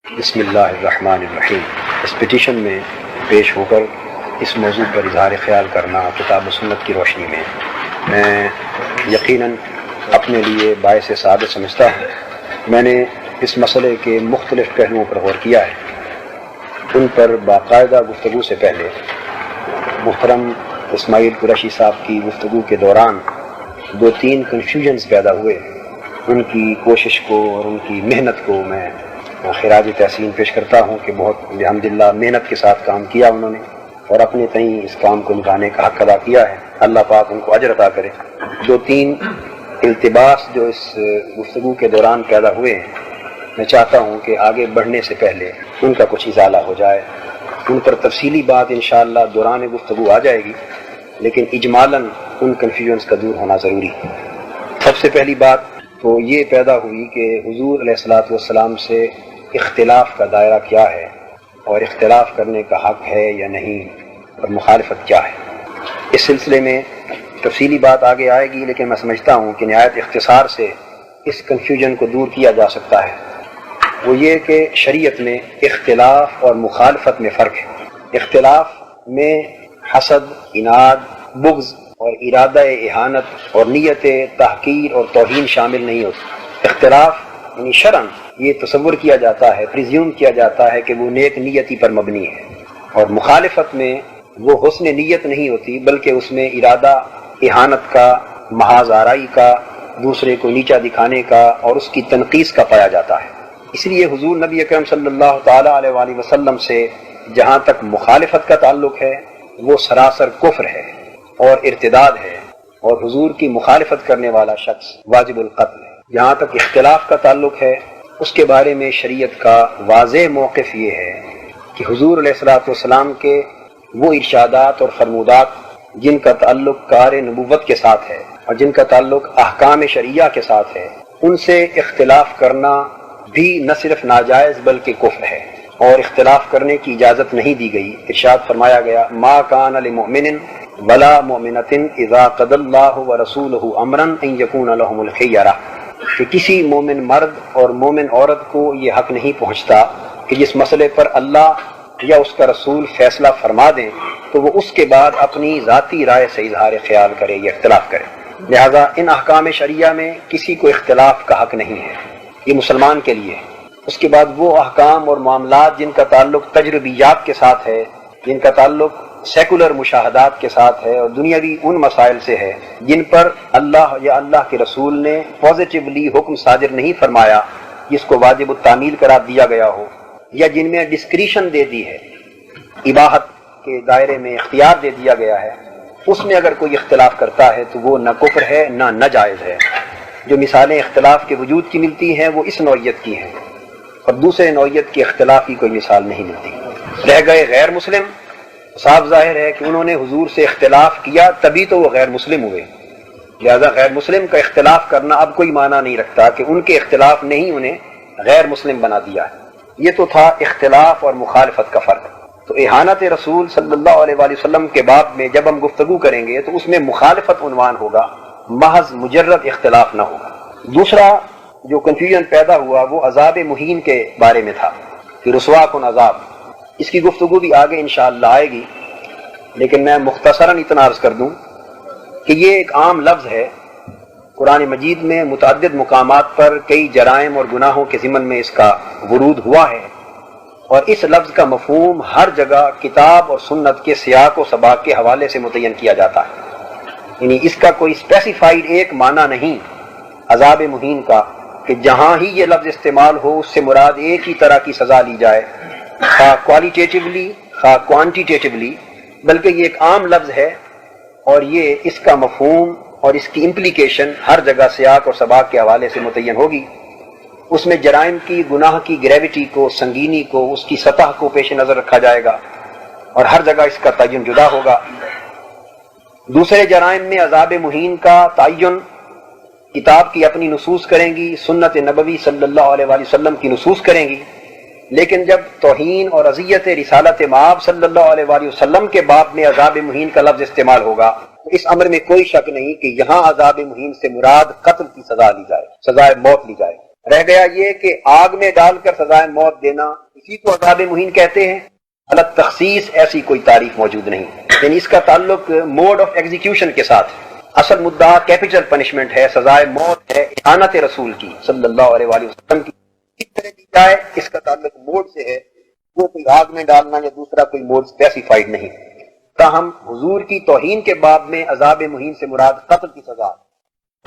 بسم اللہ الرحمن الرحیم۔ اس پٹیشن میں پیش ہو کر اس موضوع پر اظہار خیال کرنا کتاب و سنت کی روشنی میں یقیناً اپنے لیے باعث سعادت سمجھتا ہوں۔ میں نے اس مسئلے کے مختلف پہلوؤں پر غور کیا ہے۔ ان پر باقاعدہ گفتگو سے پہلے محترم اسماعیل قریشی صاحب کی گفتگو کے دوران 2-3 کنفیوژنز پیدا ہوئے۔ ان کی کوشش کو اور ان کی محنت کو میں خراج تحسین پیش کرتا ہوں کہ بہت الحمدللہ محنت کے ساتھ کام کیا انہوں نے اور اپنے تئیں اس کام کو نبھانے کا حق ادا کیا ہے۔ اللہ پاک ان کو اجر عطا کرے۔ 2-3 التباس جو اس گفتگو کے دوران پیدا ہوئے ہیں، میں چاہتا ہوں کہ آگے بڑھنے سے پہلے ان کا کچھ ازالہ ہو جائے۔ ان پر تفصیلی بات انشاءاللہ دوران گفتگو آ جائے گی، لیکن اجمالاً ان کنفیوژنز کا دور ہونا ضروری ہے۔ سب سے پہلی بات تو یہ پیدا ہوئی کہ حضور علیہ الصلوۃ والسلام سے اختلاف کا دائرہ کیا ہے اور اختلاف کرنے کا حق ہے یا نہیں اور مخالفت کیا ہے۔ اس سلسلے میں تفصیلی بات آگے آئے گی، لیکن میں سمجھتا ہوں کہ نہایت اختصار سے اس کنفیوژن کو دور کیا جا سکتا ہے۔ وہ یہ کہ شریعت میں اختلاف اور مخالفت میں فرق ہے۔ اختلاف میں حسد، عناد، بغض اور ارادہ اہانت اور نیت تحقیر اور توہین شامل نہیں ہوتی۔ اختلاف یعنی شرعاً یہ تصور کیا جاتا ہے، پریزیوم کیا جاتا ہے کہ وہ نیک نیتی پر مبنی ہے، اور مخالفت میں وہ حسن نیت نہیں ہوتی، بلکہ اس میں ارادہ اہانت کا، محاذ آرائی کا، دوسرے کو نیچا دکھانے کا اور اس کی تنقیص کا پایا جاتا ہے۔ اس لیے حضور نبی اکرم صلی اللہ تعالیٰ علیہ وآلہ وسلم سے جہاں تک مخالفت کا تعلق ہے وہ سراسر کفر ہے اور ارتداد ہے، اور حضور کی مخالفت کرنے والا شخص واجب القتل ہے۔ جہاں تک اختلاف کا تعلق ہے اس کے بارے میں شریعت کا واضح موقف یہ ہے کہ حضور علیہ الصلوۃ والسلام کے وہ ارشادات اور فرمودات جن کا تعلق کار نبوت کے ساتھ ہے اور جن کا تعلق احکام شرعیہ کے ساتھ ہے، ان سے اختلاف کرنا بھی نہ صرف ناجائز بلکہ کفر ہے، اور اختلاف کرنے کی اجازت نہیں دی گئی۔ ارشاد فرمایا گیا ما کان لمؤمن ولا مؤمنۃ اذا قضى اللہ ورسولہ امرا ان یکون لهم الخیرۃ، کہ کسی مومن مرد اور مومن عورت کو یہ حق نہیں پہنچتا کہ جس مسئلے پر اللہ یا اس کا رسول فیصلہ فرما دیں تو وہ اس کے بعد اپنی ذاتی رائے سے اظہار خیال کرے یا اختلاف کرے۔ لہذا ان احکام شرعیہ میں کسی کو اختلاف کا حق نہیں ہے، یہ مسلمان کے لیے ہے۔ اس کے بعد وہ احکام اور معاملات جن کا تعلق تجربیات کے ساتھ ہے، جن کا تعلق سیکولر مشاہدات کے ساتھ ہے اور دنیاوی ان مسائل سے ہے جن پر اللہ یا اللہ کے رسول نے پازیٹیولی حکم صادر نہیں فرمایا، جس کو واجب التعمیل قرار دیا گیا ہو، یا جن میں ڈسکریشن دے دی ہے، اباحت کے دائرے میں اختیار دے دیا گیا ہے، اس میں اگر کوئی اختلاف کرتا ہے تو وہ نہ کفر ہے نہ ناجائز ہے۔ جو مثالیں اختلاف کے وجود کی ملتی ہیں وہ اس نوعیت کی ہیں، اور دوسرے نوعیت کے اختلاف کی کوئی مثال نہیں ملتی۔ رہ گئے غیر مسلم، صاف ظاہر ہے کہ انہوں نے حضور سے اختلاف کیا تبھی تو وہ غیر مسلم ہوئے، لہذا غیر مسلم کا اختلاف کرنا اب کوئی معنی نہیں رکھتا کہ ان کے اختلاف نے ہی انہیں غیر مسلم بنا دیا ہے۔ یہ تو تھا اختلاف اور مخالفت کا فرق۔ تو اہانت رسول صلی اللہ علیہ وآلہ وسلم کے باب میں جب ہم گفتگو کریں گے تو اس میں مخالفت عنوان ہوگا، محض مجرد اختلاف نہ ہوگا۔ دوسرا جو کنفیوژن پیدا ہوا وہ عذاب مہین کے بارے میں تھا کہ رسوا کن عذاب، اس کی گفتگو بھی آگے انشاءاللہ آئے گی، لیکن میں مختصراً اتنا عرض کر دوں کہ یہ ایک عام لفظ ہے۔ قرآن مجید میں متعدد مقامات پر کئی جرائم اور گناہوں کے ضمن میں اس کا ورود ہوا ہے، اور اس لفظ کا مفہوم ہر جگہ کتاب اور سنت کے سیاق و سباق کے حوالے سے متعین کیا جاتا ہے۔ یعنی اس کا کوئی اسپیسیفائڈ ایک معنی نہیں عذاب مہین کا کہ جہاں ہی یہ لفظ استعمال ہو اس سے مراد ایک ہی طرح کی سزا لی جائے، خواہ کوالیٹیٹیولی خواہ کوانٹیٹیولی، بلکہ یہ ایک عام لفظ ہے، اور یہ اس کا مفہوم اور اس کی امپلیکیشن ہر جگہ سیاق اور سباق کے حوالے سے متعین ہوگی۔ اس میں جرائم کی، گناہ کی گریوٹی کو، سنگینی کو، اس کی سطح کو پیش نظر رکھا جائے گا، اور ہر جگہ اس کا تعین جدا ہوگا۔ دوسرے جرائم میں عذاب مہین کا تعین کتاب کی اپنی نصوص کریں گی، سنت نبوی صلی اللہ علیہ وآلہ وسلم کی نصوص کریں گی، لیکن جب توہین اور اذیت رسالت مآب صلی اللہ علیہ وآلہ وسلم کے باب میں عذاب مہین کا لفظ استعمال ہوگا تو اس امر میں کوئی شک نہیں کہ یہاں عذاب مہین سے مراد قتل کی سزا لی جائے، سزائے موت لی جائے۔ رہ گیا یہ کہ آگ میں ڈال کر سزائے موت دینا، اسی کو عذاب مہین کہتے ہیں۔ الگ تخصیص ایسی کوئی تعریف موجود نہیں، یعنی اس کا تعلق موڈ آف ایگزیکیوشن کے ساتھ۔ اصل مدعا کیپٹل پنشمنٹ ہے، سزائے موت ہے اعانت رسول کی صلی اللہ علیہ وآلہ وسلم کی، کس طرح دی جائے اس کا تعلق موڈ سے ہے، وہ کوئی آگ میں ڈالنا یا دوسرا کوئی موڈ اسپیسیفائڈ نہیں۔ تاہم حضور کی توہین کے باب میں عذاب مہین سے مراد قتل کی سزا،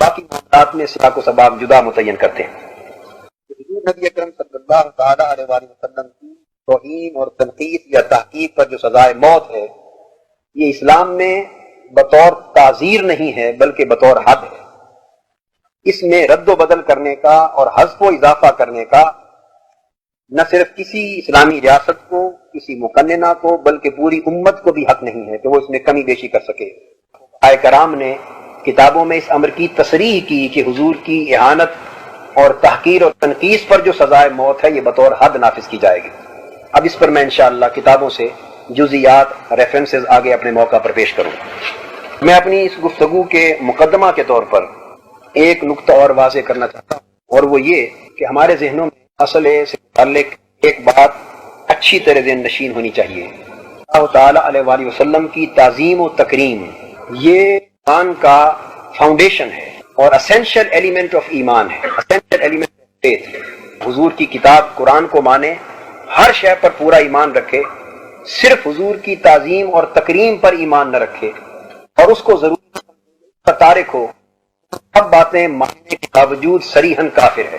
باقی معاملات میں سزا کو سباب جدا متعین کرتے ہیں۔ حضور نبی اکرم صلی اللہ تعالی علیہ وآلہ وسلم کی توہین اور تنقید یا تحقیق پر جو سزائے موت ہے، یہ اسلام میں بطور تعزیر نہیں ہے بلکہ بطور حد ہے۔ اس میں رد و بدل کرنے کا اور حذف و اضافہ کرنے کا نہ صرف کسی اسلامی ریاست کو، کسی مقننہ کو، بلکہ پوری امت کو بھی حق نہیں ہے کہ وہ اس میں کمی بیشی کر سکے۔ علماء کرام نے کتابوں میں اس امر کی تصریح کی کہ حضور کی اہانت اور تحقیر اور تنقیص پر جو سزائے موت ہے یہ بطور حد نافذ کی جائے گی۔ اب اس پر میں انشاءاللہ کتابوں سے جزیات ریفرنسز آگے اپنے موقع پر پیش کروں۔ میں اپنی اس گفتگو کے مقدمہ کے طور پر ایک نقطہ اور واضح کرنا چاہتا ہوں، اور وہ یہ کہ ہمارے ذہنوں میں مسئلے سے متعلق ایک بات اچھی طرح ذہن نشین ہونی چاہیے۔ اللہ تعالیٰ علیہ وآلہ وسلم کی تعظیم و تکریم یہ ایمان کا فاؤنڈیشن ہے اور اسینشل ایلیمنٹ آف ایمان ہے، اسینشل ایلیمنٹ آف فیتھ۔ حضور کی کتاب قرآن کو مانے، ہر شے پر پورا ایمان رکھے، صرف حضور کی تعظیم اور تکریم پر ایمان نہ رکھے اور اس کو ضرور تارک ہو، سب باتیں ماننے کے باوجود صریحاً کافر ہے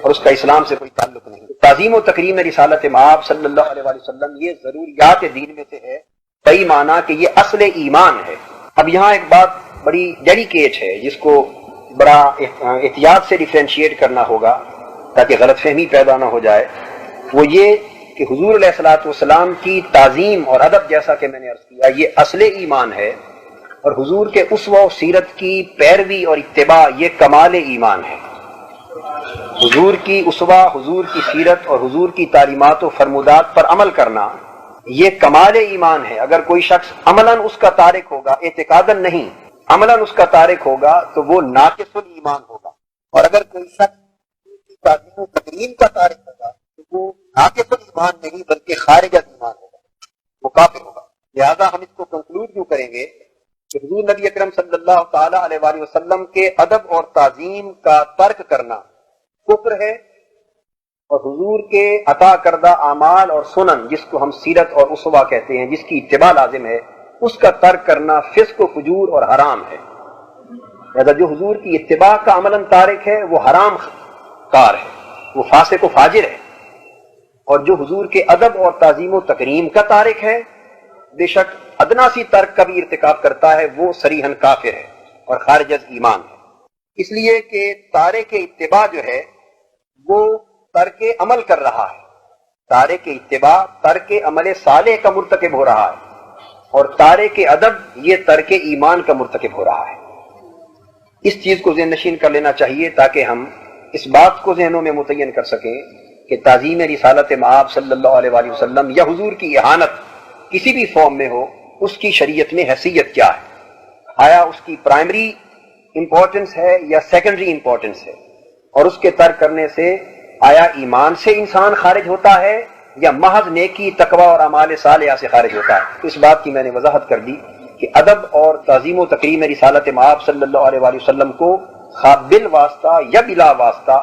اور اس کا اسلام سے کوئی تعلق نہیں۔ تعظیم و تکریم رسالت مآب صلی اللہ علیہ وآلہ وسلم یہ ضروریات دین میں سے ہے، صحیح معنی کہ یہ اصل ایمان ہے۔ اب یہاں ایک بات بڑی ڈیلیکیٹ ہے جس کو بڑا احتیاط سے ڈیفرینشیٹ کرنا ہوگا تاکہ غلط فہمی پیدا نہ ہو جائے، وہ یہ کہ حضور علیہ الصلوۃ والسلام کی تعظیم اور ادب، جیسا کہ میں نے عرض کیا، یہ اصل ایمان ہے، اور حضور کے اسوہ و سیرت کی پیروی اور اتباع یہ کمال ایمان ہے۔ حضور کی اسوہ، حضور کی سیرت اور حضور کی تعلیمات و فرمودات پر عمل کرنا یہ کمال ایمان ہے۔ اگر کوئی شخص عملاً اس کا تارک ہوگا، اعتقاداً نہیں، عملاً اس کا تارک ہوگا تو وہ ناقص الایمان ہوگا، اور اگر کوئی شخص کی تعظیم و تکریم کا تارک ہوگا تو وہ ناقص الایمان نہیں بلکہ خارج از ایمان ہوگا، وہ کافر ہوگا۔ لہذا ہم اس کو کنکلوڈ کیوں کریں گے کہ حضور نبی اکرم صلی اللہ تعالی علیہ وآلہ وسلم کے ادب اور تعظیم کا ترک کرنا کفر ہے، اور حضور کے عطا کردہ اعمال اور سنن جس کو ہم سیرت اور اسوہ کہتے ہیں، جس کی اتباع لازم ہے، اس کا ترک کرنا فسق و فجور اور حرام ہے۔ لہذا جو حضور کی اتباع کا عملاً تارک ہے وہ حرام کار ہے، وہ فاسق و فاجر ہے، اور جو حضور کے ادب اور تعظیم و تکریم کا تارک ہے، بے شک ادنا سی ترک کا بھی ارتکاب کرتا ہے، وہ صریحاً کافر ہے اور خارج از ایمان ہے۔ اس لیے کہ تارک اتباع جو ہے وہ ترک عمل کر رہا ہے، تارک اتباع ترک عمل صالح کا مرتکب ہو رہا ہے، اور تارک ادب یہ ترک ایمان کا مرتکب ہو رہا ہے۔ اس چیز کو ذہن نشین کر لینا چاہیے تاکہ ہم اس بات کو ذہنوں میں متعین کر سکیں کہ تعظیم رسالت مآب صلی اللہ علیہ وآلہ وسلم یا حضور کی اہانت کسی بھی فارم میں ہو، اس کی شریعت میں حیثیت کیا ہے، آیا اس کی پرائمری امپورٹنس ہے یا سیکنڈری امپورٹنس ہے، اور اس کے ترک کرنے سے آیا ایمان سے انسان خارج ہوتا ہے یا محض نیکی، تقوی اور اعمال صالحہ سے خارج ہوتا ہے۔ اس بات کی میں نے وضاحت کر دی کہ ادب اور تعظیم و تکریم رسالت مآب صلی اللہ علیہ وآلہ وسلم کو خواہ بالواسطہ یا بلا واسطہ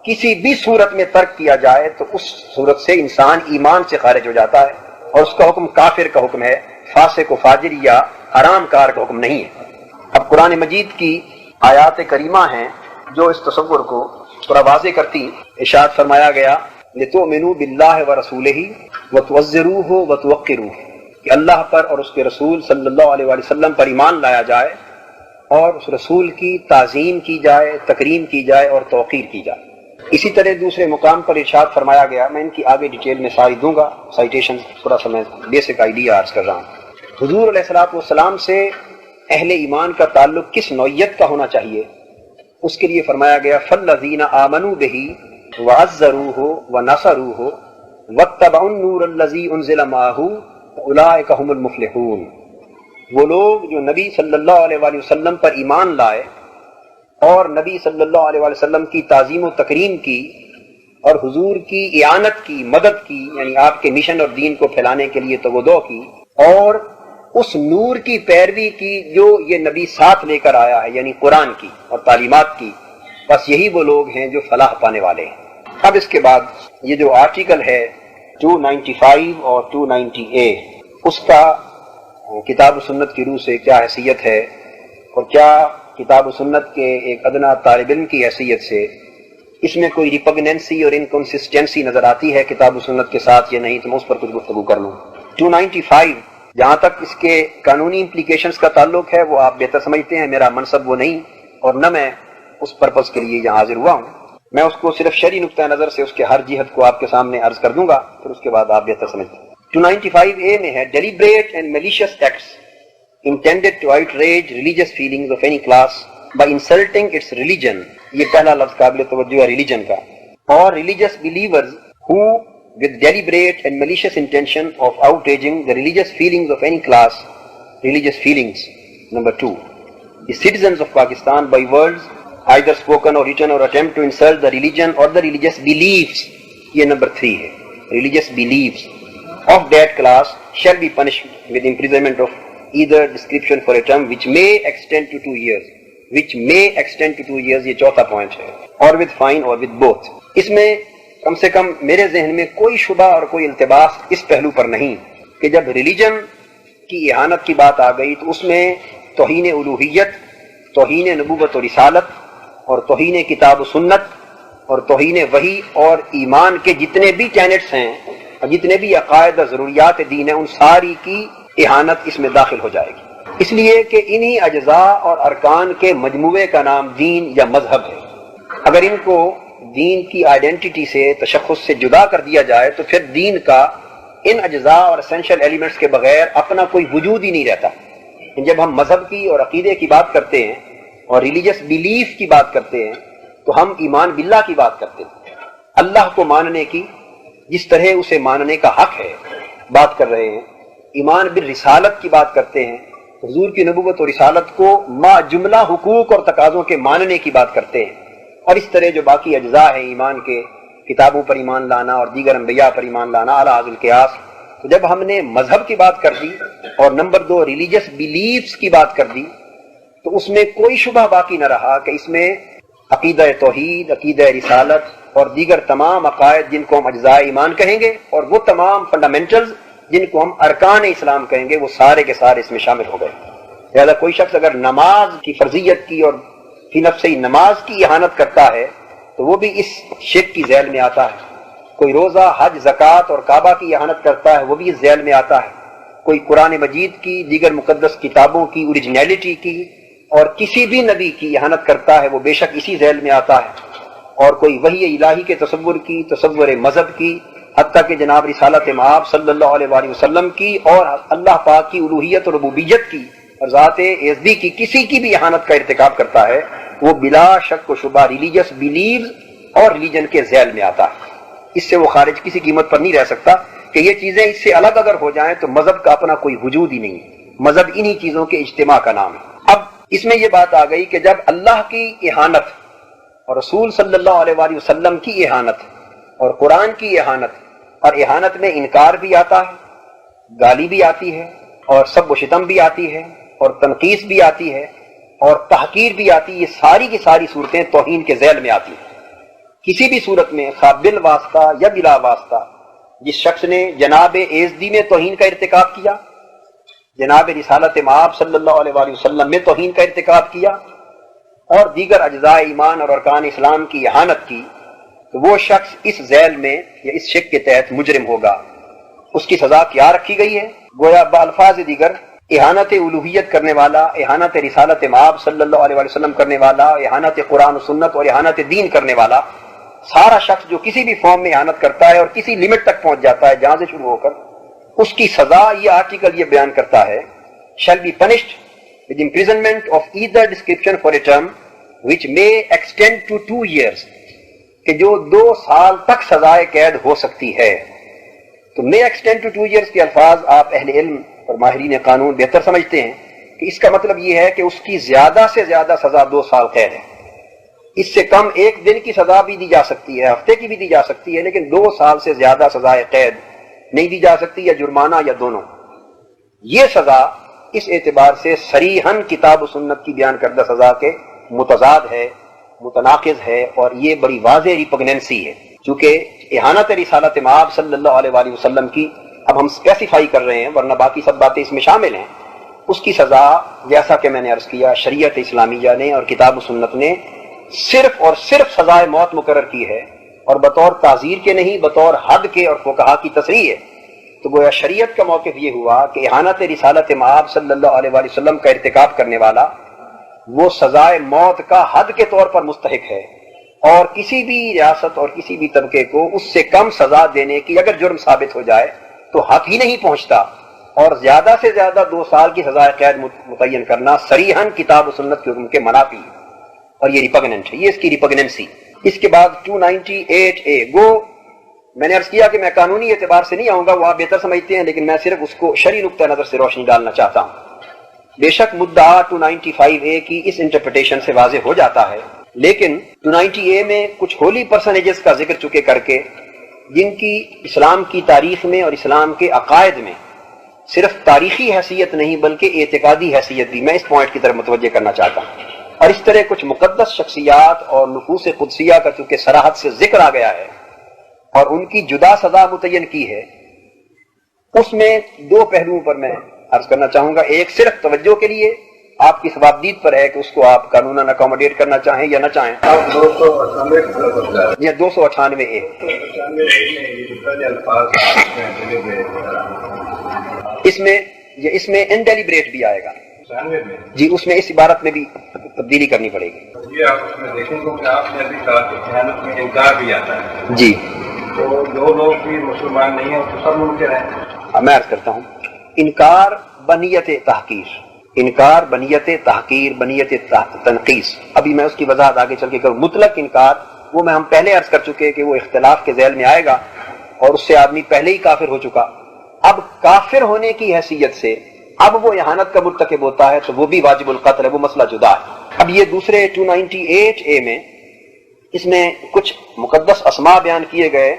کسی بھی صورت میں ترک کیا جائے تو اس صورت سے انسان ایمان سے خارج ہو جاتا ہے، اور اس کا حکم کافر کا حکم ہے، فاسق و فاجر یا حرام کار کا حکم نہیں ہے۔ اب قرآن مجید کی آیات کریمہ ہیں جو اس تصور کو تھوڑا واضح کرتی۔ ارشاد فرمایا گیا لِتُؤْمِنُوا بِاللَّهِ وَرَسُولِهِ وَتُعَزِّرُوهُ وَتُوَقِّرُوهُ، کہ اللہ پر اور اس کے رسول صلی اللہ علیہ وسلم پر ایمان لایا جائے اور اس رسول کی تعظیم کی جائے، تکریم کی جائے اور توقیر کی جائے۔ اسی طرح دوسرے مقام پر ارشاد فرمایا گیا، میں ان کی آگے ڈیٹیل میں ساری دوں گا، سائٹیشن تھوڑا سا میں بیسک آئیڈیا عرض کر رہا ہوں۔ حضور علیہ الصلوۃ والسلام سے اہل ایمان کا تعلق کس نوعیت کا ہونا چاہیے، اس کے لیے فرمایا گیا فَالَّذِينَ آمَنُوا بِهِ وَعَزَّرُوهُ وَنَصَرُوهُ وَاتَّبَعُوا النُّورَ الَّذِي أُنزِلَ مَعَهُ فَأُولَٰئِكَ هُمُ الْمُفْلِحُونَ۔ وہ لوگ جو نبی صلی اللہ علیہ وآلہ وسلم پر ایمان لائے اور نبی صلی اللہ علیہ وسلم کی تعظیم و تکریم کی اور حضور کی اعانت کی، مدد کی، یعنی آپ کے مشن اور دین کو پھیلانے کے لیے تگودو کی، اور اس نور کی پیروی کی جو یہ نبی ساتھ لے کر آیا ہے، یعنی قرآن کی اور تعلیمات کی، بس یہی وہ لوگ ہیں جو فلاح پانے والے ہیں۔ اب اس کے بعد یہ جو آرٹیکل ہے 295 اور 290A، اس کا کتاب و سنت کی روح سے کیا حیثیت ہے، اور کیا کتاب و سنت کے ایک ادنا طالب علم کی حیثیت سے اس میں کوئی ریپگننسی اور انکنسسٹنسی نظر آتی ہے کتاب و سنت کے ساتھ یا نہیں، تو میں اس پر کچھ گفتگو کر لوں۔ 295 جہاں تک اس کے قانونی امپلیکیشنز کا تعلق ہے وہ آپ بہتر سمجھتے ہیں، میرا منصب وہ نہیں اور نہ میں اس پرپز کے لیے یہاں حاضر ہوا ہوں۔ میں اس کو صرف شرعی نقطہ نظر سے اس کے ہر جہت کو آپ کے سامنے عرض کر دوں گا، پھر اس کے بعد آپ بہتر سمجھتے ہیں۔ 295A میں ہے deliberate and malicious acts intended to outrage religious feelings of any class by insulting its religion، یہ پہلا لفظ قابل توجہ ہے ریلیجن کا، اور religious believers who with deliberate and malicious intention of outraging the religious feelings of any class, religious feelings. Number 2, the citizens of Pakistan by words either spoken or written or attempt to insult the religion or the religious beliefs، یہ number 3 ہے، religious beliefs of that class shall be punished with imprisonment of either description for a term which may extend to 2 years، which may extend to 2 years، یہ چوتھا point ہے، or with fine or with both۔ اس میں کم سے کم میرے ذہن میں کوئی شبہ اور کوئی التباس اس پہلو پر نہیں کہ جب ریلیجن کی اہانت کی بات آ گئی تو اس میں توہین الوہیت، توہین نبوت و رسالت، اور توہین کتاب و سنت، اور توہین وحی اور ایمان کے جتنے بھی ٹینٹس ہیں اور جتنے بھی عقائد اور ضروریات دین ہیں، ان ساری کی اہانت اس میں داخل ہو جائے گی، اس لیے کہ انہی اجزاء اور ارکان کے مجموعے کا نام دین یا مذہب ہے۔ اگر ان کو دین کی آئیڈینٹی سے، تشخص سے جدا کر دیا جائے تو پھر دین کا ان اجزاء اور اسینشل ایلیمنٹس کے بغیر اپنا کوئی وجود ہی نہیں رہتا۔ جب ہم مذہب کی اور عقیدے کی بات کرتے ہیں اور ریلیجس بیلیف کی بات کرتے ہیں تو ہم ایمان باللہ کی بات کرتے ہیں، اللہ کو ماننے کی جس طرح اسے ماننے کا حق ہے بات کر رہے ہیں، ایمان بالرسالت کی بات کرتے ہیں، حضور کی نبوت اور رسالت کو ما جملہ حقوق اور تقاضوں کے ماننے کی بات کرتے ہیں، اور اس طرح جو باقی اجزاء ہیں ایمان کے، کتابوں پر ایمان لانا اور دیگر انبیاء پر ایمان لانا علی حاصل قیاس۔ تو جب ہم نے مذہب کی بات کر دی اور نمبر 2 ریلیجس بیلیفز کی بات کر دی تو اس میں کوئی شبہ باقی نہ رہا کہ اس میں عقیدہ توحید، عقیدہ رسالت اور دیگر تمام عقائد جن کو ہم اجزاء ایمان کہیں گے، اور وہ تمام فنڈامنٹلز جن کو ہم ارکان اسلام کہیں گے، وہ سارے کے سارے اس میں شامل ہو گئے۔ لہذا کوئی شخص اگر نماز کی فرضیت کی اور فی نفس نماز کی اہانت کرتا ہے تو وہ بھی اس شرک کی ذیل میں آتا ہے۔ کوئی روزہ، حج، زکوٰۃ اور کعبہ کی اہانت کرتا ہے وہ بھی اس ذیل میں آتا ہے۔ کوئی قرآن مجید کی، دیگر مقدس کتابوں کی اوریجنیلٹی کی اور کسی بھی نبی کی اہانت کرتا ہے وہ بے شک اسی ذیل میں آتا ہے۔ اور کوئی وحی الہی کے تصور کی، تصور مذہب کی، حتیٰ کہ جناب رسالت مآب صلی اللہ علیہ وآلہ وسلم کی اور اللہ پاک کی الوہیت اور ربوبیت کی اور ذات ایزدی کی کسی کی بھی اہانت کا ارتکاب کرتا ہے، وہ بلا شک و شبہ ریلیجس بیلیوز اور ریلیجن کے ذیل میں آتا ہے۔ اس سے وہ خارج کسی قیمت پر نہیں رہ سکتا کہ یہ چیزیں اس سے الگ اگر ہو جائیں تو مذہب کا اپنا کوئی وجود ہی نہیں ہے۔ مذہب انہی چیزوں کے اجتماع کا نام ہے۔ اب اس میں یہ بات آ گئی کہ جب اللہ کی اہانت اور رسول صلی اللہ علیہ وآلہ وسلم کی اہانت اور قرآن کی اہانت، اور اہانت میں انکار بھی آتا ہے، گالی بھی آتی ہے، اور سب و شتم بھی آتی ہے، اور تنقیص بھی آتی ہے، اور تحقیر بھی آتی ہے، یہ ساری کی ساری صورتیں توہین کے ذیل میں آتی ہیں۔ کسی بھی صورت میں خواہ بالواسطہ یا بلا واسطہ جس شخص نے جناب ایزدی میں توہین کا ارتکاب کیا، جناب رسالت مآب صلی اللہ علیہ وآلہ وسلم میں توہین کا ارتکاب کیا، اور دیگر اجزاء ایمان اور ارکان اسلام کی اہانت کی، تو وہ شخص اس ذیل میں یا اس شک کے تحت مجرم ہوگا۔ اس کی سزا کیا رکھی گئی ہے؟ گویا بالفاظ دیگر اہانت الوہیت کرنے والا، اہانت رسالت مآب صلی اللہ علیہ وآلہ وسلم کرنے والا، اہانت قرآن و سنت اور اہانت دین کرنے والا، سارا شخص جو کسی بھی فارم میں اہانت کرتا ہے اور کسی لمٹ تک پہنچ جاتا ہے جہاں سے شروع ہو کر، اس کی سزا یہ آرٹیکل یہ بیان کرتا ہے shall be punished with imprisonment of either description for a term which may extend to 2 years، کہ جو 2 سال تک سزائے قید ہو سکتی ہے۔ تو may extend to 2 years کے الفاظ آپ اہل علم اور ماہرین قانون بہتر سمجھتے ہیں کہ اس کا مطلب یہ ہے کہ اس کی زیادہ سے زیادہ سزا 2 سال قید ہے، اس سے کم ایک دن کی سزا بھی دی جا سکتی ہے، ہفتے کی بھی دی جا سکتی ہے، لیکن 2 سال سے زیادہ سزائے قید نہیں دی جا سکتی، یا جرمانہ یا دونوں۔ یہ سزا اس اعتبار سے صریحاً کتاب و سنت کی بیان کردہ سزا کے متضاد ہے، متناقض ہے، اور یہ بڑی واضح ریپگننسی ہے، چونکہ اہانت رسالت مآب صلی اللہ علیہ وآلہ وسلم کی اب ہم اسپیسیفائی کر رہے ہیں، ورنہ باقی سب باتیں اس میں شامل ہیں۔ اس کی سزا جیسا کہ میں نے عرض کیا، شریعت اسلامیہ نے اور کتاب و سنت نے صرف اور صرف سزائے موت مقرر کی ہے، اور بطور تعزیر کے نہیں، بطور حد کے اور فقہا کی تصریح ہے۔ تو گویا شریعت کا موقف یہ ہوا کہ اہانت رسالت مآب صلی اللہ علیہ وآلہ وسلم کا ارتکاب کرنے والا وہ سزائے موت کا حد کے طور پر مستحق ہے، اور کسی بھی ریاست اور کسی بھی طبقے کو اس سے کم سزا دینے کی اگر جرم ثابت ہو جائے تو حق ہی نہیں پہنچتا، اور زیادہ سے زیادہ 2 سال کی سزائے قید متعین کرنا صریحاً کتاب و سنت کے حکم کے منافی ہے، اور یہ ریپگننٹ ہے، یہ اس کی ریپگننسی۔ اس کے بعد 298A گو میں نے عرض کیا کہ میں قانونی اعتبار سے نہیں آؤں گا، وہ آپ بہتر سمجھتے ہیں، لیکن میں صرف اس کو شرعی نقطہ نظر سے روشنی ڈالنا چاہتا ہوں۔ بے شک مدعا 295A کی اس انٹرپریٹیشن سے واضح ہو جاتا ہے، لیکن 290A میں کچھ ہولی پرسنیجز کا ذکر چکے کر کے، جن کی اسلام کی تاریخ میں اور اسلام کے عقائد میں صرف تاریخی حیثیت نہیں بلکہ اعتقادی حیثیت بھی، میں اس پوائنٹ کی طرف متوجہ کرنا چاہتا ہوں۔ اور اس طرح کچھ مقدس شخصیات اور نفوس قدسیہ کا چونکہ صراحت سے ذکر آ گیا ہے اور ان کی جدا سزا متعین کی ہے، اس میں 2 پہلوؤں پر میں عرض کرنا چاہوں گا۔ ایک صرف توجہ کے لیے آپ کی ثوابدید پر ہے کہ اس کو آپ قانوناً اکوموڈیٹ کرنا چاہیں یا نہ چاہیں۔ 298A اس میں انڈیلیبریٹ بھی آئے گا جی، اس میں اس عبارت میں بھی تبدیلی کرنی پڑے گی۔ یہ آپ اس میں دیکھیں گے کہ آپ نے ابھی کہا کہ خیانت میں انکار بھی آتا ہے، جی تو جو لوگ بھی مسلمان نہیں ہیں تو سب منکر ہیں۔ میں عرض کرتا ہوں، انکار بنیت تحقیر، انکار بنیت تحقیر، بنیت تنقیص، ابھی میں اس کی وضاحت آگے چل کے کروں۔ مطلق انکار وہ میں ہم پہلے عرض کر چکے کہ وہ اختلاف کے ذیل میں آئے گا، اور اس سے آدمی پہلے ہی کافر ہو چکا۔ اب کافر ہونے کی حیثیت سے اب وہ اہانت کا مرتکب ہوتا ہے تو وہ بھی واجب القتل ہے، وہ مسئلہ جدا ہے۔ اب یہ دوسرے 298A میں اس میں کچھ مقدس اسماء بیان کیے گئے،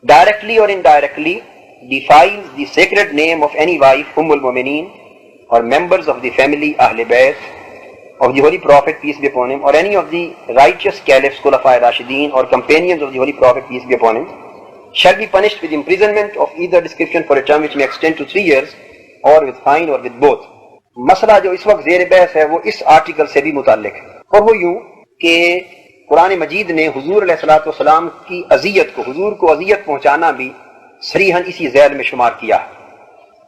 ڈائریکٹلی اور indirectly defiles the sacred name of any wife المؤمنین or members of the family اہل بیت of the holy prophet peace be upon him or any of the righteous caliphs خلفاء راشدین or companions of the holy prophet peace be upon him shall be punished with imprisonment of either description for a term which may extend to 3 years or with fine or with both۔ مسئلہ جو اس وقت زیر بحث ہے وہ اس article سے بھی متعلق ہے، اور وہ یوں کہ قرآن مجید نے حضور علیہ الصلوۃ والسلام کی اذیت کو، حضور کو اذیت پہنچانا بھی صریحاً اسی ذیل میں شمار کیا ہے۔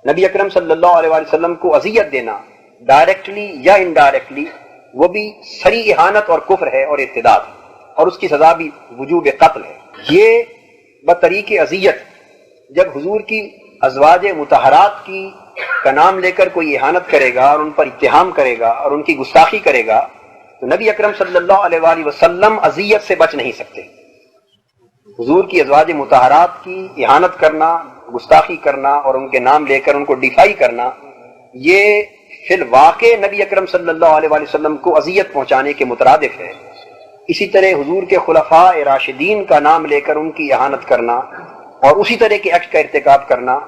نبی اکرم صلی اللہ علیہ وآلہ وسلم کو اذیت دینا ڈائریکٹلی یا انڈائریکٹلی وہ بھی صریح اہانت اور کفر ہے اور ارتداد ہے، اور اس کی سزا بھی وجوب قتل ہے۔ یہ بطریق اذیت جب حضور کی ازواج مطہرات کی کا نام لے کر کوئی اہانت کرے گا اور ان پر اتہام کرے گا اور ان کی گستاخی کرے گا تو نبی اکرم صلی اللہ علیہ وآلہ وسلم اذیت سے بچ نہیں سکتے۔ حضور کی ازواج مطہرات کی اہانت کرنا، گستاخی کرنا اور ان کے نام لے کر ان کو ڈیفائی کرنا، یہ فی الواقع نبی اکرم صلی اللہ علیہ وآلہ وسلم کو اذیت پہنچانے کے مترادف ہے۔ اسی طرح حضور کے خلفاء راشدین کا نام لے کر ان کی اہانت کرنا اور اسی طرح کے ایکٹ کا ارتکاب کرنا،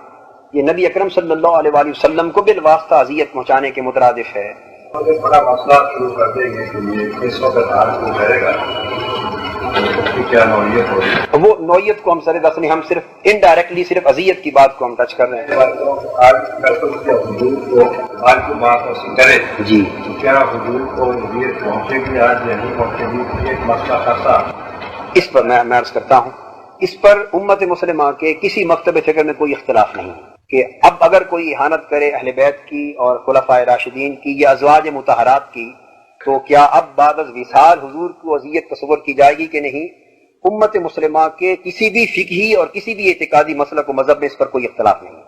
یہ نبی اکرم صلی اللہ علیہ وآلہ وسلم کو بالواسطہ اذیت پہنچانے کے مترادف ہے۔ ایک بڑا مسئلہ شروع کر دیں گے کہ یہ اس وقت آج کو کرے گا، اس کی کیا نوعیت ہوگی؟ وہ نوعیت کو ہم سر دست نہیں، ہم صرف انڈائریکٹلی صرف اذیت کی بات کو ہم ٹچ کر رہے ہیں۔ آج کل کیا حضور کو آج کو بات ایسی کرے جی تو کیا حضور کو اذیت پہنچے گی آج یا نہیں پہنچے گی؟ ایک مسئلہ خاصا اس پر میں عرض کرتا ہوں، اس پر امت مسلمہ کے کسی مکتب فکر میں کوئی اختلاف نہیں کہ اب اگر کوئی اہانت کرے اہل بیت کی اور خلفاء راشدین کی یا ازواج مطہرات کی تو کیا اب بعد از وصال حضور کو اذیت تصور کی جائے گی کہ نہیں؟ امت مسلمہ کے کسی بھی فقہی اور کسی بھی اعتقادی مسلک و مذہب میں اس پر کوئی اختلاف نہیں۔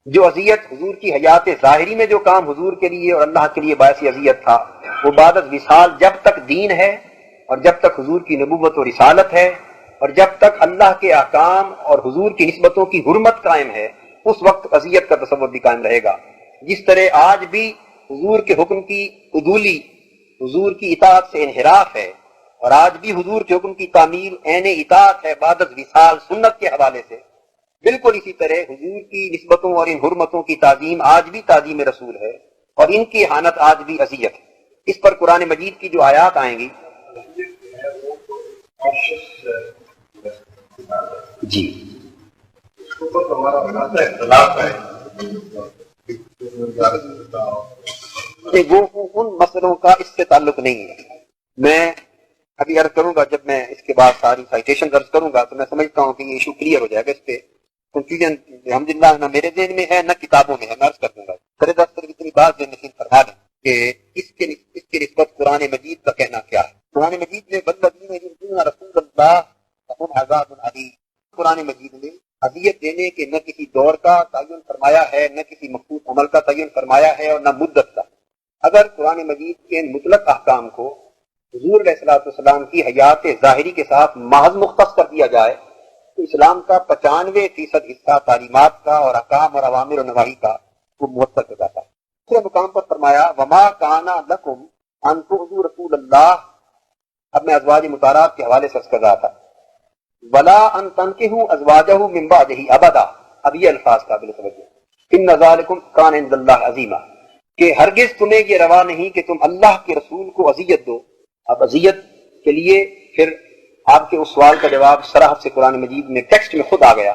جو اذیت حضور کی حیات ظاہری میں جو کام حضور کے لیے اور اللہ کے لیے باعث اذیت تھا، وہ بعد از وصال جب تک دین ہے اور جب تک حضور کی نبوت و رسالت ہے اور جب تک اللہ کے احکام اور حضور کی نسبتوں کی حرمت قائم ہے، اس وقت اذیت کا تصور بھی قائم رہے گا۔ جس طرح آج بھی حضور کے حکم کی عدولی، حضور کی اطاعت سے انحراف ہے، اور آج بھی حضور کے حکم کی تعمیل عین اطاعت ہے بعد از وصال سنت کے حوالے سے۔ بالکل اسی طرح حضور کی نسبتوں اور ان حرمتوں کی تعظیم آج بھی تعظیم رسول ہے، اور ان کی اہانت آج بھی اذیت ہے۔ اس پر قرآن مجید کی جو آیات آئیں گی جی وہ ان مسئلوں کا اس سے تعلق نہیں ہے۔ میں ابھی عرض کروں گا، جب میں اس کے بعد ساری سائٹیشن درج کروں گا تو میں سمجھتا ہوں کہ یہ ایشو کلیئر ہو جائے گا۔ اس پہ کنفیوژن الحمدللہ نہ میرے ذہن میں ہے نہ کتابوں میں ہے، میں عرض کر دوں گا۔ صرف اتنی بات ذہن نشین فرما دیں کہ اس کے نسبت قرآن مجید کا کہنا کیا ہے۔ قرآن مجید میں والذین یؤذون رسول اللہ لهم عذاب علیم، قرآن مجید میں اذیت دینے کے نہ کسی دور کا تعین فرمایا ہے، نہ کسی مخصوص عمل کا تعین فرمایا ہے، اور نہ مدت کا۔ اگر قرآن مجید کے مطلق احکام کو حضور علیہ الصلوۃ والسلام کی حیات ظاہری کے ساتھ محض مختص کر دیا جائے تو اسلام کا 95% حصہ تعلیمات کا اور احکام اور اوامر و نواہی کا وہ مؤثر ہو جاتا ہے۔ دوسرے مقام پر فرمایا وما کان لکم ان تؤذوا رسول اللہ، اب میں ازواج مطہرات کے حوالے سے کر رہا تھا، ولا ان تنکحوا ازواجہ من بعدہ ابدا، اب یہ الفاظ قابل توجہ، ان ذالکم کان عند اللہ عظیما، کہ ہرگز تمہیں یہ روا نہیں کہ تم اللہ کے رسول کو اذیت دو۔ اب اذیت کے لیے پھر آپ کے اس سوال کا جواب صراحت سے قرآن مجید میں ٹیکسٹ میں خود آ گیا،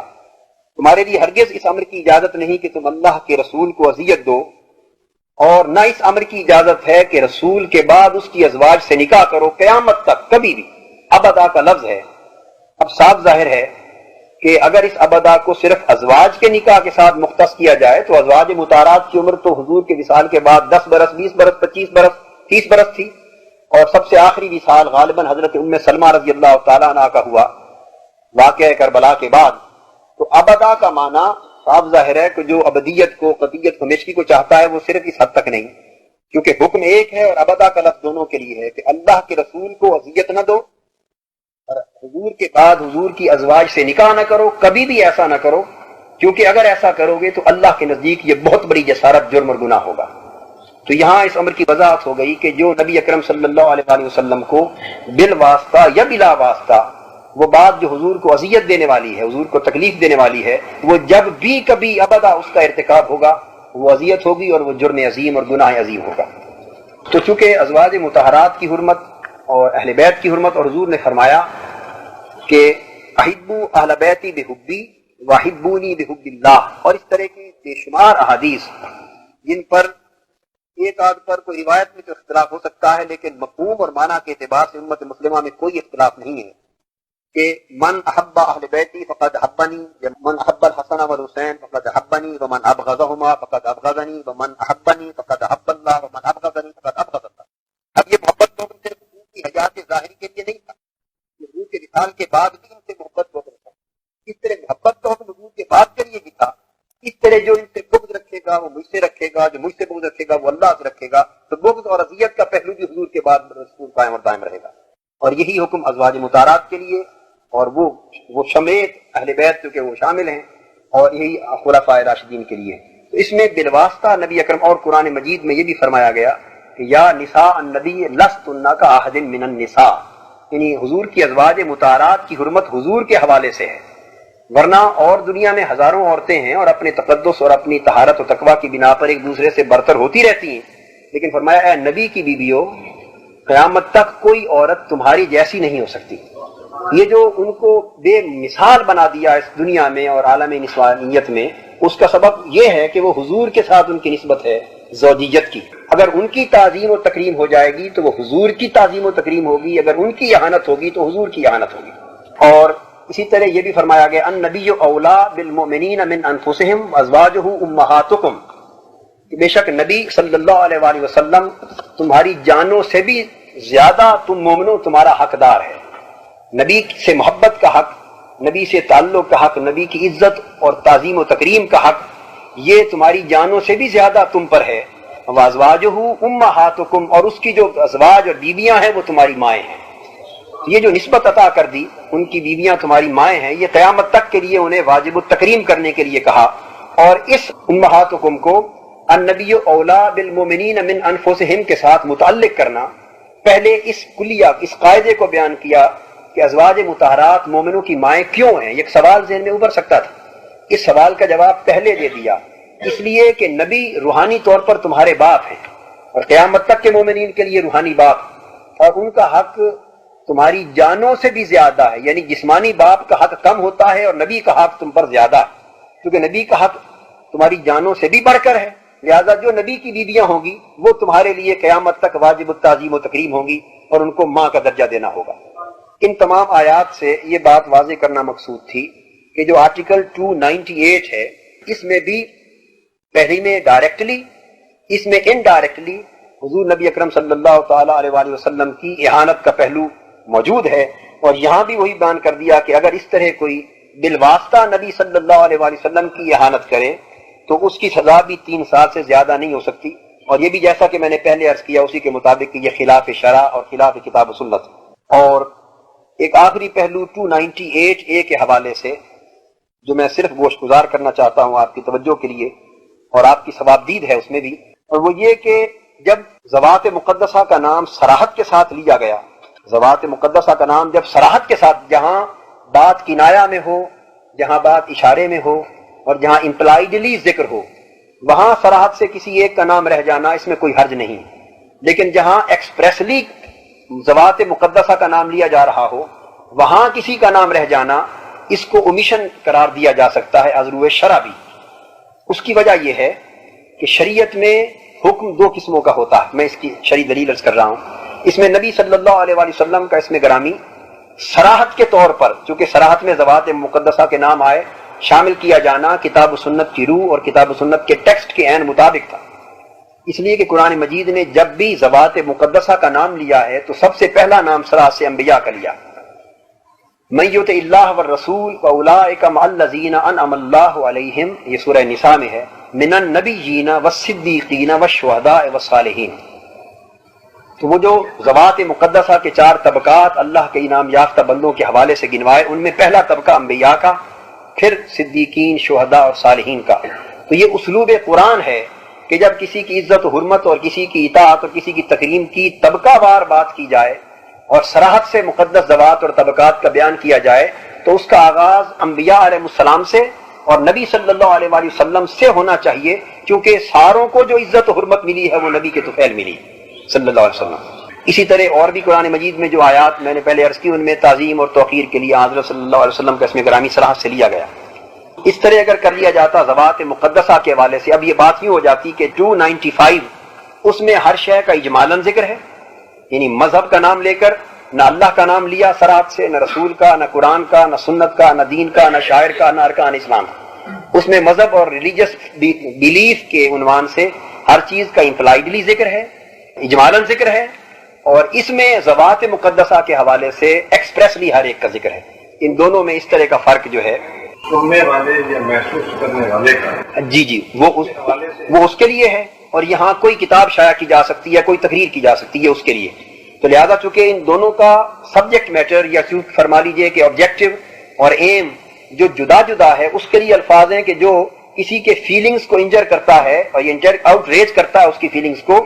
تمہارے لیے ہرگز اس امر کی اجازت نہیں کہ تم اللہ کے رسول کو اذیت دو، اور نہ اس امر کی اجازت ہے کہ رسول کے بعد اس کی ازواج سے نکاح کرو قیامت تک کبھی بھی۔ ابدا کا لفظ ہے، اب صاف ظاہر ہے کہ اگر اس ابدا کو صرف ازواج کے نکاح کے ساتھ مختص کیا جائے تو ازواج مطہرات کی عمر تو حضور کے وصال کے بعد 10 برس 20 برس 25 برس 30 برس تھی، اور سب سے آخری وصال غالباً حضرت ام سلمہ رضی اللہ تعالیٰ عنہ کا ہوا واقعہ کربلا کے بعد۔ تو ابدا کا معنی صاف ظاہر ہے کہ جو ابدیت کو قطعیت ہمیشگی کو چاہتا ہے وہ صرف اس حد تک نہیں، کیونکہ حکم ایک ہے اور ابدا کا لفظ دونوں کے لیے ہے کہ اللہ کے رسول کو اذیت نہ دو، اور حضور کے بعد حضور کی ازواج سے نکاح نہ کرو، کبھی بھی ایسا نہ کرو، کیونکہ اگر ایسا کرو گے تو اللہ کے نزدیک یہ بہت بڑی جسارت جرم اور گناہ ہوگا۔ تو یہاں اس امر کی وضاحت ہو گئی کہ جو نبی اکرم صلی اللہ علیہ وآلہ وسلم کو بالواسطہ یا بلا واسطہ وہ بات جو حضور کو اذیت دینے والی ہے، حضور کو تکلیف دینے والی ہے، وہ جب بھی کبھی ابدا اس کا ارتکاب ہوگا وہ اذیت ہوگی اور وہ جرم عظیم اور گناہ عظیم ہوگا۔ تو چونکہ ازواج مطہرات کی حرمت اور اہل بیت کی حرمت، اور حضور نے فرمایا کہ احبوا اہل بیتی بحبی واحبونی بحب اللہ، اور اس طرح کی بے شمار احادیث جن پر ایک آدھ پر کوئی روایت میں تو اختلاف ہو سکتا ہے، لیکن مفہوم اور معنی کے اعتبار سے امت مسلمہ میں کوئی اختلاف نہیں ہے کہ من احب اہل بیتی فقد احبنی، من احب الحسن والحسین فقد احبنی، ومن ابغضہما فقد ابغضنی، ومن احبنی فقد احب اللہ، ومن ابغضنی فقد ابغض اللہ۔ اب یہ محبت تو صرف حضور کی حیات ظاہری کے لیے نہیں تھا، حضور کے وصال کے بعد بھی ان سے محبت ہو تھا، اس طرح محبت تو حضور کے بعد کے لیے بھی تھا، اس طرح جو ان سے بغض رکھے گا وہ مجھ سے رکھے گا، جو مجھ سے بغض رکھے گا وہ اللہ سے رکھے گا، تو بغض اور اذیت کا پہلو بھی حضور کے بعد رسول قائم اور دائم رہے گا۔ اور یہی حکم ازواج مطہرات کے لیے، اور وہ سمیت اہل بیت کیونکہ وہ شامل ہیں، اور یہی خلفاء راشدین کے لیے۔ تو اس میں بالواسطہ نبی اکرم اور قرآن مجید میں یہ بھی فرمایا گیا کہ یا نساء النبی لستن کاحد من النساء، یعنی حضور کی ازواج مطہرات کی حرمت حضور کے حوالے سے ہے، ورنہ اور دنیا میں ہزاروں عورتیں ہیں اور اپنے تقدس اور اپنی طہارت و تقوی کی بنا پر ایک دوسرے سے برتر ہوتی رہتی ہیں، لیکن فرمایا اے نبی کی بیویوں قیامت تک کوئی عورت تمہاری جیسی نہیں ہو سکتی۔ یہ جو ان کو بے مثال بنا دیا اس دنیا میں اور عالم نسوانیت میں، اس کا سبب یہ ہے کہ وہ حضور کے ساتھ ان کی نسبت ہے زوجیت کی۔ اگر ان کی تعظیم و تکریم ہو جائے گی تو وہ حضور کی تعظیم و تکریم ہوگی، اگر ان کی اہانت ہوگی تو حضور کی اہانت ہوگی۔ اور اسی طرح یہ بھی فرمایا گیا النبی اولا بالمؤمنین من انفسہم ازواجہ امہاتکم، بے شک نبی صلی اللہ علیہ وآلہ وسلم تمہاری جانوں سے بھی زیادہ تم مومنوں تمہارا حقدار ہے۔ نبی سے محبت کا حق، نبی سے تعلق کا حق، نبی کی عزت اور تعظیم و تکریم کا حق، یہ تمہاری جانوں سے بھی زیادہ تم پر ہے۔ وازواجہ امہاتکم، اور اس کی جو ازواج اور بیویاں ہیں وہ تمہاری مائیں ہیں۔ یہ جو نسبت عطا کر دی ان کی بیویاں تمہاری مائیں ہیں، یہ قیامت تک کے لیے انہیں واجب التکریم کرنے کے لیے کہا۔ اور اس امہاتکم کو النبی اولا بالمؤمنین من انفسہم کے ساتھ متعلق کرنا پہلے اس کلیہ اس قاعدے کو بیان کیا کہ ازواج مطہرات مومنوں کی مائیں کیوں ہیں، ایک سوال ذہن میں ابھر سکتا تھا، اس سوال کا جواب پہلے دے دیا، اس لیے کہ نبی روحانی طور پر تمہارے باپ ہیں اور قیامت تک کے مومنین کے لیے روحانی باپ، اور ان کا حق تمہاری جانوں سے بھی زیادہ ہے، یعنی جسمانی باپ کا حق کم ہوتا ہے اور نبی کا حق تم پر زیادہ ہے، کیونکہ نبی کا حق تمہاری جانوں سے بھی بڑھ کر ہے، لہذا جو نبی کی بیویاں ہوں گی وہ تمہارے لیے قیامت تک واجب التعظیم و تکریم ہوں گی اور ان کو ماں کا درجہ دینا ہوگا۔ ان تمام آیات سے یہ بات واضح کرنا مقصود تھی کہ جو آرٹیکل 298 ہے، اس میں بھی پہلی میں ڈائریکٹلی، اس میں انڈائریکٹلی حضور نبی اکرم صلی اللہ تعالیٰ علیہ وآلہ وسلم کی اہانت کا پہلو موجود ہے، اور یہاں بھی وہی بیان کر دیا کہ اگر اس طرح کوئی بالواسطہ نبی صلی اللہ علیہ وآلہ وسلم کی اہانت کرے تو اس کی سزا بھی 3 سال سے زیادہ نہیں ہو سکتی، اور یہ بھی جیسا کہ میں نے پہلے عرض کیا اسی کے مطابق کہ یہ خلاف شرع اور خلاف کتاب و سنت۔ اور ایک آخری پہلو 298A کے حوالے سے جو میں صرف گوش گزار کرنا چاہتا ہوں آپ کی توجہ کے لیے اور آپ کی ثوابدید ہے اس میں بھی، اور وہ یہ کہ جب ذوات مقدسہ کا نام صراحت کے ساتھ لیا گیا، ذوات مقدسہ کا نام جب صراحت کے ساتھ، جہاں بات کنایہ میں ہو، جہاں بات اشارے میں ہو اور جہاں امپلائیڈلی ذکر ہو، وہاں صراحت سے کسی ایک کا نام رہ جانا اس میں کوئی حرج نہیں، لیکن جہاں ایکسپریسلی ذوات مقدسہ کا نام لیا جا رہا ہو وہاں کسی کا نام رہ جانا اس کو اومیشن قرار دیا جا سکتا ہے از روئے شرع بھی۔ اس کی وجہ یہ ہے کہ شریعت میں حکم 2 قسموں کا ہوتا ہے، میں اس کی شرعی دلیل عرض کر رہا ہوں۔ اس میں نبی صلی اللہ علیہ وآلہ وسلم کا اسم گرامی صراحت کے طور پر، چونکہ صراحت میں ذوات مقدسہ کے نام آئے، شامل کیا جانا کتاب و سنت کی روح اور کتاب و سنت کے ٹیکسٹ کے عین مطابق تھا، اس لیے کہ قرآن مجید نے جب بھی ذوات مقدسہ کا نام لیا ہے تو سب سے پہلا نام صراحت سے انبیاء کا لیا۔ من یطع اللہ والرسول فاولئک مع الذین انعم اللہ علیہم، یہ سورہ نساء میں ہے، من النبیین والصدیقین والشہداء والصالحین۔ تو وہ جو ذوات مقدسہ کے 4 طبقات اللہ کے انعام یافتہ بندوں کے حوالے سے گنوائے، ان میں پہلا طبقہ انبیاء کا، پھر صدیقین، شہداء اور صالحین کا۔ تو یہ اسلوب قرآن ہے کہ جب کسی کی عزت و حرمت اور کسی کی اطاعت اور کسی کی تکریم کی طبقہ وار بات کی جائے اور صراحت سے مقدس ذوات اور طبقات کا بیان کیا جائے تو اس کا آغاز انبیاء علیہ السلام سے اور نبی صلی اللہ علیہ وآلہ وسلم سے ہونا چاہیے، کیونکہ ساروں کو جو عزت و حرمت ملی ہے وہ نبی کے طفیل ملی صلی اللہ علیہ وسلم۔ اسی طرح اور بھی قرآن مجید میں جو آیات میں نے پہلے عرض کی ان میں تعظیم اور توقیر کے لیے حضرت صلی اللہ علیہ وسلم کا اسم گرامی صراحت سے لیا گیا۔ اس طرح اگر کر لیا جاتا ذوات مقدسہ کے حوالے سے، اب یہ بات یوں ہو جاتی کہ 295 اس میں ہر شے کا اجمالاً ذکر ہے، یعنی مذہب کا نام لے کر نہ اللہ کا نام لیا صراحت سے، نہ رسول کا، نہ قرآن کا، نہ سنت کا، نہ دین کا، نہ شاعر کا، نہ ارکان اسلام کا۔ اس میں مذہب اور ریلیجس بیلیف کے عنوان سے ہر چیز کا امپلائیڈلی ذکر ہے، اجمالاً ذکر ہے، اور اس میں ذوات مقدسہ کے حوالے سے ایکسپریسلی ہر ایک کا ذکر ہے۔ ان دونوں میں اس طرح کا فرق جو ہے سننے والے یا محسوس کرنے والے کا، جی وہ اس کے لیے ہے، اور یہاں کوئی کتاب شائع کی جا سکتی ہے، کوئی تقریر کی جا سکتی ہے اس کے لیے۔ تو لہذا چونکہ ان دونوں کا سبجیکٹ میٹر یا فرما لیجئے کہ آبجیکٹو اور ایم جو جدا جدا ہے، اس کے لیے الفاظ ہیں کہ جو کسی کے فیلنگز کو انجر کرتا ہے اور یہ آؤٹ ریج کرتا ہے اس کی فیلنگز کو،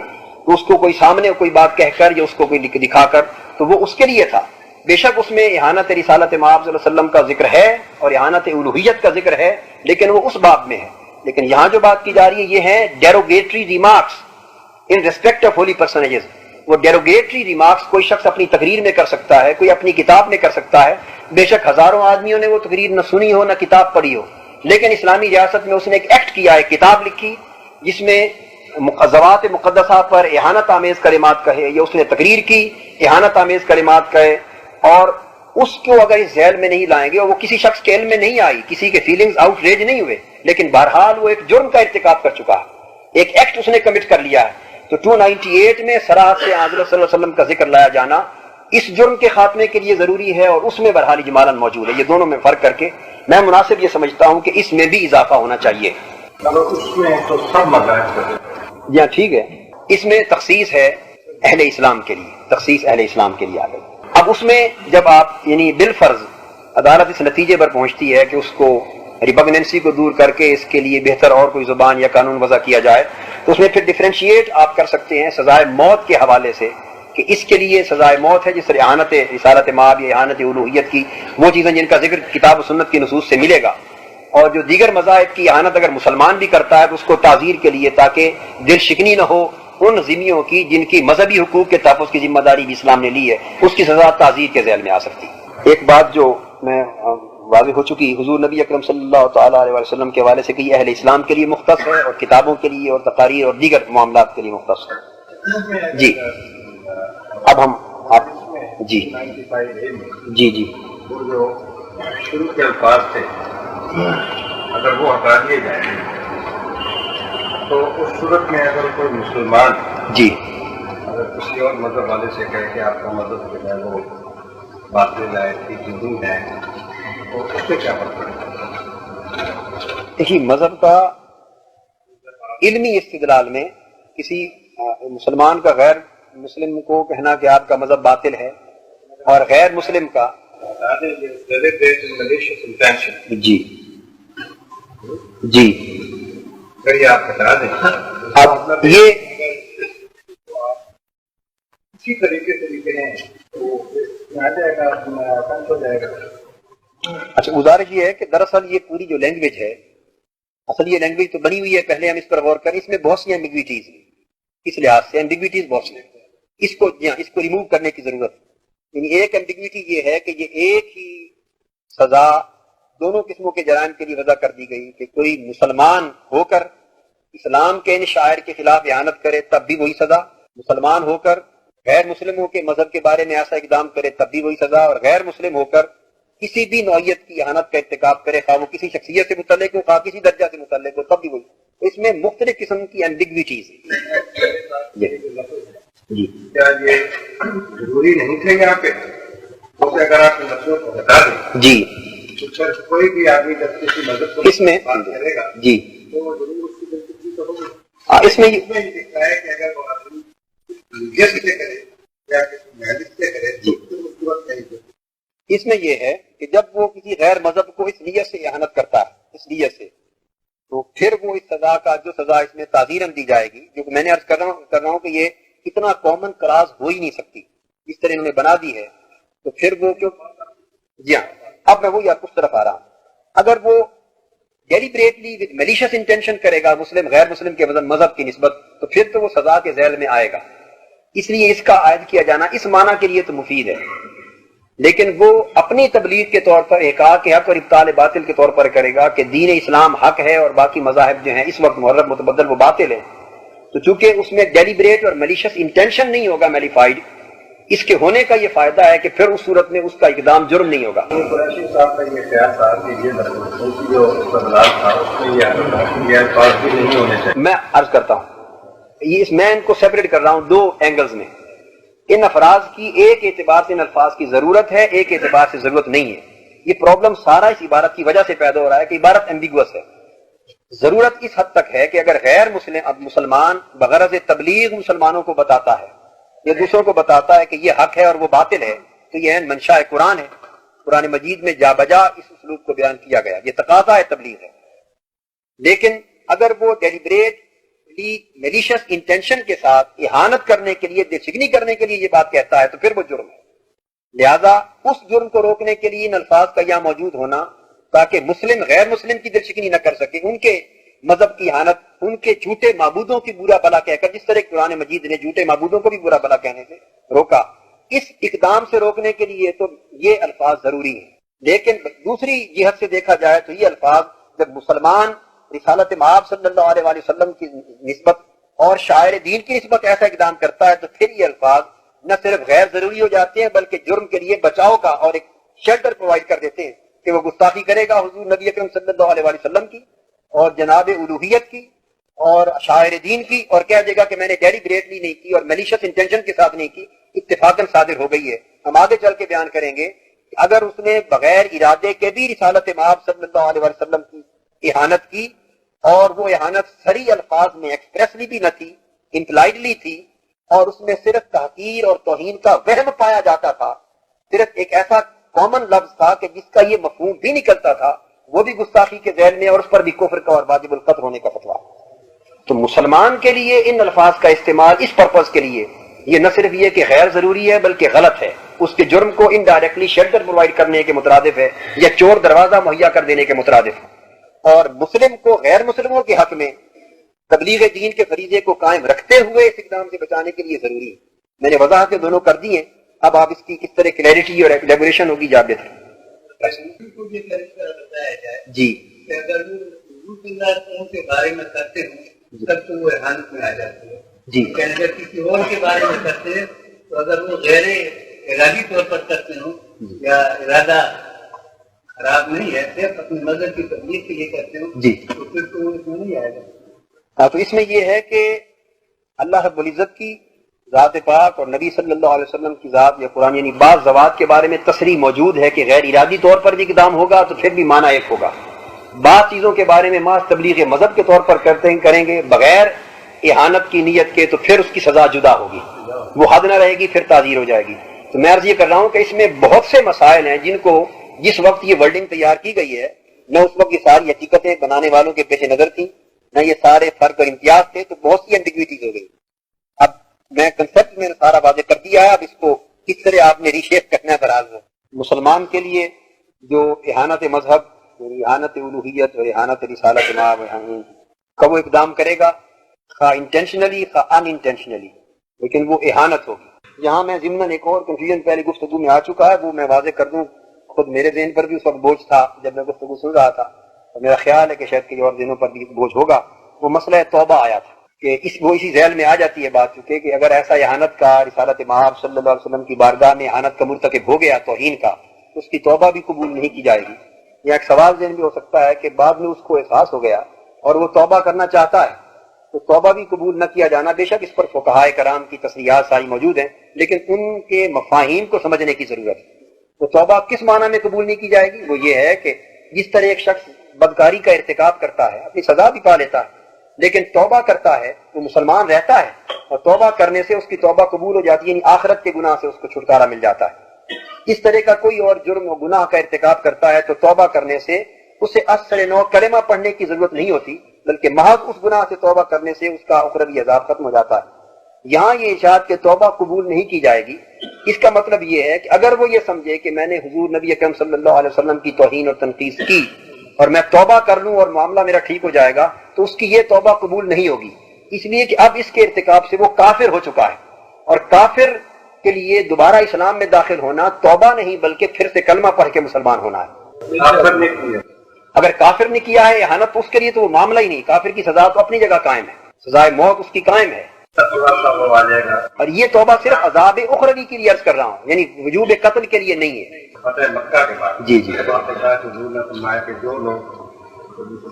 تو اس کو کوئی سامنے کوئی بات کہہ کر یا اس کو کوئی دکھا کر، تو وہ اس کے لیے تھا۔ بے شک اس میں اہانت رسالت مآب صلی اللہ علیہ وسلم کا ذکر ہے اور اہانت الوہیت کا ذکر ہے، لیکن وہ اس باب میں ہے۔ لیکن یہاں جو بات کی جا رہی ہے یہ ہے derogatory remarks in respect of holy personages. وہ ڈیروگیٹری ریمارکس کوئی شخص اپنی تقریر میں کر سکتا ہے، کوئی اپنی کتاب میں کر سکتا ہے، بے شک ہزاروں آدمیوں نے وہ تقریر نہ سنی ہو نہ کتاب پڑھی ہو، لیکن اسلامی ریاست میں اس نے ایک ایکٹ کیا ہے، کتاب لکھی جس میں ذوات مقدسہ پر اہانت آمیز کلمات کہے، یا اس نے تقریر کی اہانت آمیز کلمات کہے، اور اس کو اگر اس ذیل میں نہیں لائیں گے اور وہ کسی شخص کے علم میں نہیں آئی، کسی کے فیلنگز آؤٹ ریج نہیں ہوئے، لیکن بہرحال وہ ایک جرم کا ارتکاب کر چکا ہے، ایک ایکٹ اس نے کمٹ کر لیا ہے، تو 298 میں صراحت سے حضرت صلی اللہ علیہ وسلم کا ذکر لایا جانا اس جرم کے خاتمے کے لیے ضروری ہے، اور اس میں بہرحال اجمالاً موجود ہے۔ یہ دونوں میں فرق کر کے میں مناسب یہ سمجھتا ہوں کہ اس میں بھی اضافہ ہونا چاہیے۔ اس میں تو سب مذاہب کرتے ہیں۔ جی ہاں ٹھیک ہے، اس میں تخصیص ہے اہل اسلام کے لیے، تخصیص اہل اسلام کے لیے آ گئی۔ اب اس میں جب آپ یعنی بالفرض عدالت اس نتیجے پر پہنچتی ہے کہ اس کو ریپگننسی کو دور کر کے اس کے لیے بہتر اور کوئی زبان یا قانون وضع کیا جائے، تو اس میں پھر ڈیفرینشیٹ آپ کر سکتے ہیں سزائے موت کے حوالے سے کہ اس کے لیے سزائے موت ہے، جس طرح اعانت رسالت مآب یا اعانت الوہیت کی وہ چیزیں جن کا ذکر کتاب و سنت کی نصوص سے ملے گا، اور جو دیگر مذاہب کی اعانت اگر مسلمان بھی کرتا ہے تو اس کو تعزیر کے لیے، تاکہ دل شکنی نہ ہو ان ذمیوں کی جن کی مذہبی حقوق کے تحفظ کی ذمہ داری بھی اسلام نے لی ہے، اس کی سزا تعزیر کے ذیل میں آ سکتی ہے۔ ایک بات جو میں واضح ہو چکی، حضور نبی اکرم صلی اللہ تعالیٰ علیہ وسلم کے حوالے سے کہ یہ اہل اسلام کے لیے مختص ہے اور کتابوں کے لیے اور تقاریر اور دیگر معاملات کے لیے مختص ہے۔ جی اب ہم آپ جی جی جی وہ جو شروع کے الفاظ تھے اگر وہ ہٹا دیے جائیں تو اس صورت میں اگر کوئی مسلمان جی اگر کسی اور مذہب والے سے کہے کہ آپ کا مذہب جو ہے وہ باطل ہے، ٹھیک نہیں ہے، تو اس سے کیا فرق پڑے گا؟ دیکھیے، مذہب کا علمی استدلال میں کسی مسلمان کا غیر مسلم کو کہنا کہ آپ کا مذہب باطل ہے، اور غیر مسلم کا جی جی اگر یہ آپ بتا دیں اب یہ اسی طریقے سے لکھے ہیں تو آ جائے گا، بند ہو جائے گا۔ اچھا، گزارش یہ ہے کہ دراصل یہ پوری جو لینگویج ہے، اصل یہ لینگویج تو بنی ہوئی ہے، پہلے ہم اس پر غور کریں، اس میں بہت سی ایمبیگویٹیز ہیں، اس لحاظ سے ایمبیگویٹیز بہت سی ہیں، اس کو ریموو کرنے کی ضرورت ہے۔ یعنی ایک ایمبیگویٹی یہ ہے کہ یہ ایک ہی سزا دونوں قسموں کے جرائم کے لیے وضع کر دی گئی کہ کوئی مسلمان ہو کر اسلام کے ان شاعر کے خلاف اعانت کرے تب بھی وہی سزا، مسلمان ہو کر غیر مسلموں کے مذہب کے بارے میں ایسا اقدام کرے تب بھی وہی سزا، اور غیر مسلم ہو کر کسی بھی نوعیت کی اعانت کا ارتکاب کرے، خواہ وہ کسی شخصیت سے متعلق ہو، خواہ کسی درجہ سے متعلق ہو، تب بھی وہی۔ تو اس میں مختلف قسم کی ایمبیگویٹیز ہیں۔ جی کیا یہ ضروری نہیں تھے یہاں پہ؟ جیسے اگر آپ ان لفظوں کو بتا دیں جی تو پھر کوئی بھی آدمی جب کسی مذہب کو اس میں بات کرے گا جی تو وہ ضرور اس کی دلچسپی تو ہوگی۔ اس میں اس میں یہ دکھتا ہے کہ اگر وہ آدمی ریلیجس سے کرے یا کسی محنت سے کرے تو اس کی وقت نہیں ہوتی۔ اس میں یہ ہے کہ جب وہ کسی غیر مذہب کو اس نیت سے اعانت کرتا ہے، اس نیت سے، تو پھر وہ اس سزا کا جو سزا اس میں تعزیراً دی جائے گی، جو میں نے عرض کر رہا ہوں کہ یہ اتنا کامن کلاس ہو ہی نہیں سکتی، اس طرح انہوں نے بنا دی ہے، تو پھر وہ کیوں؟ جی ہاں، اب میں وہی آپ کو اس طرف آ رہا ہوں۔ اگر وہ ڈیلیبریٹلی ود میلیشس انٹینشن کرے گا مسلم غیر مسلم کے مذہب کی نسبت، تو پھر تو وہ سزا کے ذیل میں آئے گا۔ اس لیے اس کا عائد کیا جانا اس معنی کے لیے تو مفید ہے، لیکن وہ اپنی تبلیغ کے طور پر احقاق حق اور ابطال باطل کے طور پر کرے گا کہ دین اسلام حق ہے اور باقی مذاہب جو ہیں اس وقت محرف متبدل وہ باطل ہیں، تو چونکہ اس میں ڈیلیبریٹ اور میلیشس انٹینشن نہیں ہوگا میلیفائڈ، اس کے ہونے کا یہ فائدہ ہے کہ پھر اس صورت میں اس کا اقدام جرم نہیں ہوگا۔ قریشی صاحب کا یہ خیال تھا کہ یہ ان کی جو استدلال تھا اس میں یہ الفاظ بھی نہیں ہونے چاہیے۔ میں عرض کرتا ہوں، میں ان کو سیپریٹ کر رہا ہوں دو اینگلز میں۔ ان افراز کی ایک اعتبار سے ان الفاظ کی ضرورت ہے، ایک اعتبار سے ضرورت نہیں ہے۔ یہ پرابلم سارا اس عبارت کی وجہ سے پیدا ہو رہا ہے کہ عبارت ایمبیگوس ہے۔ ضرورت اس حد تک ہے کہ اگر غیر مسلمان بغرض تبلیغ مسلمانوں کو بتاتا ہے یا دوسروں کو بتاتا ہے کہ یہ حق ہے اور وہ باطل ہے، تو یہ منشاء قرآن ہے، قرآن مجید میں جا بجا اس اسلوب کو بیان کیا گیا، یہ تقاضا ہے تبلیغ ہے۔ لیکن اگر وہ ڈیلیبریٹ میلیشس انٹینشن کے ساتھ اہانت کرنے کے لیے، دل شکنی کرنے کے لیے یہ بات کہتا ہے، تو پھر وہ جرم ہے۔ لہذا اس جرم کو روکنے کے لیے ان الفاظ کا یہاں موجود ہونا، تاکہ مسلم غیر مسلم کی دل شکنی نہ کر سکے، ان کے مذہب کی اہانت، ان کے جھوٹے معبودوں کی برا بلا کہہ کر، جس طرح قرآن مجید نے جھوٹے معبودوں کو بھی برا بلا کہنے سے روکا، اس اقدام سے روکنے کے لیے تو یہ الفاظ ضروری ہیں۔ لیکن دوسری جہت سے دیکھا جائے تو یہ الفاظ جب مسلمان رسالت مآب صلی اللہ علیہ وسلم کی نسبت اور شاعر دین کی نسبت ایسا اقدام کرتا ہے، تو پھر یہ الفاظ نہ صرف غیر ضروری ہو جاتے ہیں بلکہ جرم کے لیے بچاؤ کا اور ایک شیلٹر پرووائڈ کر دیتے ہیں کہ وہ گستاخی کرے گا حضور نبی اکرم صلی اللہ علیہ وسلم کی اور جناب الوہیت کی اور شاعر دین کی، اور کہہ دے گا کہ میں نے ڈیلیبریٹلی نہیں کی اور میلیشس انٹینشن کے ساتھ نہیں کی، اتفاقاً صادر ہو گئی ہے۔ ہم آگے چل کے بیان کریں گے کہ اگر اس نے بغیر ارادے کے بھی رسالت مآب صلی اللہ علیہ وسلم کی اہانت کی، اور وہ اہانت صریح الفاظ میں ایکسپریسلی بھی نہ تھی، امپلائڈلی تھی، اور اس میں صرف تحقیر اور توہین کا وہم پایا جاتا تھا، صرف ایک ایسا کامن لفظ تھا کہ جس کا یہ مفہوم بھی نکلتا تھا، وہ بھی گستاخی کے ذیل میں اور اس پر بھی کفر کا اور واجب القتل ہونے کا فتویٰ۔ تو مسلمان کے لیے ان الفاظ کا استعمال اس پرپز کے لیے یہ نہ صرف یہ کہ غیر ضروری ہے بلکہ غلط ہے، اس کے جرم کو انڈائریکٹلی شیلٹر پرووائڈ کرنے کے مترادف ہے یا چور دروازہ مہیا کر دینے کے مترادف ہے۔ اور مسلم کو غیر مسلموں کے حق میں تبلیغ دین کے فریضے کو قائم رکھتے ہوئے اس اقدام سے بچانے کے لیے ضروری ہے۔ میں نے وضاحتیں دونوں کر دی ہیں، اب آپ اس کی کس طرح کلیئرٹی اور ایلیبوریشن ہوگی جا بہتر۔ کو یہ طریقہ بتایا جائے جی کہ اگر وہ حضور صلی اللہ علیہ وسلم کے بارے میں کرتے ہوں تب تو وہ احانت میں آ جاتی ہے، جی کہ اگر کسی اور کے بارے میں کرتے ہیں تو اگر وہ غیر ارادی طور پر کرتے ہوں یا ارادہ خراب نہیں ہے، صرف اپنے مذہب کی تبلیغ کے لیے کرتے ہوں جی تو پھر تو وہ اس میں نہیں آئے گا۔ ہاں، تو اس میں یہ ہے کہ اللہ رب العزت کی ذات پاک اور نبی صلی اللہ علیہ وسلم کی ذات یا قرآن یعنی بعض ذوات کے بارے میں تصریح موجود ہے کہ غیر ارادی طور پر بھی اقدام ہوگا تو پھر بھی معنی ایک ہوگا، بعض چیزوں کے بارے میں محض تبلیغ مذہب کے طور پر کریں گے بغیر احانت کی نیت کے تو پھر اس کی سزا جدا ہوگی، وہ حد نہ رہے گی، پھر تعزیر ہو جائے گی۔ تو میں عرض یہ کر رہا ہوں کہ اس میں بہت سے مسائل ہیں جن کو جس وقت یہ ورڈنگ تیار کی گئی ہے نہ اس وقت یہ ساری حقیقتیں بنانے والوں کے پیش نظر تھیں نہ یہ سارے فرق اور امتیاز تھے، تو بہت سی ایمبیگوٹیز ہو گئی۔ اب میں کنسپٹ میں سارا واضح کر دیا ہے، اب اس کو کس طرح آپ نے ریشیپ کرنا ہے براز میں۔ مسلمان کے لیے جو احانت مذہب احانت الوہیت اور احانت رسالت کا وہ اقدام کرے گا خواہ انٹینشنلی خواہ ان انٹینشنلی، لیکن وہ احانت ہوگی۔ یہاں میں ضمن ایک اور کنفیوژن پہلے گفتگو میں آ چکا ہے، وہ میں واضح کر دوں، خود میرے ذہن پر بھی اس وقت بوجھ تھا جب میں گفتگو سن رہا تھا، اور میرا خیال ہے کہ شاید کئی اور ذہنوں پر بھی بوجھ ہوگا۔ وہ مسئلہ توبہ آیا تھا کہ وہ اسی ذیل میں آ جاتی ہے بات، چونکہ کہ اگر ایسا احانت کا رسالت مآب صلی اللہ علیہ وسلم کی بارگاہ میں احانت کا مرتکب ہو گیا توہین کا، تو اس کی توبہ بھی قبول نہیں کی جائے گی۔ یا ایک سوال ذہن بھی ہو سکتا ہے کہ بعد میں اس کو احساس ہو گیا اور وہ توبہ کرنا چاہتا ہے تو توبہ بھی قبول نہ کیا جانا، بے شک اس پر فقہائے کرام کی تصریحات ساری موجود ہیں، لیکن ان کے مفاہیم کو سمجھنے کی ضرورت ہے۔ تو توبہ کس معنی میں قبول نہیں کی جائے گی؟ وہ یہ ہے کہ جس طرح ایک شخص بدکاری کا ارتکاب کرتا ہے، اپنی سزا بھی پا لیتا ہے، لیکن توبہ کرتا ہے تو مسلمان رہتا ہے، اور توبہ کرنے سے اس کی توبہ قبول ہو جاتی ہے، یعنی آخرت کے گناہ سے اس کو چھٹکارا مل جاتا ہے۔ اس طرح کا کوئی اور جرم و گناہ کا ارتکاب کرتا ہے تو توبہ کرنے سے اسے اصل نو کلمہ پڑھنے کی ضرورت نہیں ہوتی، بلکہ محض اس گناہ سے توبہ کرنے سے اس کا اخروی عذاب ختم ہو جاتا ہے۔ یہاں یہ ارشاد کہ توبہ قبول نہیں کی جائے گی، اس کا مطلب یہ ہے کہ اگر وہ یہ سمجھے کہ میں نے حضور نبی اکرم صلی اللہ علیہ وسلم کی توہین اور تنقید کی اور میں توبہ کر لوں اور معاملہ میرا ٹھیک ہو جائے گا، تو اس کی یہ توبہ قبول نہیں ہوگی، اس لیے کہ اب اس کے ارتکاب سے وہ کافر ہو چکا ہے، اور کافر کے لیے دوبارہ اسلام میں داخل ہونا توبہ نہیں بلکہ پھر سے کلمہ پڑھ کے مسلمان ہونا ہے۔ اگر کافر نے کیا ہے احانت تو اس کے لیے تو وہ معاملہ ہی نہیں، کافر کی سزا تو اپنی جگہ قائم ہے، سزائے موت اس کی قائم ہے، اور یہ توبہ صرف عذاب اخروی کے لیے عرض کر رہا ہوں، یعنی وجوب قتل کے لیے نہیں ہے۔ فتح مکہ کے بعد جی جی حضور نے فرمایا کہ جو لوگ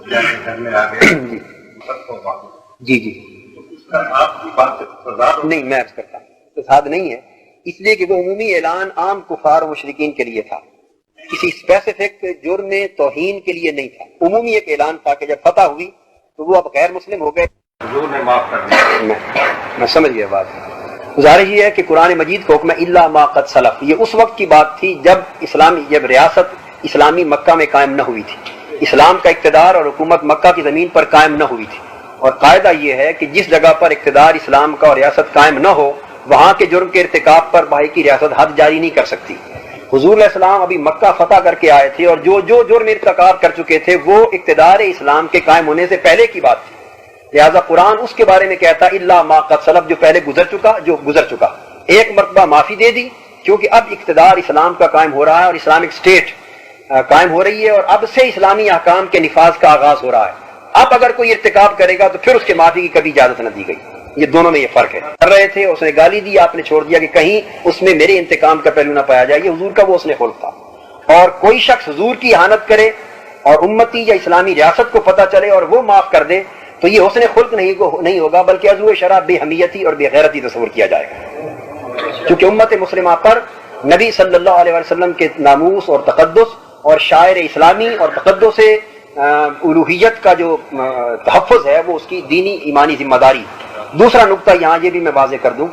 گھر میں آ گئے جی جی آپ کی بات سے فساد نہیں، میں عرض کرتا ہوں فساد نہیں ہے، اس لیے کہ وہ عمومی اعلان عام کفار و مشرکین کے لیے تھا، کسی اسپیسیفک جرم توہین کے لیے نہیں تھا، عمومی ایک اعلان تھا کہ جب فتح ہوئی تو وہ اب غیر مسلم ہو گئے۔ حضور نے معاف کر دیا۔ میں سمجھ گیا بات، گزارش یہ ہے کہ قرآن مجید کو حکم الا ما قد سلف، یہ اس وقت کی بات تھی جب ریاست اسلامی مکہ میں قائم نہ ہوئی تھی، اسلام کا اقتدار اور حکومت مکہ کی زمین پر قائم نہ ہوئی تھی، اور قاعدہ یہ ہے کہ جس جگہ پر اقتدار اسلام کا اور ریاست قائم نہ ہو وہاں کے جرم کے ارتکاب پر بھائی کی ریاست حد جاری نہیں کر سکتی۔ حضور علیہ السلام ابھی مکہ فتح کر کے آئے تھے، اور جو جرم ارتکاب کر چکے تھے وہ اقتدار اسلام کے قائم ہونے سے پہلے کی بات تھی، لہذا قرآن اس کے بارے میں کہتا الا ما قد سلف، جو پہلے گزر چکا، ایک مرتبہ معافی دے دی، کیونکہ اب اقتدار اسلام کا قائم ہو رہا ہے اور اسلامک اسٹیٹ قائم ہو رہی ہے، اور اب سے اسلامی احکام کے نفاذ کا آغاز ہو رہا ہے۔ اب اگر کوئی ارتکاب کرے گا تو پھر اس کے معافی کی کبھی اجازت نہ دی گئی، یہ دونوں میں یہ فرق ہے۔ کر رہے تھے، اس نے گالی دی، آپ نے چھوڑ دیا کہ کہیں اس میں میرے انتقام کا پہلو نہ پایا جائے، یہ حضور کا وہ اس نے خلق تھا۔ اور کوئی شخص حضور کی احانت کرے اور امتی یا اسلامی ریاست کو پتہ چلے اور وہ معاف کر دے تو یہ حسن خلق نہیں ہوگا، بلکہ عضو شرع بے حمیتی اور بے غیرتی تصور کیا جائے گا، کیونکہ امت مسلمہ پر نبی صلی اللہ علیہ وسلم کے ناموس اور تقدس اور شاعر اسلامی اور تقدس الوہیت کا جو تحفظ ہے وہ اس کی دینی ایمانی ذمہ داری۔ دوسرا نقطہ یہاں یہ بھی میں واضح کر دوں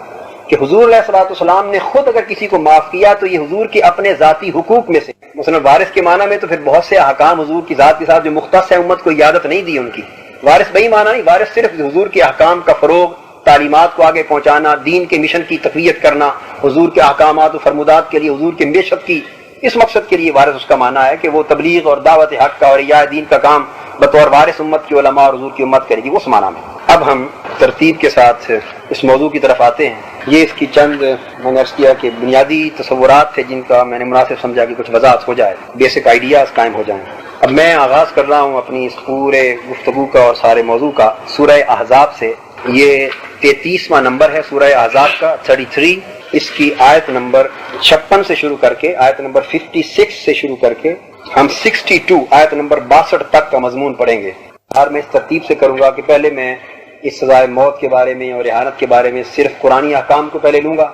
کہ حضور علیہ الصلوۃ والسلام نے خود اگر کسی کو معاف کیا تو یہ حضور کے اپنے ذاتی حقوق میں سے، مثلا وارث کے معنی میں تو پھر بہت سے احکام حضور کی ذات کے ساتھ جو مختص ہے امت کو اجازت نہیں دی ان کی، وارث بئی معنی نہیں، وارث صرف حضور کے احکام کا فروغ تعلیمات کو آگے پہنچانا، دین کے مشن کی تقویت کرنا، حضور کے احکامات و فرمودات کے لیے حضور کے معیشت کی، اس مقصد کے لیے وارث اس کا معنی ہے کہ وہ تبلیغ اور دعوت حق کا اور احیاء دین کا کام بطور وارث امت کی علماء اور حضور کی امت کرے گی، اس معنی میں۔ اب ہم ترتیب کے ساتھ اس موضوع کی طرف آتے ہیں۔ یہ اس کی چند میں نے عرض کیا کہ بنیادی تصورات تھے جن کا میں نے مناسب سمجھا کہ کچھ وضاحت ہو جائے، بیسک آئیڈیاز قائم ہو جائیں۔ اب میں آغاز کر رہا ہوں اپنی اس پورے گفتگو کا اور سارے موضوع کا سورہ احزاب سے۔ یہ 33واں نمبر ہے سورہ احزاب کا، 33۔ اس کی آیت نمبر 56 سے شروع کر کے آیت نمبر 56 سے شروع کر کے ہم 62 آیت نمبر 62 تک کا مضمون پڑھیں گے۔ اور میں اس ترتیب سے کروں گا کہ پہلے میں اس سزائے موت کے بارے میں اور احانت کے بارے میں صرف قرآنی احکام کو پہلے لوں گا،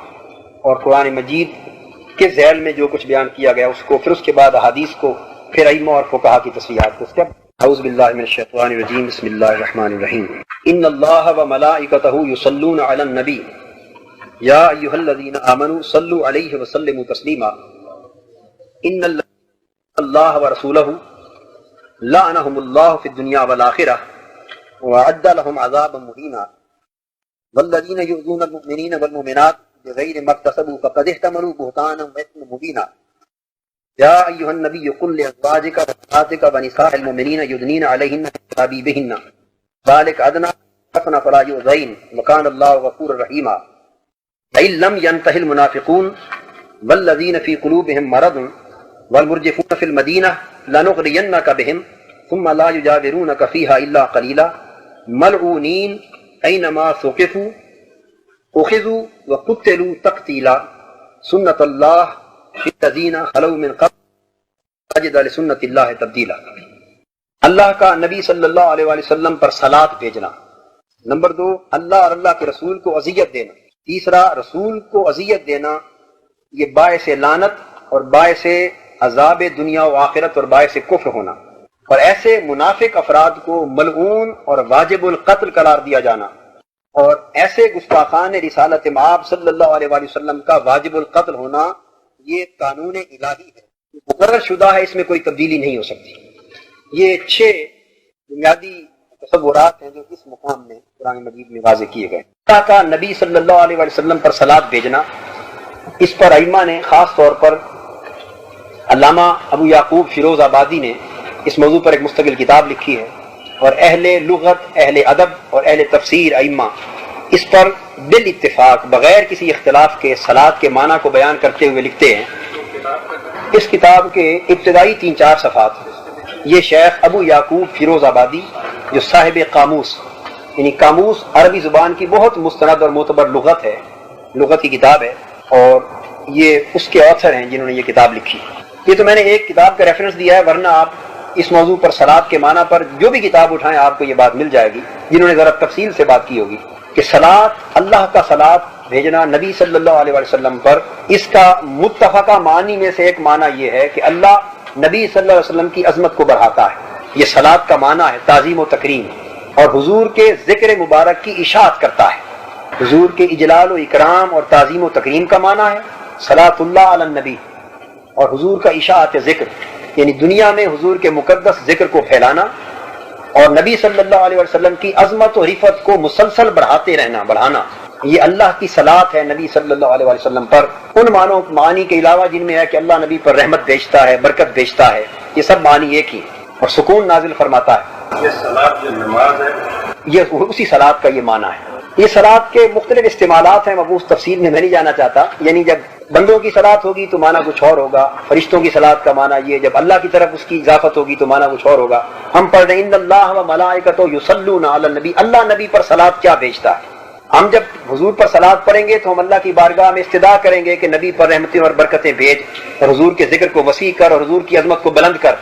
اور قرآن مجید کے ذیل میں جو کچھ بیان کیا گیا اس کو، پھر اس کے بعد احادیث کو، پھر ائمہ اور فقہا کی تصریحات کو۔ اس کے اعوذ باللہ من الشیطان الرجیم، بسم اللہ الرحمن الرحیم۔ ان اللہ وملائکتہ یصلون علی النبی یا ایھا الذین آمنوا صلوا علیہ وسلموا تسلیما ان اللہ ورسولہ لعنهم اللہ فی الدنیا والآخرہ وأعد لهم عذابا مهینا والذین یؤذون المؤمنین والمؤمنات بغیر ما اکتسبوا فقد احتملوا بہتانا وإثما مبینا یا ایھا النبی قل لأزواجک وبناتک ونساء المؤمنین یدنین علیہن من جلابیبہن ذلک ادنی ان فلا یؤذین وکان اللہ غفورا رحیما فإن لم ينتهِ المنافقون والذین فی قلوبهم مرض والمرجفون فی المدینہ لنغرینک بهم ثم لا یجاورونک فیہا الا قلیلا ملعونین اینما ثقفوا اخذوا وقتلوا تقتیلا سنت اللہ فی الذین خلوا من قبل تجد لسنت اللہ تبدیلا۔ اللہ کا نبی صلی اللہ علیہ وآلہ وسلم پر صلاۃ بھیجنا۔ نمبر 2، اللہ اور اللہ کے رسول کو اذیت دینا۔ تیسرا، رسول کو اذیت دینا یہ باعث لعنت اور باعث عذاب دنیا و آخرت اور باعث کفر ہونا، اور ایسے منافق افراد کو ملعون اور واجب القتل قرار دیا جانا، اور ایسے گستاخان رسالت مآب صلی اللہ علیہ وآلہ وسلم کا واجب القتل ہونا، یہ قانون الہی ہے، مقرر شدہ ہے، اس میں کوئی تبدیلی نہیں ہو سکتی۔ یہ 6 بنیادی تصورات ہیں جو اس مقام میں قرآن مجید میں واضح کیے گئے۔ اللہ کا نبی صلی اللہ علیہ وآلہ وسلم پر صلاۃ بھیجنا، اس پر ائمہ نے خاص طور پر علامہ ابو یعقوب فیروز آبادی نے اس موضوع پر ایک مستقل کتاب لکھی ہے، اور اہل لغت، اہل ادب اور اہل تفسیر ائمہ اس پر بالاتفاق بغیر کسی اختلاف کے صلاۃ کے معنی کو بیان کرتے ہوئے لکھتے ہیں۔ اس کتاب کے ابتدائی 3-4 صفحات یہ شیخ ابو یعقوب فیروز آبادی جو صاحب قاموس، یعنی قاموس عربی زبان کی بہت مستند اور معتبر لغت ہے، لغت کی کتاب ہے، اور یہ اس کے آتھر ہیں جنہوں نے یہ کتاب لکھی۔ یہ تو میں نے ایک کتاب کا ریفرنس دیا ہے، ورنہ آپ اس موضوع پر صلاۃ کے معنی پر جو بھی کتاب اٹھائیں آپ کو یہ بات مل جائے گی، جنہوں نے ذرا تفصیل سے بات کی ہوگی کہ صلاۃ، اللہ کا صلاۃ بھیجنا نبی صلی اللہ علیہ وسلم پر، اس کا متفقہ معنی میں سے ایک معنی یہ ہے کہ اللہ نبی صلی اللہ علیہ وسلم کی عظمت کو بڑھاتا ہے، یہ صلاۃ کا معنی ہے، تعظیم و تکریم، اور حضور کے ذکر مبارک کی اشاعت کرتا ہے۔ حضور کے اجلال و اکرام اور تعظیم و تکریم کا معنی ہے صلاۃ اللہ علی النبی، اور حضور کا اشاعت ذکر یعنی دنیا میں حضور کے مقدس ذکر کو پھیلانا، اور نبی صلی اللہ علیہ وسلم کی عظمت و رفعت کو مسلسل بڑھاتے رہنا، بڑھانا، یہ اللہ کی صلاۃ ہے نبی صلی اللہ علیہ وسلم پر، ان معنی کے علاوہ جن میں ہے کہ اللہ نبی پر رحمت بھیجتا ہے، برکت بھیجتا ہے، یہ سب معنی ایک ہی، اور سکون نازل فرماتا ہے۔ یہ صلاۃ جو نماز ہے، یہ اسی صلاۃ کا یہ معنی ہے۔ یہ صلاۃ کے مختلف استعمالات ہیں، مبوس تفصیل میں نہیں جانا چاہتا، یعنی جب بندوں کی صلاۃ ہوگی تو معنی کچھ اور ہوگا، فرشتوں کی صلاۃ کا معنی یہ، جب اللہ کی طرف اس کی اضافت ہوگی تو معنی کچھ اور ہوگا۔ ہم پڑھ رہے ہیں ان اللہ و ملائکتہ یصلون علی النبی، اللہ نبی پر صلاۃ کیا بھیجتا ہے۔ ہم جب حضور پر صلاۃ پڑھیں گے تو ہم اللہ کی بارگاہ میں استدعا کریں گے کہ نبی پر رحمتیں اور برکتیں بھیج، اور حضور کے ذکر کو وسیع کر اور حضور کی عظمت کو بلند کر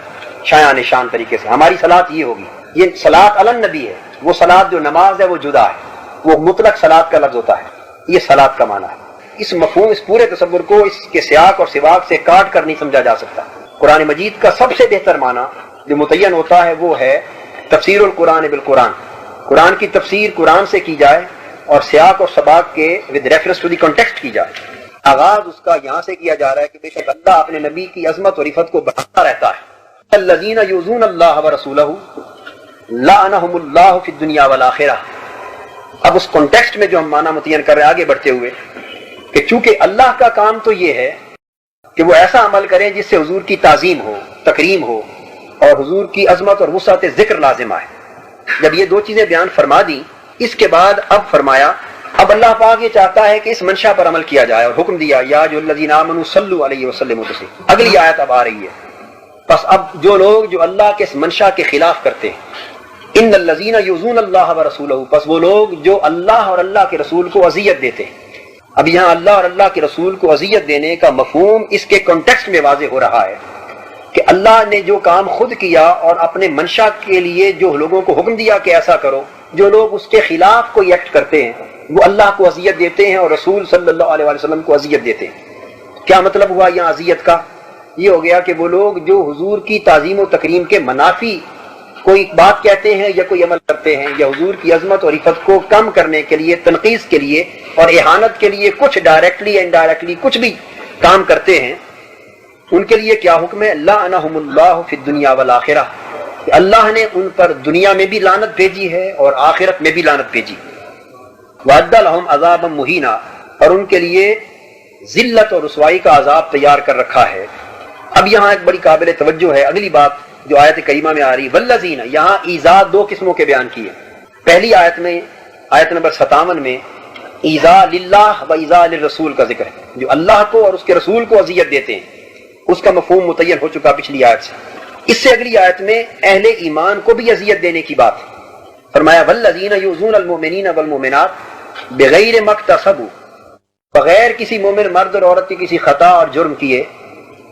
شایان نشان طریقے سے۔ ہماری صلاۃ یہ ہوگی، یہ صلاۃ علی النبی ہے۔ وہ صلاۃ جو نماز ہے وہ جدا ہے، وہ مطلق صلاۃ کا لفظ ہوتا ہے، یہ صلاۃ کا معنی ہے۔ اس مفہوم، اس پورے تصور کو اس کے سیاق اور سواق سے کاٹ کر نہیں سمجھا جا سکتا۔ قرآن مجید کا سب سے بہتر معنی جو متعین ہوتا ہے وہ ہے تفسیر القرآن بالقرآن، قرآن کی تفسیر قرآن سے کی جائے اور سیاق اور سباق کے with reference to the context کی جائے۔ آغاز اس کا یہاں سے کیا جا رہا ہے کہ بے شک اللہ اپنے نبی کی عظمت اور رفعت کو بڑھاتا رہتا ہے۔ الذین یؤذون اللہ ورسولہ لعنہم اللہ فی الدنیا والآخرہ اب اس کانٹیکسٹ میں جو ہم معنی متعین کر رہے ہیں آگے بڑھتے ہوئے کہ چونکہ اللہ کا کام تو یہ ہے کہ وہ ایسا عمل کریں جس سے حضور کی تعظیم ہو، تکریم ہو اور حضور کی عظمت اور وسعت ذکر لازم آئے. جب یہ دو چیزیں بیان فرما دی، اس کے بعد اب فرمایا اب اللہ پاک یہ چاہتا ہے کہ اس منشا پر عمل کیا جائے اور حکم دیا یا ایھا الذین آمنوا صلوا علیہ وسلموا تسلیما. اگلی آیت اب آ رہی ہے. پس اب جو لوگ جو اللہ کے اس منشا کے خلاف کرتے ہیں، ان الذین یؤذون اللہ ورسولہ، پس وہ لوگ جو اللہ اور اللہ کے رسول کو اذیت دیتے ہیں. اب یہاں اللہ اور اللہ کے رسول کو اذیت دینے کا مفہوم اس کے کانٹیکسٹ میں واضح ہو رہا ہے کہ اللہ نے جو کام خود کیا اور اپنے منشا کے لیے جو لوگوں کو حکم دیا کہ ایسا کرو، جو لوگ اس کے خلاف کوئی ایکٹ کرتے ہیں وہ اللہ کو اذیت دیتے ہیں اور رسول صلی اللہ علیہ وسلم کو اذیت دیتے ہیں. کیا مطلب ہوا یہاں اذیت کا؟ یہ ہو گیا کہ وہ لوگ جو حضور کی تعظیم و تکریم کے منافی کوئی بات کہتے ہیں یا کوئی عمل کرتے ہیں یا حضور کی عظمت اور عفت کو کم کرنے کے لیے، تنقیص کے لیے اور اہانت کے لیے کچھ ڈائریکٹلی انڈائریکٹلی کچھ بھی کام کرتے ہیں، ان کے لیے کیا حکم ہے؟ لعنہم اللہ فی الدنیا والآخرہ، کہ اللہ نے ان پر دنیا میں بھی لعنت بھیجی ہے اور آخرت میں بھی لعنت بھیجی. وَأَعَدَّ لَهُمْ عَذَابًا مُهِينًا، اور ان کے لیے ذلت اور رسوائی کا عذاب تیار کر رکھا ہے. اب یہاں ایک بڑی قابل توجہ ہے اگلی بات جو آیت کریمہ میں آ رہی، والذین، یہاں ایذا دو قسموں کے بیان کیے. پہلی آیت میں آیت نمبر 57 میں ایذا للہ و ایذا للرسول کا ذکر ہے، جو اللہ کو اور اس کے رسول کو اذیت دیتے ہیں. اس کا مفہوم متعین ہو چکا پچھلی آیت سے. اس سے اگلی آیت میں اہل ایمان کو بھی اذیت دینے کی بات ہے. فرمایا والذین یؤذون المؤمنین والمؤمنات بغیر ما اکتسبوا، بغیر کسی مومن مرد اور عورت کی کسی خطا اور جرم کیے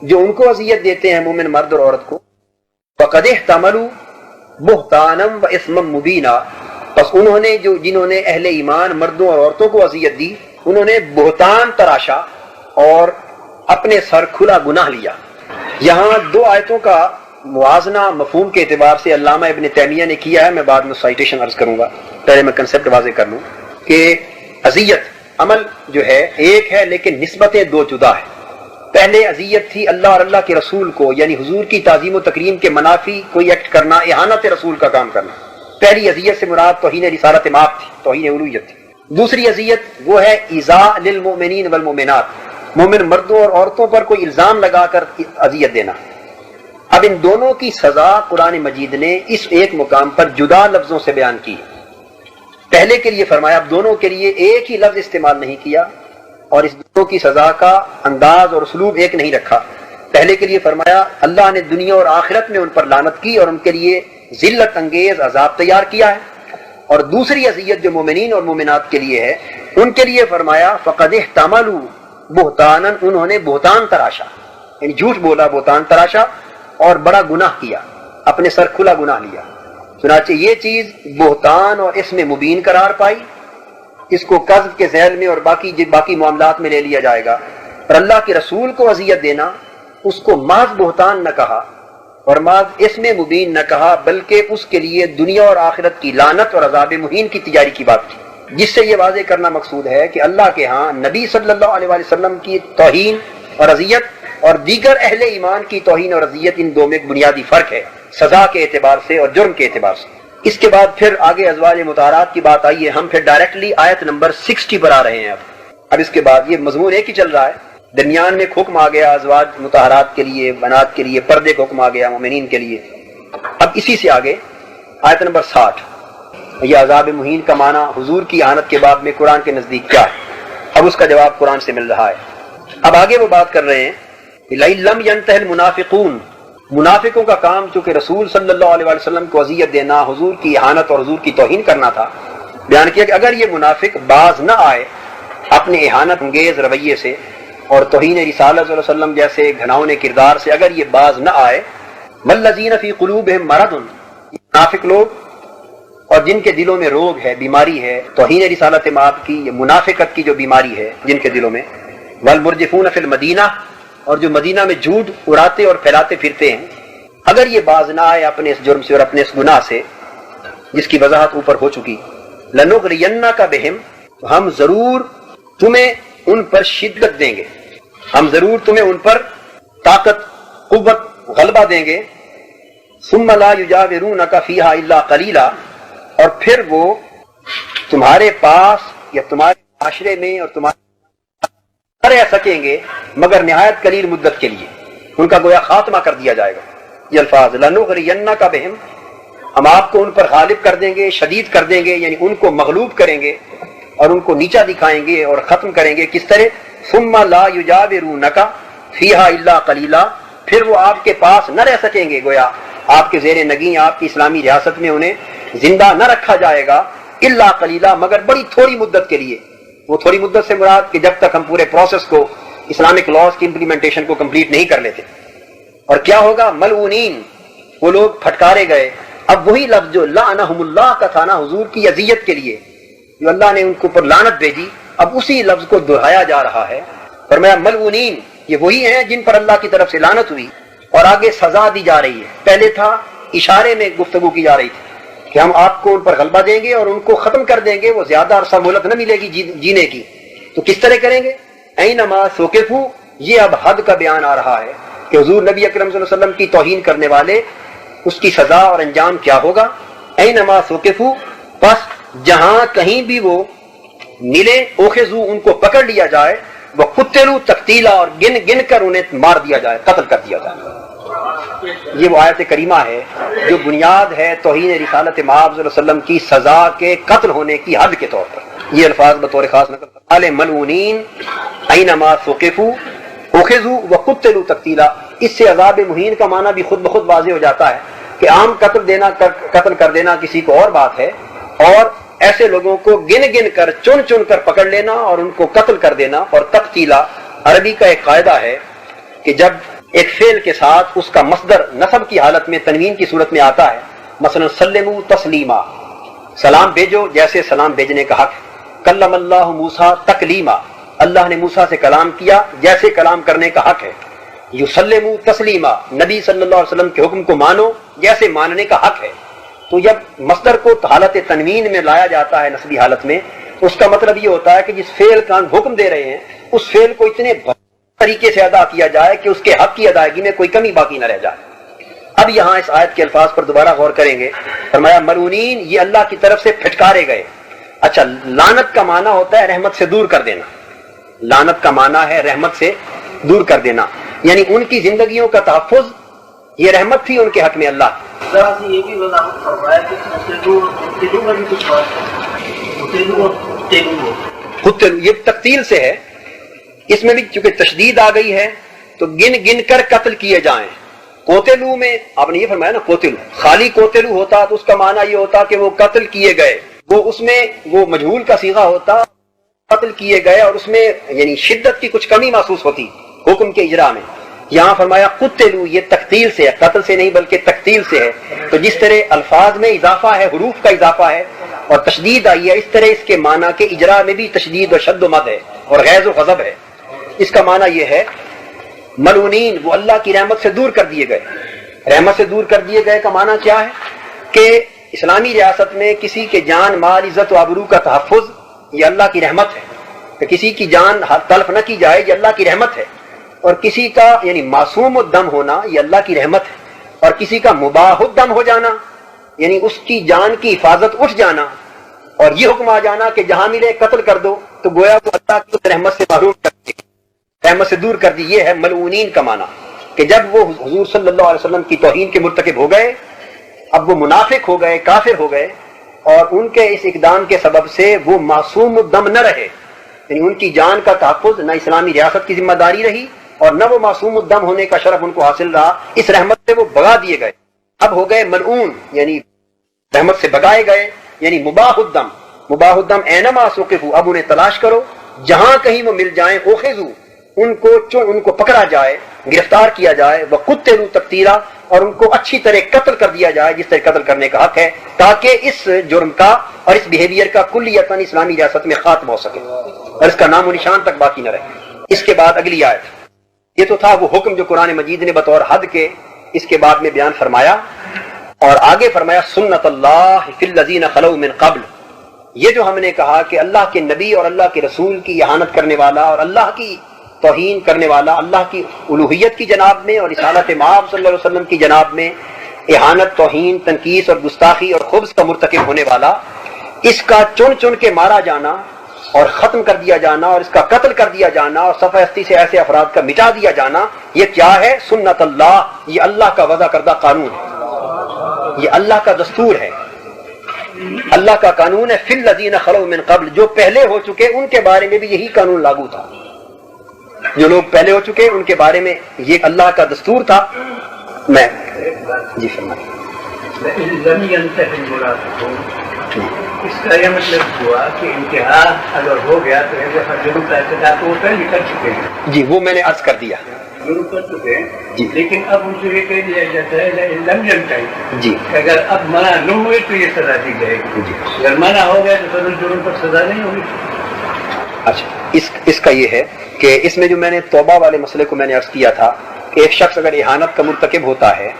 جو ان کو اذیت دیتے ہیں مومن مرد اور عورت کو. فقد احتملوا بہتانا و اثما مبینا، پس انہوں نے جنہوں نے اہل ایمان مردوں اور عورتوں کو اذیت دی انہوں نے بہتان تراشا اور اپنے سر کھلا گناہ لیا. یہاں دو آیتوں کا موازنہ مفہوم کے اعتبار سے علامہ ابن تیمیہ نے کیا ہے. میں بعد میں سائٹیشن عرض کروں گا، پہلے میں کنسیپٹ واضح کر لوں کہ اذیت عمل جو ہے ایک ہے لیکن نسبتیں دو جدا ہیں. پہلے اذیت تھی اللہ اور اللہ کے رسول کو، یعنی حضور کی تعظیم و تکریم کے منافی کوئی ایکٹ کرنا، اہانت رسول کا کام کرنا. پہلی اذیت سے مراد توہین رسالت مآب تھی، توہین الوہیت تھی. دوسری اذیت وہ ہے ایذاء للمؤمنین والمؤمنات، مومن مردوں اور عورتوں پر کوئی الزام لگا کر اذیت دینا. اب ان دونوں کی سزا قرآن مجید نے اس ایک مقام پر جدا لفظوں سے بیان کی. پہلے کے لیے فرمایا، اب دونوں کے لیے ایک ہی لفظ استعمال نہیں کیا اور اس دونوں کی سزا کا انداز اور اسلوب ایک نہیں رکھا. پہلے کے لیے فرمایا اللہ نے دنیا اور آخرت میں ان پر لعنت کی اور ان کے لیے ذلت انگیز عذاب تیار کیا ہے. اور دوسری اذیت جو مومنین اور مومنات کے لیے ہے ان کے لیے فرمایا فقد احتملوا بہتانا، انہوں نے بہتان تراشا، یعنی جھوٹ بولا، بہتان تراشا اور بڑا گناہ کیا، اپنے سر کھلا گناہ لیا. چنانچہ یہ چیز بہتان اور اس میں مبین قرار پائی. اس کو قذف کے ذیل میں اور باقی معاملات میں لے لیا جائے گا. اور اللہ کے رسول کو اذیت دینا اس کو محض بہتان نہ کہا اور محض اس میں مبین نہ کہا، بلکہ اس کے لیے دنیا اور آخرت کی لعنت اور عذاب مہین کی تیاری کی بات کی. جس سے یہ واضح کرنا مقصود ہے کہ اللہ کے ہاں نبی صلی اللہ علیہ وسلم کی توہین اور اذیت اور دیگر اہل ایمان کی توہین اور اذیت، ان دو میں ایک بنیادی فرق ہے سزا کے اعتبار سے اور جرم کے اعتبار سے. اس کے بعد پھر آگے ازواج مطہرات کی بات آئی ہے. ہم پھر ڈائریکٹلی آیت نمبر 60 پر آ رہے ہیں. اب اس کے بعد یہ مضمون ایک ہی چل رہا ہے. درمیان میں حکم آ گیا ازواج مطہرات کے لیے، بنات کے لیے، پردے کا حکم آ گیا مومنین کے لیے. اب اسی سے آگے آیت نمبر 60، یہ عذاب مہین کا معنی حضور کی اہانت کے باب میں قرآن کے نزدیک کیا ہے؟ اب اس کا جواب قرآن سے مل رہا ہے. اب آگے وہ بات کر رہے ہیں لَئِن يَنْتَهِ الْمُنَافِقُونَ، منافقوں کا کام چونکہ رسول صلی اللہ علیہ وسلم کو اذیت دینا، حضور کی اہانت اور حضور کی توہین کرنا تھا. بیان کیا کہ اگر یہ منافق باز نہ آئے اپنے اہانت انگیز رویے سے اور توہین رسالت صلی اللہ علیہ وسلم جیسے گھناؤنے کردار سے اگر یہ باز نہ آئے، وَالَّذِينَ فِي قُلُوبِهِم مَرَضٌ، منافق لوگ اور جن کے دلوں میں روگ ہے، بیماری ہے، توہین رسالت مآب کی، یہ منافقت کی جو بیماری ہے جن کے دلوں میں، وَالْمُرْجِفُونَ فِي الْمَدِينَةِ، اور جو مدینہ میں جھوٹ اڑاتے اور پھیلاتے پھرتے ہیں، اگر یہ باز نہ آئے اپنے اس جرم سے اور اپنے اس گناہ سے جس کی وضاحت اوپر ہو چکی، لَنُغْرِيَنَّكَ بِهِمْ، تو ہم ضرور تمہیں ان پر شدت دیں گے، ہم ضرور تمہیں ان پر طاقت، قوت، غلبہ دیں گے. ثُمَّ لَا يُجَاوِرُونَكَ فِيهَا إِلَّا قَلِيلًا، اور پھر وہ تمہارے پاس یا تمہارے معاشرے میں اور تمہارے رہ سکیں گے مگر نہایت قلیل مدت کے لیے، ان کا گویا خاتمہ کر دیا جائے گا۔ یہ الفاظ لَنُغْرِيَنَّكَ بِهِمْ، ہم آپ کو ان پر غالب کر دیں گے، شدید کر دیں گے، یعنی ان کو مغلوب کریں گے اور ان کو نیچا دکھائیں گے اور ختم کریں گے۔ کس طرح؟ ثُمَّ لَا يُجَاوِرُونَكَ فِيهَا إِلَّا قَلِيلًا، پھر وہ آپ کے پاس نہ رہ سکیں گے، گویا آپ کے زیر نگیں آپ کی اسلامی ریاست میں انہیں زندہ نہ رکھا جائے گا، الا قلیلا، مگر بڑی تھوڑی مدت کے لیے۔ وہ تھوڑی مدت سے مراد کہ جب تک ہم پورے پروسیس کو، اسلامک لاز کی امپلیمنٹیشن کو کمپلیٹ نہیں کر لیتے۔ اور کیا ہوگا؟ ملعونین، وہ لوگ پھٹکارے گئے۔ اب وہی لفظ جو لعنہم اللہ کا تھا نا حضور کی اذیت کے لیے، جو اللہ نے ان کو پر لعنت بھیجی، اب اسی لفظ کو دہرایا جا رہا ہے۔ فرمایا ملعونین، یہ وہی ہیں جن پر اللہ کی طرف سے لعنت ہوئی، اور آگے سزا دی جا رہی ہے۔ پہلے تھا اشارے میں گفتگو کی جا رہی تھی کہ ہم آپ کو ان پر غلبہ دیں گے اور ان کو ختم کر دیں گے، وہ زیادہ عرصہ مہلت نہ ملے گی جینے کی۔ تو کس طرح کریں گے؟ اینما ثقفوا، یہ اب حد کا بیان آ رہا ہے کہ حضور نبی اکرم صلی اللہ علیہ وسلم کی توہین کرنے والے، اس کی سزا اور انجام کیا ہوگا؟ اینما ثقفوا، پس جہاں کہیں بھی وہ ملے، اخذوا، ان کو پکڑ لیا جائے، وقتلوا تقتیلا، اور گن گن کر انہیں مار دیا جائے، قتل کر دیا جائے۔ یہ وہ آیت کریمہ ہے جو بنیاد ہے توہین رسالت مآب صلی اللہ علیہ وسلم کی سزا کے قتل ہونے کی حد کے طور پر۔ یہ الفاظ بطور خاص نقل قال ملعونین اینما ثقفوا اخذوا وقتلوا تقتیلا، اس سے عذاب مہین کا معنی بھی خود بخود واضح ہو جاتا ہے کہ عام قتل کر دینا کسی کو اور بات ہے، اور ایسے لوگوں کو گن گن کر چن چن کر پکڑ لینا اور ان کو قتل کر دینا۔ اور تقتیلا عربی کا ایک قاعدہ ہے کہ جب ایک فعل کے ساتھ اس کا مصدر نصب کی حالت میں تنوین کی صورت میں آتا ہے، مثلا سلموا تسلیما، سلام بھیجو جیسے سلام بھیجنے کا حق ہے۔ کلم اللہ موسیٰ تکلیما، اللہ نے موسیٰ سے کلام کیا جیسے کلام کرنے کا حق ہے۔ یسلموا تسلیما، نبی صلی اللہ علیہ وسلم کے حکم کو مانو جیسے ماننے کا حق ہے۔ تو جب مصدر کو حالت تنوین میں لایا جاتا ہے نصبی حالت میں، اس کا مطلب یہ ہوتا ہے کہ جس فعل کا حکم دے رہے ہیں اس فعل کو اتنے طریقے سے ادا کیا جائے کہ اس کے حق کی ادائیگی میں کوئی کمی باقی نہ رہ جائے۔ اب یہاں اس آیت کے الفاظ پر دوبارہ غور کریں گے۔ فرمایا ملعونین، یہ اللہ کی طرف سے پھٹکارے گئے۔ اچھا، لعنت کا معنی ہوتا ہے رحمت سے دور کر دینا، لعنت کا معنی ہے رحمت سے دور کر دینا، یعنی ان کی زندگیوں کا تحفظ، یہ رحمت تھی ان کے حق میں اللہ۔ یہ بھی وضاحت فرمایا کہ قتل، یہ تقتیل سے ہے، اس میں بھی چونکہ تشدید آ گئی ہے تو گن گن کر قتل کیے جائیں۔ قتلوا میں آپ نے یہ فرمایا نا قتل، خالی قتلوا ہوتا تو اس کا معنی یہ ہوتا کہ وہ قتل کیے گئے، وہ اس میں وہ مجہول کا صیغہ ہوتا، قتل کیے گئے، اور اس میں یعنی شدت کی کچھ کمی محسوس ہوتی حکم کے اجرا میں۔ یہاں فرمایا قتلوا، یہ تقتیل سے ہے، قتل سے نہیں بلکہ تقتیل سے ہے۔ تو جس طرح الفاظ میں اضافہ ہے، حروف کا اضافہ ہے اور تشدید آئی ہے، اس طرح اس کے معنی کے اجرا میں بھی تشدید و شد و مد ہے اور غیظ و غضب ہے۔ اس کا معنی یہ ہے ملعونین، وہ اللہ کی رحمت سے دور کر دیے گئے۔ رحمت سے دور کر دیے گئے کا معنی کیا ہے کہ اسلامی ریاست میں کسی کے جان، مال، عزت و آبرو کا تحفظ یہ اللہ کی رحمت ہے، کہ کسی کی جان تلف نہ کی جائے یہ اللہ کی رحمت ہے، اور کسی کا یعنی معصوم الدم ہونا یہ اللہ کی رحمت ہے، اور کسی کا مباح الدم ہو جانا یعنی اس کی جان کی حفاظت اٹھ جانا اور یہ حکم آ جانا کہ جہاں ملے قتل کر دو، تو گویا وہ اللہ کی رحمت سے محروم کر دی، رحمت سے دور کر دی۔ یہ ہے ملعونین کا معنی کہ جب وہ حضور صلی اللہ علیہ وسلم کی توہین کے مرتکب ہو گئے، اب وہ منافق ہو گئے، کافر ہو گئے، اور ان کے اس اقدام کے سبب سے وہ معصوم الدم نہ رہے، یعنی ان کی جان کا تحفظ نہ اسلامی ریاست کی ذمہ داری رہی اور نہ وہ معصوم الدم ہونے کا شرف ان کو حاصل رہا، اس رحمت سے وہ بھگا دیے گئے۔ اب ہو گئے ملعون، یعنی رحمت سے بھگائے گئے، یعنی مباح الدم۔ مباح الدم اینما ثقفوا، اب انہیں تلاش کرو جہاں کہیں وہ مل جائیں، اخذوا، ان کو پکڑا جائے، گرفتار کیا جائے، وقتلوا تقتیلا، اور ان کو اچھی طرح قتل کر دیا جائے جس طرح قتل کرنے کا حق ہے، تاکہ اس جرم کا اور اس بیہیویئر کا کلیتاً اسلامی ریاست میں خاتمہ ہو سکے اور اس کا نام و نشان تک باقی نہ رہے۔ اس کے بعد اگلی آیت، یہ تو تھا وہ حکم جو قرآن مجید نے بطور حد کے اس کے بعد میں بیان فرمایا، اور آگے فرمایا سنت اللہ فی الذین خلو من قبل، یہ جو ہم نے کہا کہ اللہ کے نبی اور اللہ کے رسول کی اہانت کرنے والا اور اللہ کی توہین کرنے والا، اللہ کی الوہیت کی جناب میں اور رسالت مآب صلی اللہ علیہ وسلم کی جناب میں اہانت، توہین، تنقیص اور گستاخی اور خبث کا مرتکب ہونے والا، اس کا چن چن کے مارا جانا اور ختم کر دیا جانا اور اس کا قتل کر دیا جانا اور صفحہ ہستی سے ایسے افراد کا مٹا دیا جانا، یہ کیا ہے؟ سنت اللہ، یہ اللہ کا وضع کردہ قانون ہے، یہ اللہ کا دستور ہے، اللہ کا قانون ہے۔ فی الذین خلو من قبل، جو پہلے ہو چکے ان کے بارے میں بھی یہی قانون لاگو تھا، جو لوگ پہلے ہو چکے ان کے بارے میں یہ اللہ کا دستور تھا۔ میں جی فرمائیں۔ اس کا یہ مطلب ہوا کہ انتہا اگر ہو گیا تو ایک دفعہ جرم کا ارتکاب تو وہ پہلے کر چکے ہیں، جی وہ میں نے عرض کر دیا جرم کر چکے ہیں جی، لیکن اب ان سے یہ کہہ دیا جاتا ہے لم ینتہی، جی کہ اگر اب منع نہ ہوئے تو یہ سزا دی جائے گی، جی۔ اگر منع ہو گیا تو پھر اس جرم پر سزا نہیں ہوگی۔ اچھا، اس کا یہ ہے کہ اس میں جو میں نے توبہ والے مسئلے کو میں نے عرض کیا تھا کہ ایک شخص اگر اہانت کا مرتکب ہوتا ہے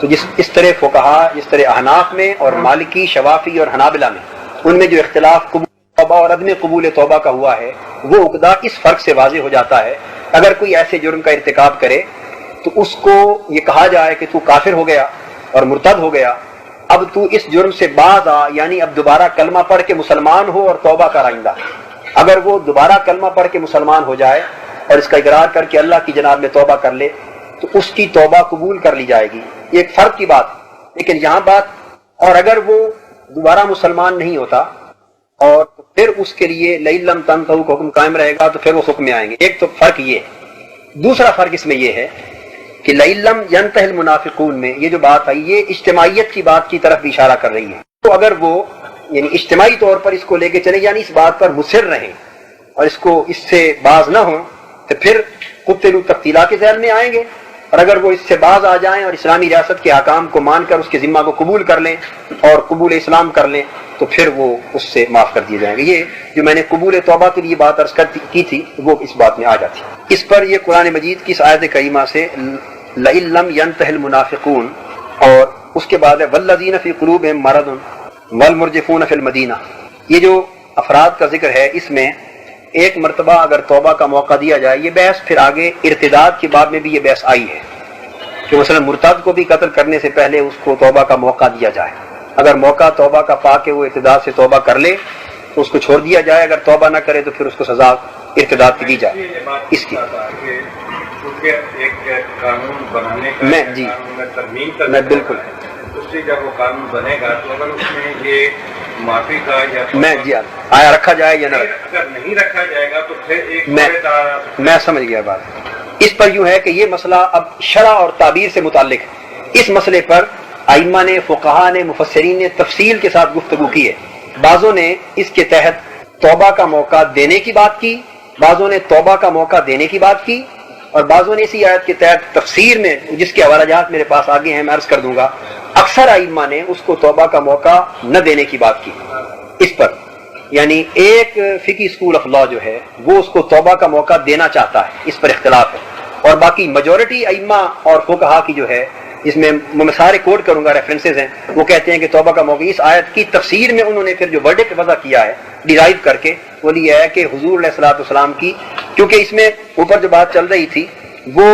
تو اس طرح فقہا، جس طرح احناف میں اور مالکی، شوافی اور حنابلہ میں ان میں جو اختلاف قبول توبہ اور عدم قبول توبہ کا ہوا ہے، وہ عقدہ اس فرق سے واضح ہو جاتا ہے۔ اگر کوئی ایسے جرم کا ارتکاب کرے تو اس کو یہ کہا جائے کہ تو کافر ہو گیا اور مرتد ہو گیا، اب تو اس جرم سے باز آ، یعنی اب دوبارہ کلمہ پڑھ کے مسلمان ہو اور توبہ کر آئندہ۔ اگر وہ دوبارہ کلمہ پڑھ کے مسلمان ہو جائے اور اس کا اقرار کر کے اللہ کی جناب میں توبہ کر لے تو اس کی توبہ قبول کر لی جائے گی، یہ ایک فرق کی بات ہے۔ لیکن یہاں بات، اور اگر وہ دوبارہ مسلمان نہیں ہوتا اور پھر اس کے لیے لئن لم تنتہوا کا حکم قائم رہے گا تو پھر وہ حکم میں آئیں گے۔ ایک تو فرق یہ ہے۔ دوسرا فرق اس میں یہ ہے کہ لئن لم ینتہی المنافقون میں یہ جو بات آئی، یہ اجتماعیت کی بات کی طرف بھی اشارہ کر رہی ہے۔ تو اگر وہ یعنی اجتماعی طور پر اس کو لے کے چلے، یعنی اس بات پر مصر رہیں اور اس سے باز نہ ہوں، تو پھر قتلوا تقتیلا کے ذیل میں آئیں گے۔ اور اگر وہ اس سے باز آ جائیں اور اسلامی ریاست کے احکام کو مان کر اس کے ذمہ کو قبول کر لیں اور قبول اسلام کر لیں تو پھر وہ اس سے معاف کر دیے جائیں گے۔ یہ جو میں نے قبول توبہ کے لیے بات عرض کی تھی وہ اس بات میں آ جاتی۔ اس پر یہ قرآن مجید کی اس آیت کریمہ سے لئن لم ینتہی المنافقون، اور اس کے بعد ہے والذین فی قلوبہم مرض والمرجفون فی المدینہ، یہ جو افراد کا ذکر ہے اس میں ایک مرتبہ اگر توبہ کا موقع دیا جائے، یہ بحث پھر آگے ارتداد کے باب میں بھی یہ بحث آئی ہے کہ مثلا مرتد کو بھی قتل کرنے سے پہلے اس کو توبہ کا موقع دیا جائے۔ اگر موقع توبہ کا پا کے وہ ارتداد سے توبہ کر لے تو اس کو چھوڑ دیا جائے، اگر توبہ نہ کرے تو پھر اس کو سزا ارتداد کی دی جائے۔ اس کی قانون بنانے کا میں جی میں بالکل اس سے جب وہ قانون بنے گا تو اگر اس میں یہ معافی کا یا میں جی آیا رکھا جائے یا نہ اگر نہیں رکھا جائے گا تو پھر ایک میں سمجھ گیا بات۔ اس پر یوں ہے کہ یہ مسئلہ اب شرع اور تعبیر سے متعلق ہے۔ اس مسئلے پر ائمہ نے، فقہا نے، مفسرین نے تفصیل کے ساتھ گفتگو کی ہے۔ بعضوں نے اس کے تحت توبہ کا موقع دینے کی بات کی، بعضوں نے توبہ کا موقع دینے کی بات کی، اور بعضوں نے اسی آیت کے تحت تفسیر میں، جس کے حوالہ جات میرے پاس آگے ہیں میں عرض کر دوں گا، اکثر ائمہ نے اس کو توبہ کا موقع نہ دینے کی بات کی۔ اس پر یعنی ایک فقہی اسکول آف لا جو ہے وہ اس کو توبہ کا موقع دینا چاہتا ہے، اس پر اختلاف ہے، اور باقی میجورٹی ائمہ اور فقہا کی جو ہے، جس میں میں سارے کوٹ کروں گا، ریفرنسز ہیں، وہ کہتے ہیں کہ توبہ کا موقع اس آیت کی تفسیر میں انہوں نے پھر جو ورڈکٹ وضع کیا ہے ڈیرائیو کر کے، وہ یہ ہے کہ حضور علیہ الصلوۃ والسلام کی، کیونکہ اس میں اوپر جو بات چل رہی تھی وہ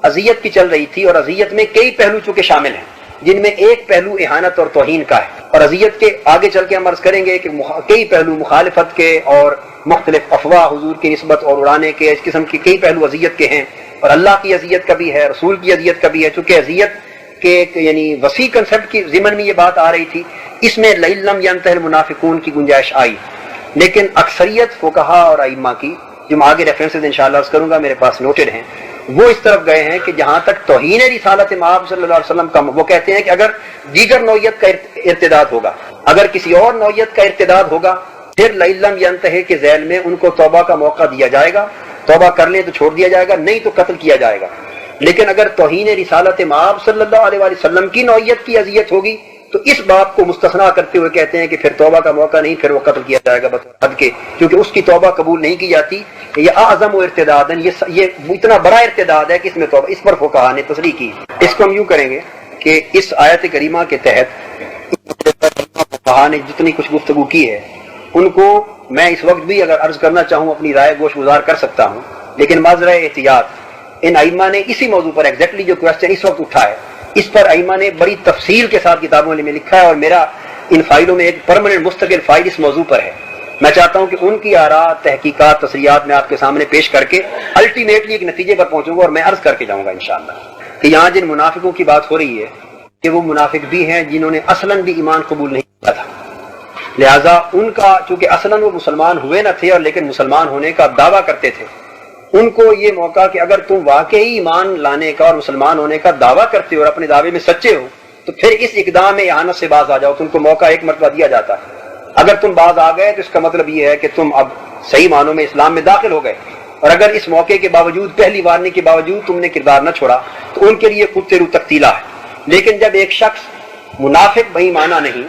اذیت کی چل رہی تھی، اور اذیت میں کئی پہلو چونکہ شامل ہیں، جن میں ایک پہلو اہانت اور توہین کا ہے، اور اذیت کے آگے چل کے ہم عرض کریں گے کہ کئی پہلو مخالفت کے اور مختلف افواہ حضور کی نسبت اور اڑانے کے، اس قسم کے کئی پہلو اذیت کے ہیں، اور اللہ کی اذیت کا بھی ہے، رسول کی اذیت کا بھی ہے، چونکہ اذیت کے یعنی وسیع کنسپٹ کی ضمن میں یہ بات آ رہی تھی۔ اس میں لئن لم ینتہی المنافقون کی گنجائش آئی، لیکن اکثریت فقہا اور ائمہ کی، جو میں آگے ریفرنسز انشاءاللہ عرض کروں گا، میرے پاس نوٹڈ ہیں، وہ اس طرف گئے ہیں کہ جہاں تک توہین رسالت مآب صلی اللہ علیہ وسلم کا، وہ کہتے ہیں کہ اگر دیگر نوعیت کا ارتداد ہوگا، اگر کسی اور نوعیت کا ارتداد ہوگا، پھر لئن لم ینتہی کے ذیل میں ان کو توبہ کا موقع دیا جائے گا، توبہ کر لیں تو چھوڑ دیا جائے گا، نہیں تو قتل کیا جائے گا۔ لیکن اگر توہین رسالت مآب صلی اللہ علیہ وسلم کی نوعیت کی اذیت ہوگی تو اس بات کو مستثنا کرتے ہوئے کہتے ہیں کہ پھر توبہ کا موقع نہیں، پھر وہ قتل کیا جائے گا بطور حد کے، کیونکہ اس کی توبہ قبول نہیں کی جاتی۔ یہ اعظم و ارتداد، یہ اتنا بڑا ارتداد ہے کہ اس میں توبہ، اس پر فقہا نے تصریح کی۔ اس کو ہم یوں کریں گے کہ اس آیت کریمہ کے تحت فقہا نے جتنی کچھ گفتگو کی ہے ان کو میں اس وقت بھی اگر عرض کرنا چاہوں اپنی رائے گوش گزار کر سکتا ہوں، لیکن معذرہ احتیاط ان ائمہ نے اسی موضوع پر ایگزیکٹلی جو کوشچن اس وقت اٹھا ہے، اس پر ائمہ نے بڑی تفصیل کے ساتھ کتابوں میں لکھا ہے، اور میرا ان فائلوں میں ایک پرماننٹ مستقل فائل اس موضوع پر ہے. میں چاہتا ہوں کہ ان کی آراء، تحقیقات، تصریحات میں آپ کے سامنے پیش کر کے الٹیمیٹلی ایک نتیجے پر پہنچوں گا. اور میں عرض کر کے جاؤں گا انشاءاللہ کہ یہاں جن منافقوں کی بات ہو رہی ہے کہ وہ منافق بھی ہیں جنہوں نے اصلاً بھی ایمان قبول نہیں کیا تھا. لہٰذا ان کا چونکہ اصلاً وہ مسلمان ہوئے نہ تھے اور لیکن مسلمان ہونے کا دعویٰ کرتے تھے، ان کو یہ موقع کہ اگر تم واقعی ایمان لانے کا اور مسلمان ہونے کا دعویٰ کرتے ہو اور اپنے دعوے میں سچے ہو تو پھر اس اقدام میں اعانت سے باز آ جاؤ. تو ان کو موقع ایک مرتبہ دیا جاتا ہے. اگر تم باز آ گئے تو اس کا مطلب یہ ہے کہ تم اب صحیح معنوں میں اسلام میں داخل ہو گئے. اور اگر اس موقع کے باوجود، پہلی وارننگ کے باوجود تم نے کردار نہ چھوڑا تو ان کے لیے خود تیرو تقتیلا ہے. لیکن جب ایک شخص منافق بھائی معنی نہیں،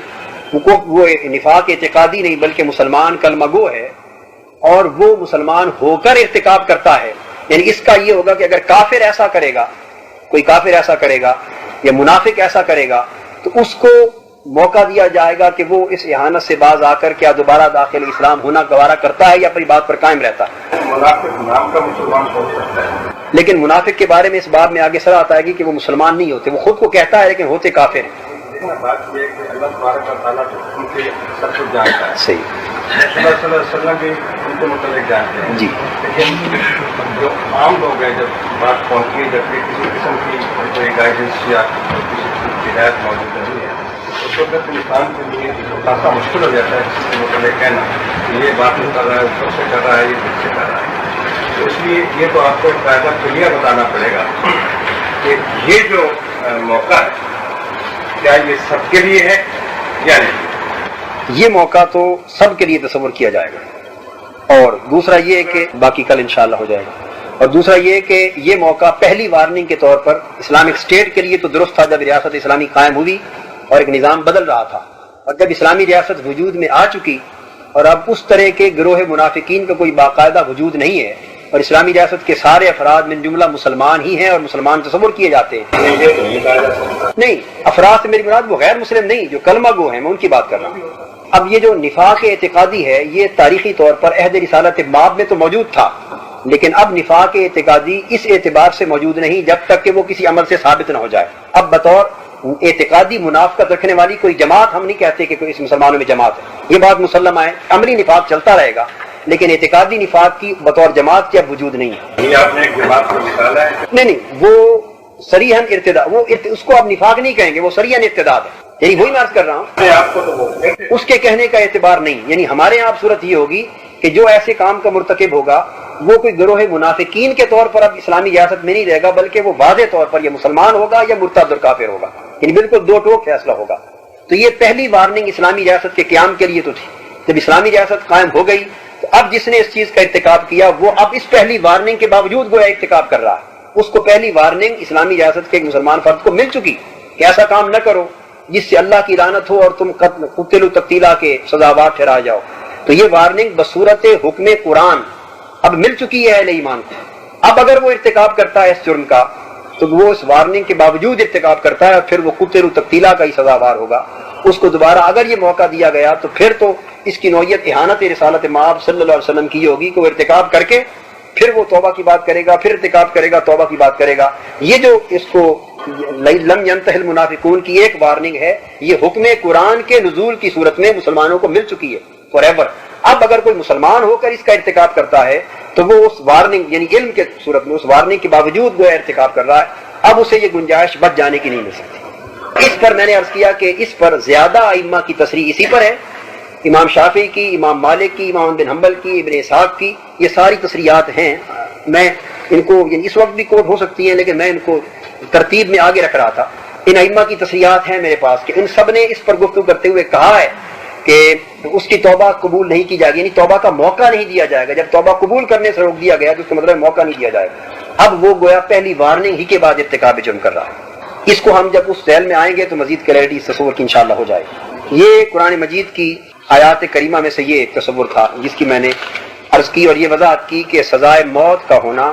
وہ نفاق اعتقادی نہیں بلکہ مسلمان کلمہ گو ہے اور وہ مسلمان ہو کر ارتکاب کرتا ہے، یعنی اس کا یہ ہوگا کہ اگر کافر ایسا کرے گا، کوئی کافر ایسا کرے گا یا منافق ایسا کرے گا تو اس کو موقع دیا جائے گا کہ وہ اس احانت سے باز آ کر کیا دوبارہ داخل اسلام ہونا گوارا کرتا ہے یا اپنی بات پر قائم رہتا ہے. منافق نام کا مسلمان ہو سکتا ہے، لیکن منافق کے بارے میں اس باب میں آگے سر آتا ہے کہ وہ مسلمان نہیں ہوتے، وہ خود کو کہتا ہے لیکن ہوتے کافر ہیں. بات یہ ہے کہ اللہ تبارک و تعالیٰ ان کے سب کچھ جانتا ہے. صحیح. صلی اللہ علیہ وسلم بھی ان کے متعلق جانتے ہیں. جی. لیکن جو عام لوگ ہیں جب بات پہنچی ہے، جب کسی قسم کی کوئی گائیڈنس یا کسی کی ہدایت موجود نہیں ہے اس وقت انسان کے لیے خاصا مشکل ہو جاتا ہے کسی کے متعلق کہنا کہ یہ بات نہیں کر رہا ہے، اس سے کر رہا ہے، یہ کس سے کر رہا ہے. تو اس لیے یہ تو آپ کو قاعدہ کلیئر بتانا پڑے گا کہ یہ جو موقع ہے کیا یہ سب کے لیے ہے یا نہیں. یہ موقع تو سب کے لیے تصور کیا جائے گا. اور دوسرا یہ کہ باقی کل انشاءاللہ ہو جائے گا. اور دوسرا یہ کہ یہ موقع پہلی وارننگ کے طور پر اسلامک اسٹیٹ کے لیے تو درست تھا جب ریاست اسلامی قائم ہوئی اور ایک نظام بدل رہا تھا. اور جب اسلامی ریاست وجود میں آ چکی اور اب اس طرح کے گروہ منافقین کا کوئی باقاعدہ وجود نہیں ہے اور اسلامی ریاست کے سارے افراد من جملہ مسلمان ہی ہیں اور مسلمان تصور کیے جاتے ہیں. نہیں، افراد سے میری مراد وہ غیر مسلم نہیں جو کلمہ گو ہیں، میں ان کی بات کر رہا ہوں. اب یہ جو نفاق اعتقادی ہے یہ تاریخی طور پر عہد رسالت مآب میں تو موجود تھا، لیکن اب نفاق اعتقادی اس اعتبار سے موجود نہیں جب تک کہ وہ کسی عمل سے ثابت نہ ہو جائے. اب بطور اعتقادی منافقت رکھنے والی کوئی جماعت ہم نہیں کہتے کہ کوئی اس مسلمانوں میں جماعت ہے، یہ بات مسلم ہے. عملی نفاق چلتا رہے گا لیکن اعتقادی نفاق کی بطور جماعت کے اب وجود نہیں ہے. یہ آپ نے ایک جماعت کو نکالا ہے. نہیں، وہ صریحاً ارتداد، وہ اس کو اب نفاق نہیں کہیں گے، وہ صریحاً ارتداد ہے. یعنی وہی میں عرض کر رہا ہوں، آپ کو تو اس کے کہنے کا اعتبار نہیں. یعنی ہمارے یہاں صورت یہ ہوگی کہ جو ایسے کام کا مرتکب ہوگا وہ کوئی گروہ منافقین کے طور پر اب اسلامی ریاست میں نہیں رہے گا بلکہ وہ واضح طور پر یہ مسلمان ہوگا یا مرتد اور کافر ہوگا. یعنی بالکل دو ٹوک فیصلہ ہوگا. تو یہ پہلی وارننگ اسلامی ریاست کے قیام کے لیے تو تھی. جب اسلامی ریاست قائم ہو گئی تو اب جس نے اس چیز کا ارتکاب کیا وہ اب اس پہلی وارننگ کے باوجود گویا ارتکاب کر رہا ہے. اس کو پہلی وارننگ اسلامی ریاست کے ایک مسلمان فرد کو مل چکی کہ ایسا کام نہ کرو جس سے اللہ کی لعنت ہو اور تم قتل و تقتیلا کے سزاوار ٹھہرا جاؤ. تو یہ وارننگ بصورت حکم قرآن اب مل چکی ہے اہل ایمان کو. اب اگر وہ ارتکاب کرتا ہے اس جرم کا تو وہ اس وارننگ کے باوجود ارتکاب کرتا ہے، پھر وہ قتل و تقتیلا کا ہی سزاوار ہوگا. اس کو دوبارہ اگر یہ موقع دیا گیا تو پھر تو اس کی نوعیت احانت رسالت مآب صلی اللہ علیہ وسلم کی ہوگی کہ وہ ارتکاب کر کے پھر وہ توبہ کی بات کرے گا، پھر ارتکاب کرے گا، توبہ کی بات کرے گا. یہ جو اس کو لم ينتهِ المنافقون کی ایک وارننگ ہے، یہ حکم قرآن کے نزول کی صورت میں مسلمانوں کو مل چکی ہے فار ایور. اب اگر کوئی مسلمان ہو کر اس کا ارتکاب کرتا ہے تو وہ اس وارننگ یعنی علم کے صورت میں اس وارننگ کے باوجود وہ ارتکاب کر رہا ہے، اب اسے یہ گنجائش بچ جانے کی نہیں مل سکتی. اس پر میں نے عرض کیا کہ اس پر زیادہ ائمہ کی تصریح اسی پر ہے، امام شافعی کی، امام مالک کی، امام بن حنبل کی، ابن اسحاق کی، یہ ساری تصریحات ہیں. میں ان کو یعنی اس وقت بھی کوٹ ہو سکتی ہیں لیکن میں ان کو ترتیب میں آگے رکھ رہا تھا. ان ائمہ کی تصریحات ہیں میرے پاس کہ ان سب نے اس پر گفتگو کرتے ہوئے کہا ہے کہ اس کی توبہ قبول نہیں کی جائے گی، یعنی توبہ کا موقع نہیں دیا جائے گا. جب توبہ قبول کرنے سے روک دیا گیا تو اس کا مطلب موقع نہیں دیا جائے گا. اب وہ گویا پہلی وارننگ ہی کے بعد ارتکاب جرم کر رہا ہے. اس کو ہم جب اس ذیل میں آئیں گے تو مزید کلیئرٹی اس تصور کی انشاءاللہ ہو جائے گی. یہ قرآن مجید کی آیات کریمہ میں سے یہ ایک تصور تھا جس کی میں نے عرض کی اور یہ وضاحت کی کہ سزائے موت کا ہونا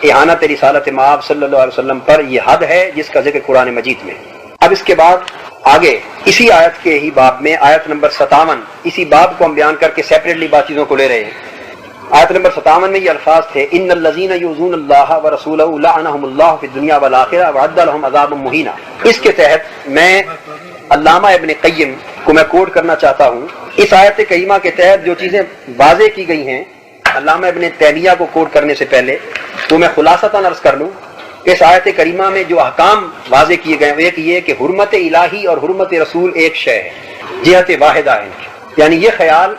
احانت رسالت مآب صلی اللہ علیہ وسلم پر یہ حد ہے جس کا ذکر قرآن مجید میں. اب اس کے بعد آگے اسی آیت کے ہی باب میں آیت نمبر 57 اسی باب کو ہم بیان کر کے سیپریٹلی بات چیزوں کو لے رہے ہیں. آیت نمبر 57 میں یہ الفاظ تھے ان الذین یؤذون اللہ ورسولہ لعنہم اللہ فی الدنیا والآخرہ وعد لہم عذابا مہینا. اس کے تحت میں علامہ ابن قیم کو میں کوٹ کرنا چاہتا ہوں. اس آیت کریمہ کے تحت جو چیزیں واضح کی گئی ہیں علامہ ابن تیمیہ کو کوٹ کرنے سے پہلے وہ میں خلاصتاً عرض کر لوں. اس آیت کریمہ میں جو احکام واضح کیے گئے ایک یہ کہ حرمت الہی اور حرمت رسول ایک شے ہے, جہت واحدہ ہے. یعنی یہ خیال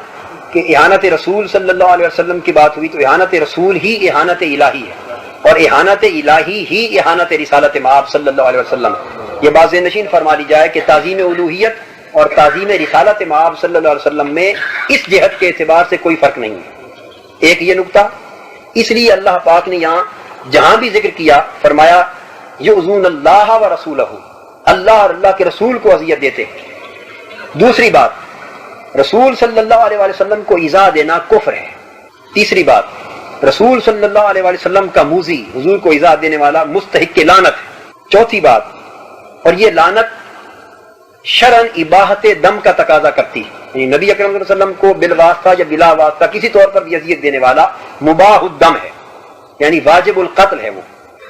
کہ اہانت رسول صلی اللہ علیہ وسلم کی بات ہوئی تو اہانت رسول ہی اہانت الہی ہے, اور اہانت الہی ہی اہانت رسالت مآب صلی اللہ علیہ وسلم. یہ باز نشین فرما لی جائے کہ تعظیم الوہیت اور تعظیم رسالت مآب صلی اللہ علیہ وسلم میں اس جہت کے اعتبار سے کوئی فرق نہیں ہے. ایک یہ نقطہ, اس لیے اللہ پاک نے یہاں جہاں بھی ذکر کیا فرمایا یؤذون اللہ و رسولہ, اللہ اور اللہ کے رسول کو اذیت دیتے. دوسری بات, رسول صلی اللہ علیہ وسلم کو ایذا دینا کفر ہے. تیسری بات, رسول صلی اللہ علیہ وسلم کا موذی, حضور کو ایذا دینے والا, مستحق لعنت ہے. چوتھی بات, اور یہ لعنت شرعن اباحت دم کا تقاضا کرتی ہے, یعنی نبی اکرم صلی اللہ علیہ وسلم کو بالواسطہ یا بلا واسطہ کسی طور پر بھی اذیت دینے والا مباح الدم ہے, یعنی واجب القتل ہے وہ.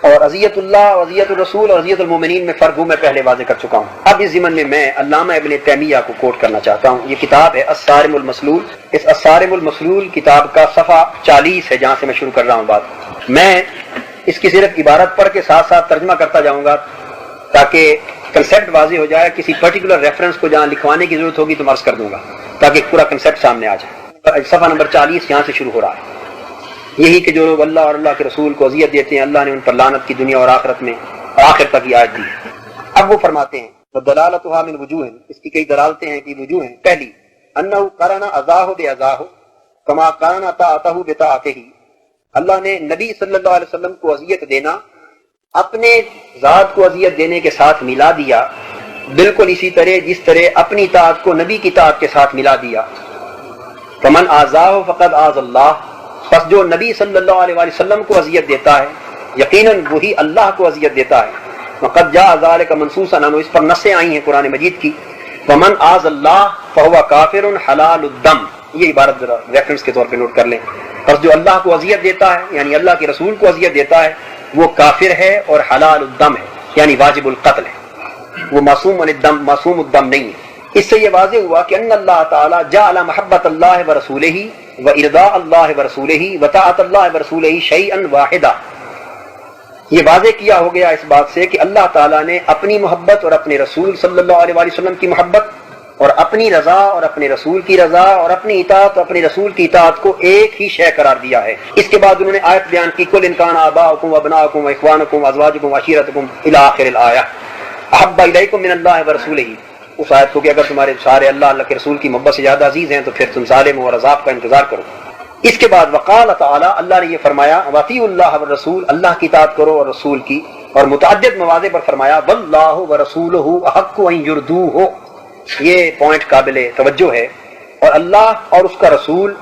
اور اذیت اللہ اور اذیت الرسول اور اذیت المومنین میں فرق میں پہلے واضح کر چکا ہوں. اب اس ضمن میں میں علامہ ابن تیمیہ کو کوٹ کرنا چاہتا ہوں. یہ کتاب ہے الصارم المسلول. اس الصارم المسلول کتاب کا صفحہ 40 ہے جہاں سے میں شروع کر رہا ہوں بات. میں اس کی صرف عبارت پڑھ کے ساتھ ساتھ ترجمہ کرتا جاؤں گا تاکہ کنسیپٹ واضح ہو جائے. کسی پرٹیکولر ریفرنس کو جہاں لکھوانے کی ضرورت ہوگی تو میں عرض کر دوں گا تاکہ پورا کنسیپٹ سامنے آ جائے. صفحہ نمبر 40 یہاں سے شروع ہو رہا ہے. یہی کہ جو لوگ اللہ اور اللہ کے رسول کو اذیت دیتے ہیں اللہ نے ان پر لعنت کی دنیا اور آخرت میں اور آخر تک یہ آیت دی. اب وہ فرماتے ہیں دلالتها من وجوہ, اس کی کئی دلالتیں ہیں کہ وجوہ ہیں. پہلی انہ قرن اذاہ باذاہ کما قرن طاعتہ بطاعتہ, اللہ نے نبی صلی اللہ علیہ وسلم کو اذیت دینا اپنے ذات کو اذیت دینے کے ساتھ ملا دیا, بالکل اسی طرح جس طرح اپنی اطاعت کو نبی کی اطاعت کے ساتھ ملا دیا. فمن آذاہ فقد آذ اللہ, پس جو نبی صلی اللہ علیہ وسلم کو اذیت دیتا ہے یقیناً وہی اللہ کو اذیت دیتا ہے. وقد جاء ذلك منصوصا, اس پر نصیں آئی ہیں قرآن مجید کی. ومن آذ اللہ فهو کافر حلال الدم, یہ عبارت ذرا ریفرنس کے طور پہ نوٹ کر لیں. پس جو اللہ کو اذیت دیتا ہے یعنی اللہ کے رسول کو اذیت دیتا ہے وہ کافر ہے اور حلال الدم ہے, یعنی واجب القتل ہے, وہ معصوم الدم نہیں ہے. اس سے یہ واضح ہوا کہ ان اللہ تعالی جعل محبت اللہ و رسولہ و ارضاء اللہ و رسولہ و طاعت اللہ و رسولہ شیئا واحدا. یہ واضح کیا ہو گیا اس بات سے کہ اللہ تعالیٰ نے اپنی محبت اور اپنے رسول صلی اللہ علیہ وسلم کی محبت اور اپنی رضا اور اپنے رسول کی رضا اور اپنی اطاعت اور اپنے رسول کی اطاعت کو ایک ہی شے قرار دیا ہے. اس کے بعد انہوں نے آیت بیان کی قل ان کان آباؤکم وابناؤکم واخوانکم وازواجکم وعشیرتکم الی آخر الآیہ احب الیکم من اللہ ورسولہ. اس آیت کو کہ اگر تمہارے سارے اللہ کے رسول کی محبت سے زیادہ عزیز ہیں تو پھر تم ظالم اور عذاب کا انتظار کرو. اس کے بعد وقال تعالی, اللہ نے یہ فرمایا واطیعوا اللہ والرسول, اللہ کی اطاعت کرو اور رسول کی, اور متعدد مواضع پر فرمایا واللہ ورسولہ احق ان یرضوہ. یہ پوائنٹ قابل توجہ ہے, اور اللہ اور اس کا رسول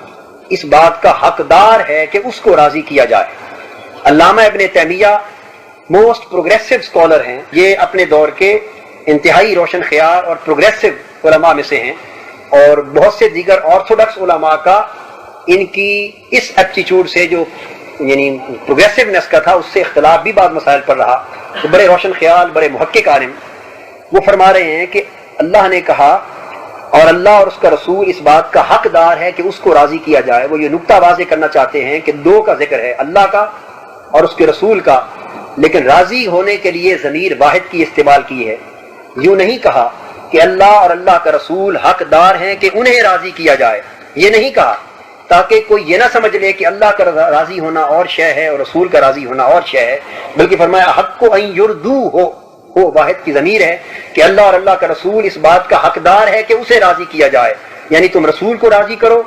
اس بات کا حقدار ہے کہ اس کو راضی کیا جائے. علامہ ابن تیمیہ موسٹ پروگریسو اسکالر ہیں, یہ اپنے دور کے انتہائی روشن خیال اور پروگریسو علماء میں سے ہیں, اور بہت سے دیگر آرتھوڈکس علماء کا ان کی اس ایپٹیچیوڈ سے جو یعنی پروگریسونیس کا تھا اس سے اختلاف بھی بعض مسائل پر رہا. تو بڑے روشن خیال, بڑے محقق عالم, وہ فرما رہے ہیں کہ اللہ نے کہا اور اللہ اور اس کا رسول اس بات کا حقدار ہے کہ اس کو راضی کیا جائے. وہ یہ نقطہ واضح کرنا چاہتے ہیں کہ دو کا ذکر ہے, اللہ کا اور اس کے رسول کا, لیکن راضی ہونے کے لیے ضمیر واحد کی استعمال کی ہے. یوں نہیں کہا کہ اللہ اور اللہ کا رسول حقدار ہیں کہ انہیں راضی کیا جائے, یہ نہیں کہا تاکہ کوئی یہ نہ سمجھ لے کہ اللہ کا راضی ہونا اور شے ہے اور رسول کا راضی ہونا اور شے ہے, بلکہ فرمایا حق کو ان یرضوہ, وہ واحد کی ضمیر ہے کہ اللہ اور اللہ کا رسول اس بات کا حقدار ہے کہ اسے راضی کیا جائے. یعنی تم رسول کو راضی کرو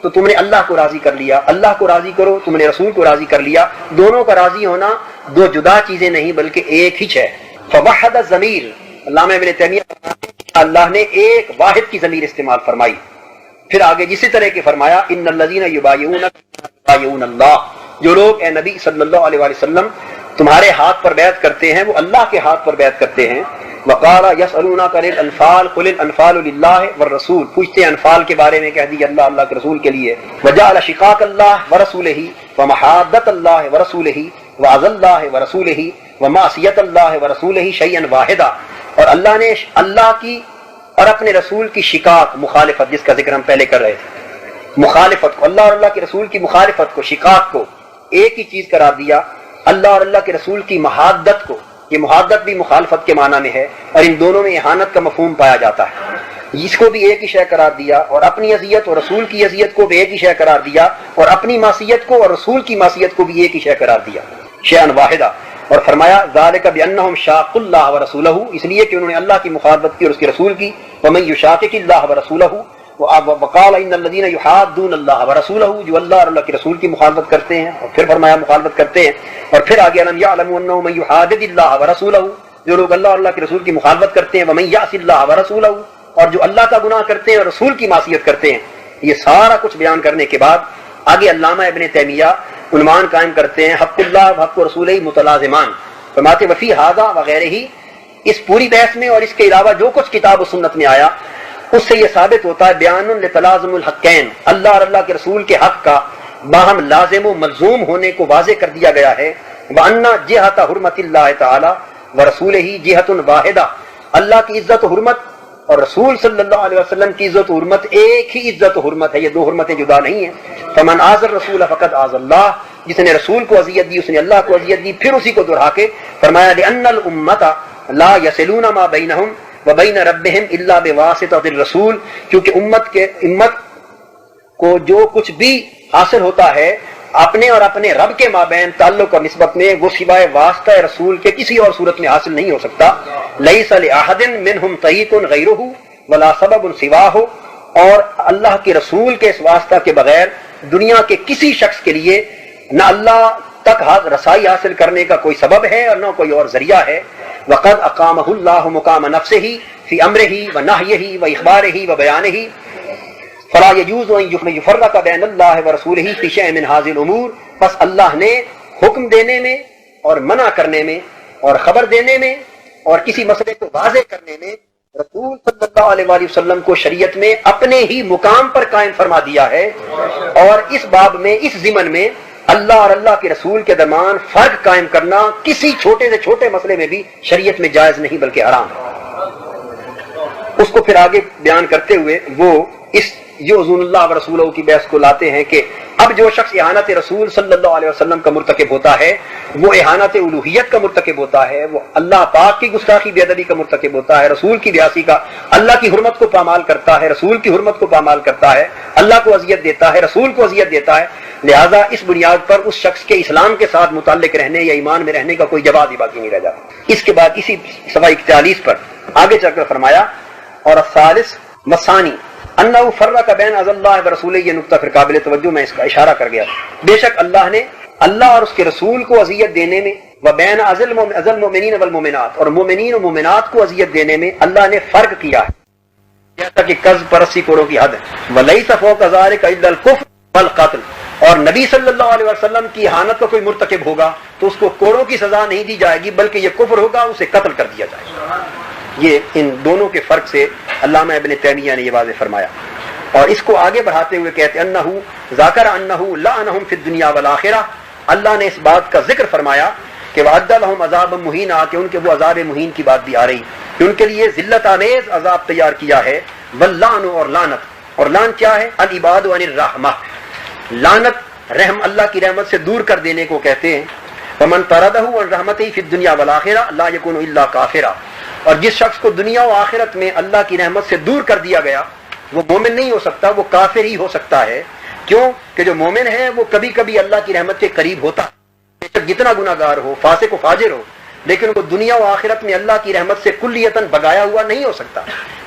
تو تم نے اللہ کو راضی کر لیا, اللہ کو راضی کرو تم نے رسول کو راضی کر لیا. دونوں کا راضی ہونا دو جدا چیزیں نہیں بلکہ ایک ہی ہے. فوحد الضمیر, علامہ ابن تیمیہ اللہ نے ایک واحد کی ضمیر استعمال فرمائی. پھر آگے جسی طرح کے فرمایا ان الذین یبایعونک یبایعون اللہ, جو لوگ اے نبی صلی اللہ علیہ وسلم تمہارے ہاتھ پر بیعت کرتے ہیں وہ اللہ کے ہاتھ پر بیعت کرتے ہیں. وقال یسألونک عن الانفال قل الانفال للہ والرسول, پوچھتے ہیں انفال کے بارے میں, کہہ دیجیے اللہ اللہ کے رسول کے لیے. وجعل شقاق اللہ ورسولہ ومحادۃ اللہ ورسولہ وعظ اللہ ورسولہ ومعصیۃ اللہ ورسولہ شیئا واحدا, اور اللہ نے اللہ کی اور اپنے رسول کی شقاق مخالفت، جس کا ذکر ہم پہلے کر رہے تھے، مخالفت کو، اللہ اور اللہ کے رسول کی مخالفت کو، شقاق کو ایک ہی چیز قرار دیا، اللہ اور اللہ کے رسول کی محادت کو، یہ محادت بھی مخالفت کے معنی میں ہے اور ان دونوں میں احانت کا مفہوم پایا جاتا ہے، اس کو بھی ایک ہی شے قرار دیا، اور اپنی اذیت اور رسول کی اذیت کو بھی ایک ہی شے قرار دیا، اور اپنی معصیت کو اور رسول کی معصیت کو بھی ایک ہی شے قرار دیا، شیئا واحدہ، اور فرمایا ذالک بانہم شاقوا اللہ ورسولہ، اس لیے کہ انہوں نے اللہ کی مخالفت کی اور اس کے رسول کی، ومن یشاقق اللہ ورسولہ، وقال ان الذین یحادون اللہ ورسولہ، جو اللہ اور اللہ کے رسول کی مخالفت کرتے ہیں، اور پھر فرمایا مخالفت کرتے ہیں، اور پھر آگے الم یعلموا انہ من یحادد اللہ ورسولہ، جو لوگ اللہ اور اللہ کے رسول کی مخالفت کرتے ہیں، ومن یعص اللہ ورسولہ، اور جو اللہ کا گناہ کرتے ہیں اور رسول کی معصیت کرتے ہیں۔ یہ سارا کچھ بیان کرنے کے بعد آگے علامہ ابن تیمیہ عنوان قائم کرتے ہیں، حق اللہ و حق رسولہ متلازمان، فرماتے وفی ھذا وغیرہ ہی، اس پوری بحث میں اور اس کے علاوہ جو کچھ کتاب و سنت میں آیا اس سے یہ ثابت ہوتا ہے بیان لتلازم الحقین، اللہ اور اللہ کے رسول کے حق کا باہم لازم و ملزوم ہونے کو واضح کر دیا گیا ہے، وَأَنَّ جِهَةَ حُرْمَتِ اللَّهِ تَعَالَى وَرَسُولِهِ جِهَةٌ وَاحِدَةٌ، اللہ کی عزت و حرمت اور رسول صلی اللہ علیہ وسلم کی عزت و حرمت ایک ہی عزت و حرمت ہے، یہ دو حرمتیں جدا نہیں ہیں۔ فمن آذ الرسول فقد آذ اللہ، جس نے رسول کو اذیت دی اس نے اللہ کو اذیت دی، پھر اسی کو دہرا کے فرمایا لأن الامة لا يصلون ما بینہم وبین ربہم الا بواسطۃ الرسول، کیونکہ امت کو جو کچھ بھی حاصل ہوتا ہے اپنے اور اپنے رب کے مابین تعلق اور نسبت میں، وہ سوائے واسطہ رسول کے کسی اور صورت میں حاصل نہیں ہو سکتا۔ لیس لأحد منہم طریق غیرہ ولا سبب سواہ، اور اللہ کے رسول کے اس واسطہ کے بغیر دنیا کے کسی شخص کے لیے نہ اللہ تک رسائی حاصل کرنے کا کوئی سبب ہے اور نہ کوئی اور ذریعہ ہے۔ وقد اقامہ اللہ مقام نفسہ فی امرہ ونہیہ واخبارہ وبیانہ، فلا يجوز ان يفرق بین اللہ ورسولہ فی شیء من هذه الامور، پس اللہ نے حکم دینے میں اور منع کرنے میں اور خبر دینے میں اور کسی مسئلے کو واضح کرنے میں رسول صلی اللہ علیہ وآلہ وسلم کو شریعت میں اپنے ہی مقام پر قائم فرما دیا ہے، اور اس باب میں، اس ضمن میں اللہ اور اللہ کے رسول کے درمیان فرق قائم کرنا کسی چھوٹے سے چھوٹے مسئلے میں بھی شریعت میں جائز نہیں بلکہ حرام ہے۔ اس کو پھر آگے بیان کرتے ہوئے وہ اس جو حضور اللہ و رسولہ کی بحث کو لاتے ہیں کہ اب جو شخص احانت رسول صلی اللہ علیہ وسلم کا مرتکب ہوتا ہے وہ احانت الوہیت کا مرتکب ہوتا ہے، وہ اللہ پاک کی گستاخی بے ادبی کا مرتکب ہوتا ہے، رسول کی بیاسی کا، اللہ کی حرمت کو پامال کرتا ہے، رسول کی حرمت کو پامال کرتا ہے، اللہ کو اذیت دیتا ہے، رسول کو اذیت دیتا ہے، لہذا اس بنیاد پر اس شخص کے اسلام کے ساتھ متعلق رہنے یا ایمان میں رہنے کا کوئی جواز ہی باقی نہیں رہ جاتا۔ اس کے بعد اسی صفحہ 41 پر آگے چل کر فرمایا اور الثالث مسانی انہ فرق بین عز اللہ ورسولہ، یہ نقطہ پھر قابل توجہ میں اس کا اشارہ کر گیا، بے شک اللہ نے اللہ اور اس کے رسول کو اذیت دینے میں، وبین عز المؤمنین والمؤمنات، اور مومنین و مومنات کو اذیت دینے میں اللہ نے فرق کیا ہے، جیسا کہ قذف پر 80 کوڑوں کی حد ہے، ولیس فوق ذلک الا الکفر والقتل، اور نبی صلی اللہ علیہ وسلم کی احانت کا کوئی مرتکب ہوگا تو اس کو کوڑوں کی سزا نہیں دی جائے گی بلکہ یہ کفر ہوگا، اسے قتل کر دیا جائے گا۔ یہ ان دونوں کے فرق سے علامہ ابن تیمیہ نے یہ واضح فرمایا، اور اس کو آگے بڑھاتے ہوئے کہتے انہ ذاکر انہ لعنہم فی الدنیا والآخرہ، اللہ نے اس بات کا ذکر فرمایا کہ وعد لہم عذاب مہینا، کہ ان کے وہ عذاب مہین کی بات بھی آ رہی کہ ان کے لیے ذلت آمیز عذاب تیار کیا ہے، واللعن، اور لعنت، اور لعن کیا ہے؟ العباد عن الرحمہ، لعنت رحم اللہ کی رحمت سے دور کر دینے کو کہتے ہیں، ومن طردہ عن رحمتہ فی الدنیا والآخرہ لا یکون الا کافرا، اور جس شخص کو دنیا و آخرت میں اللہ کی رحمت سے دور کر دیا گیا وہ مومن نہیں ہو سکتا، وہ کافر ہی ہو سکتا ہے۔ کیوں کہ جو مومن ہے وہ کبھی کبھی اللہ کی رحمت کے قریب ہوتا ہے، جتنا گناہ گار ہو، فاسق و فاجر ہو، لیکن وہ دنیا و آخرت میں اللہ کی رحمت سے کلیتاً بغایا ہوا نہیں ہو سکتا۔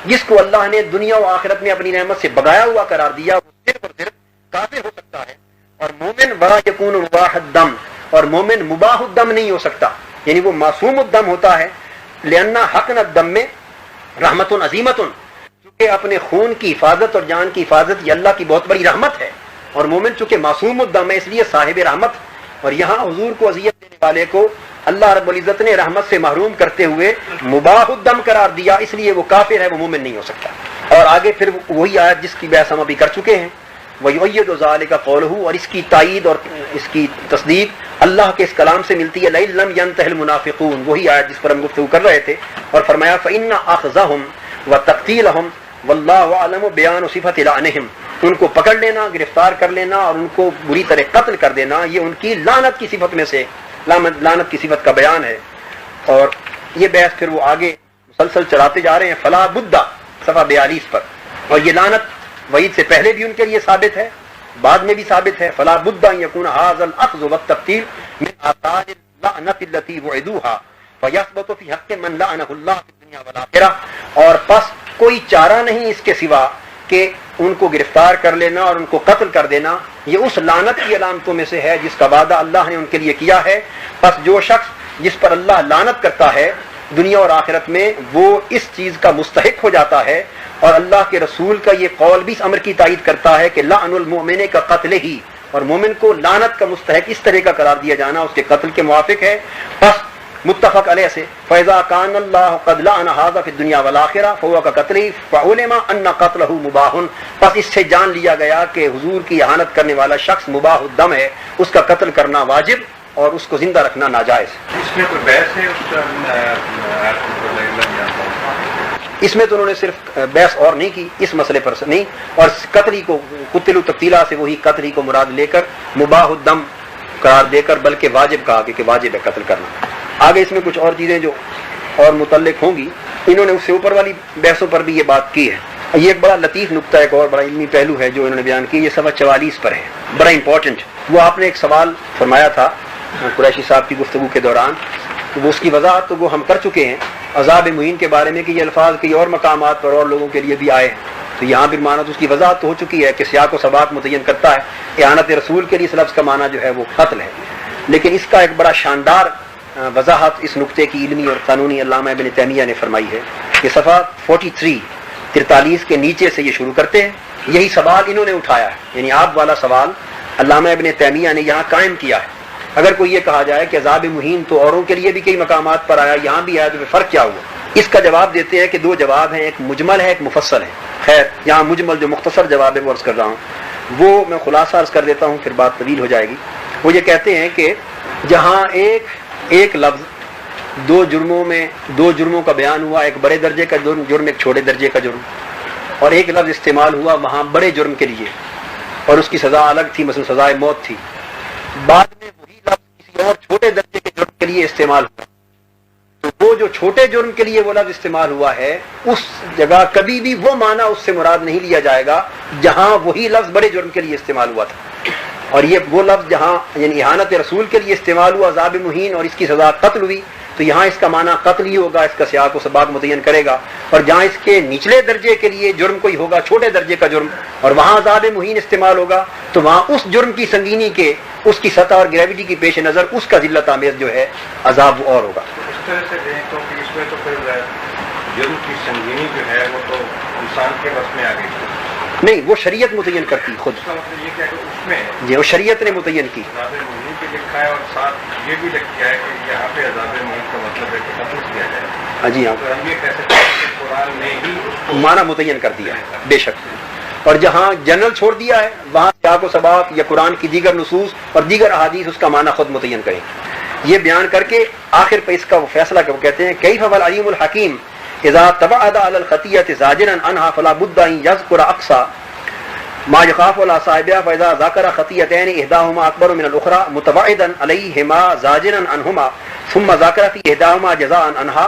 جس کو اللہ نے دنیا و آخرت میں اپنی رحمت سے بغایا ہوا قرار دیا وہ صرف اور صرف کافر ہو سکتا ہے، اور مومن ولا یکون مباح الدم، اور مومن مباح الدم نہیں ہو سکتا، یعنی وہ معصوم الدم ہوتا ہے، لأن حقن الدم میں رحمت عظیمت، چونکہ اپنے خون کی حفاظت اور جان کی حفاظت یہ اللہ کی بہت بڑی رحمت ہے، اور مومن چونکہ معصوم الدم ہے اس لیے صاحب رحمت، اور یہاں حضور کو اذیت دینے والے کو اللہ رب العزت نے رحمت سے محروم کرتے ہوئے مباح الدم قرار دیا، اس لیے وہ کافر ہے، وہ مومن نہیں ہو سکتا۔ اور آگے پھر وہی آیت جس کی بحث ہم ابھی کر چکے ہیں، وَيُؤَيِّدُ ذَلِكَ قَوْلُهُ، اور اس کی تائید اور اس کی تصدیق اللہ کے اس کلام سے ملتی ہے، لَئِن لَّمْ يَنْتَهِ الْمُنَافِقُونَ، وہی آیت جس پر ہم گفتگو کر رہے تھے، اور فرمایا فَإِنَّ أَخْذَهُمْ وتقتیلہم واللہ اعلم بیان صفت لعنہم، ان کو پکڑ لینا، گرفتار کر لینا اور ان کو بری طرح قتل کر دینا، یہ ان کی لعنت کی صفت میں سے لعنت کی صفت کا بیان ہے۔ اور یہ بحث پھر وہ آگے مسلسل چلاتے جا رہے ہیں فلا بدہ صفحہ 42 پر، اور یہ لعنت وعید سے پہلے بھی ان کے لیے ثابت ہے، بعد میں بھی ثابت ہے۔ فلا بدہ ان یکون ھذا الاخذ والتبتیل من آثار اللعنت التي وعدوها فیثبت فی حق من لعنہ اللہ فی الدنیا والآخرہ، اور پس کوئی چارہ نہیں اس کے سوا کہ ان کو گرفتار کر لینا اور ان کو قتل کر دینا، یہ اس لعنت کی علامتوں میں سے ہے جس کا وعدہ اللہ نے ان کے لیے کیا ہے۔ پس جو شخص جس پر اللہ لعنت کرتا ہے دنیا اور آخرت میں، وہ اس چیز کا مستحق ہو جاتا ہے، اور اللہ کے رسول کا یہ قول بھی اس امر کی تائید کرتا ہے کہ لعن المؤمن کا قتل ہی، اور مومن کو لعنت کا مستحق اس طرح کا قرار دیا جانا اس کے قتل کے موافق ہے۔ پس متفق علیہ سے فَإِذَا كَانَ اللَّهُ قَدْ لَعَنَ هَذَا فِي الدُّنْيَا وَالْآخِرَةِ فَهُوَ كَقَتْلِهِ فَعُلِمَ أَنَّ قَتْلَهُ مُبَاحٌ، پس اس سے جان لیا گیا کہ حضور کی اہانت کرنے والا شخص مباح الدم ہے، اس کا قتل کرنا واجب اور اس کو زندہ رکھنا ناجائز۔ اس میں کوئی بحث ہے اس میں تو انہوں نے صرف بحث اور نہیں کی اس مسئلے پر نہیں، اور قتلی کو قتل تقتیلا سے وہی قتلی کو مراد لے کر مباح الدم قرار دے کر بلکہ واجب کہا کہ واجب ہے قتل کرنا۔ آگے اس میں کچھ اور چیزیں جو اور متعلق ہوں گی، انہوں نے اس سے اوپر والی بحثوں پر بھی یہ بات کی ہے۔ یہ ایک بڑا لطیف نقطہ، ایک اور بڑا علمی پہلو ہے جو انہوں نے بیان کی، یہ صفحہ 44 پر ہے، بڑا امپورٹنٹ۔ وہ آپ نے ایک سوال فرمایا تھا قریشی صاحب کی گفتگو کے دوران، وہ اس کی وضاحت تو وہ ہم کر چکے ہیں عذاب مہین کے بارے میں کہ یہ الفاظ کئی اور مقامات پر اور لوگوں کے لیے بھی آئے ہیں، تو یہاں بھی معنی اس کی وضاحت تو ہو چکی ہے کہ سیاق و سباق متعین کرتا ہے۔ اعانت رسول کے لیے اس لفظ کا معنی جو ہے وہ قتل ہے، لیکن اس کا ایک بڑا شاندار وضاحت اس نقطے کی علمی اور قانونی علامہ ابن تیمیہ نے فرمائی ہے کہ صفحہ 43 کے نیچے سے یہ شروع کرتے ہیں، یہی سوال انہوں نے اٹھایا ہے، یعنی آپ والا سوال علامہ ابن تیمیہ نے یہاں قائم کیا ہے۔ اگر کوئی یہ کہا جائے کہ عذاب مہین تو اوروں کے لیے بھی کئی مقامات پر آیا، یہاں بھی آیا، تو فرق کیا ہوا؟ اس کا جواب دیتے ہیں کہ دو جواب ہیں، ایک مجمل ہے، ایک مفصل ہے۔ خیر، یہاں مجمل جو مختصر جواب ہے وہ عرض کر رہا ہوں، وہ میں خلاصہ عرض کر دیتا ہوں، پھر بات طویل ہو جائے گی۔ وہ یہ کہتے ہیں کہ جہاں ایک لفظ دو جرموں کا بیان ہوا، ایک بڑے درجے کا جرم ایک چھوٹے درجے کا جرم، اور ایک لفظ استعمال ہوا وہاں بڑے جرم کے لیے اور اس کی سزا الگ تھی، مثلا سزائے موت تھی، بعد میں وہی لفظ کسی اور چھوٹے درجے کے جرم کے لیے استعمال ہوا، تو وہ جو چھوٹے جرم کے لیے وہ لفظ استعمال ہوا ہے اس جگہ کبھی بھی وہ معنی اس سے مراد نہیں لیا جائے گا جہاں وہی لفظ بڑے جرم کے لیے استعمال ہوا تھا۔ اور یہ وہ لفظ جہاں یعنی اہانت رسول کے لیے استعمال ہوا عذاب مہین اور اس کی سزا قتل ہوئی، تو یہاں اس کا معنی قتل ہی ہوگا، اس کا سیاق و سباق متعین کرے گا۔ اور جہاں اس کے نچلے درجے کے لیے جرم کوئی ہوگا، چھوٹے درجے کا جرم، اور وہاں عذاب مہین استعمال ہوگا، تو وہاں اس جرم کی سنگینی کے، اس کی سطح اور گریوٹی کی پیش نظر اس کا ذلت آمیز جو ہے عذاب اور ہوگا۔ اس طرح سے دیکھیں تو اس میں تو پھر جرم کی سنگینی جو ہے وہ تو انسان کے بس میں آ گئی، نہیں، وہ شریعت متعین کرتی خود، اس کا مطلب یہ کیا کہ اس میں جی وہ شریعت نے متعین کی۔ عذاب مہین بھی لکھا ہے اور ساتھ یہ بھی لکھا ہے کہ یہاں پہ عذاب مہین کا مطلب ہے کہ قتل کیا جائے۔ ہاں جی ہاں، تو ہم یہ کہہ سکتے ہیں کہ قرآن نے ہی اس کو معنی متعین کر دیا ہے بے شک، اور جہاں جنرل چھوڑ دیا ہے وہاں سیاق و سباق یا قرآن کی دیگر نصوص اور دیگر احادیث اس کا معنی خود متعین کریں۔ یہ بیان کر کے آخر پہ اس کا وہ فیصلہ کہ وہ کہتے ہیں کیف العلیم الحکیم اذا تبعد علی الخطیۃ زاجرا عنها فلا بد ان یذکر اقصى ما يخاف على صاحبها فاذا ذكر خطیتین احداهما اکبر من الاخرى متبعدا علیہما زاجرا عنهما ثم ذكر في احداهما جزاء عنها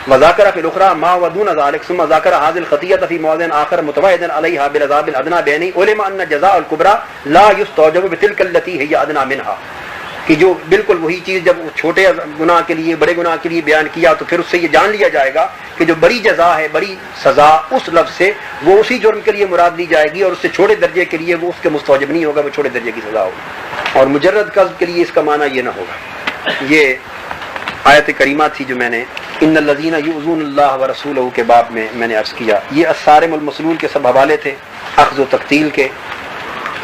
وذكر في الاخرى ما ودون ذلك ثم ذكر هذه الخطيئة في موضع آخر متبعدا عليها بالعذاب الادنى بين علم ان جزاء الكبرى لا يستوجب بتلك التي هي ادنى منها، کہ جو بالکل وہی چیز جب چھوٹے گناہ کے لیے بڑے گناہ کے لیے بیان کیا تو پھر اس سے یہ جان لیا جائے گا کہ جو بڑی جزا ہے، بڑی سزا اس لفظ سے وہ اسی جرم کے لیے مراد لی جائے گی، اور اس سے چھوٹے درجے کے لیے وہ اس کے مستوجب نہیں ہوگا، وہ چھوٹے درجے کی سزا ہوگی، اور مجرد قذف کے لیے اس کا معنی یہ نہ ہوگا۔ یہ آیت کریمہ تھی جو میں نے ان الذین یؤذون اللہ ورسولہ کے باب میں نے عرض کیا، یہ الصارم المسلول کے سب حوالے تھے اخذ و تقتیل کے۔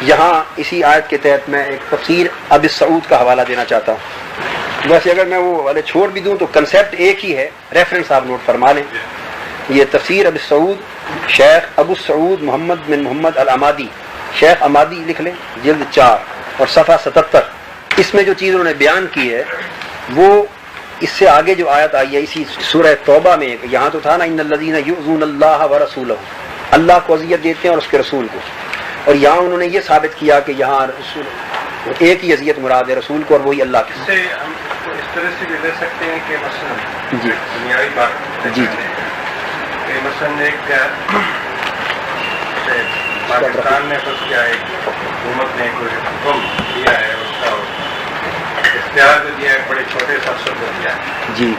یہاں اسی آیت کے تحت میں ایک تفسیر ابی سعود کا حوالہ دینا چاہتا ہوں، ویسے اگر میں وہ حوالے چھوڑ بھی دوں تو کنسیپٹ ایک ہی ہے، ریفرنس آپ نوٹ فرما لیں۔ یہ تفسیر ابی سعود شیخ ابو سعود محمد بن محمد العمادی، شیخ عمادی لکھ لیں، جلد 4 اور صفحہ 77۔ اس میں جو چیز انہوں نے بیان کی ہے وہ اس سے آگے جو آیت آئی ہے اسی سورہ توبہ میں، یہاں تو تھا نا ان الذین یؤذون اللہ ورسولہ، اللہ کو اذیت دیتے ہیں اور اس کے رسول کو، اور یہاں انہوں نے یہ ثابت کیا کہ یہاں رسول ایک ہی اذیت مراد ہے رسول کو، اور وہی اللہ اس سے ہم اس طرح سے بھی لے سکتے ہیں کہ مثلا جی دنیاوی بات جی کہ مثلا ایک پاکستان نے کچھ کیا ہے، حکومت نے کوئی حکم دیا ہے، اس کا اختیار جو دیا ہے بڑے چھوٹے سے افسر کو دیا ہے، جی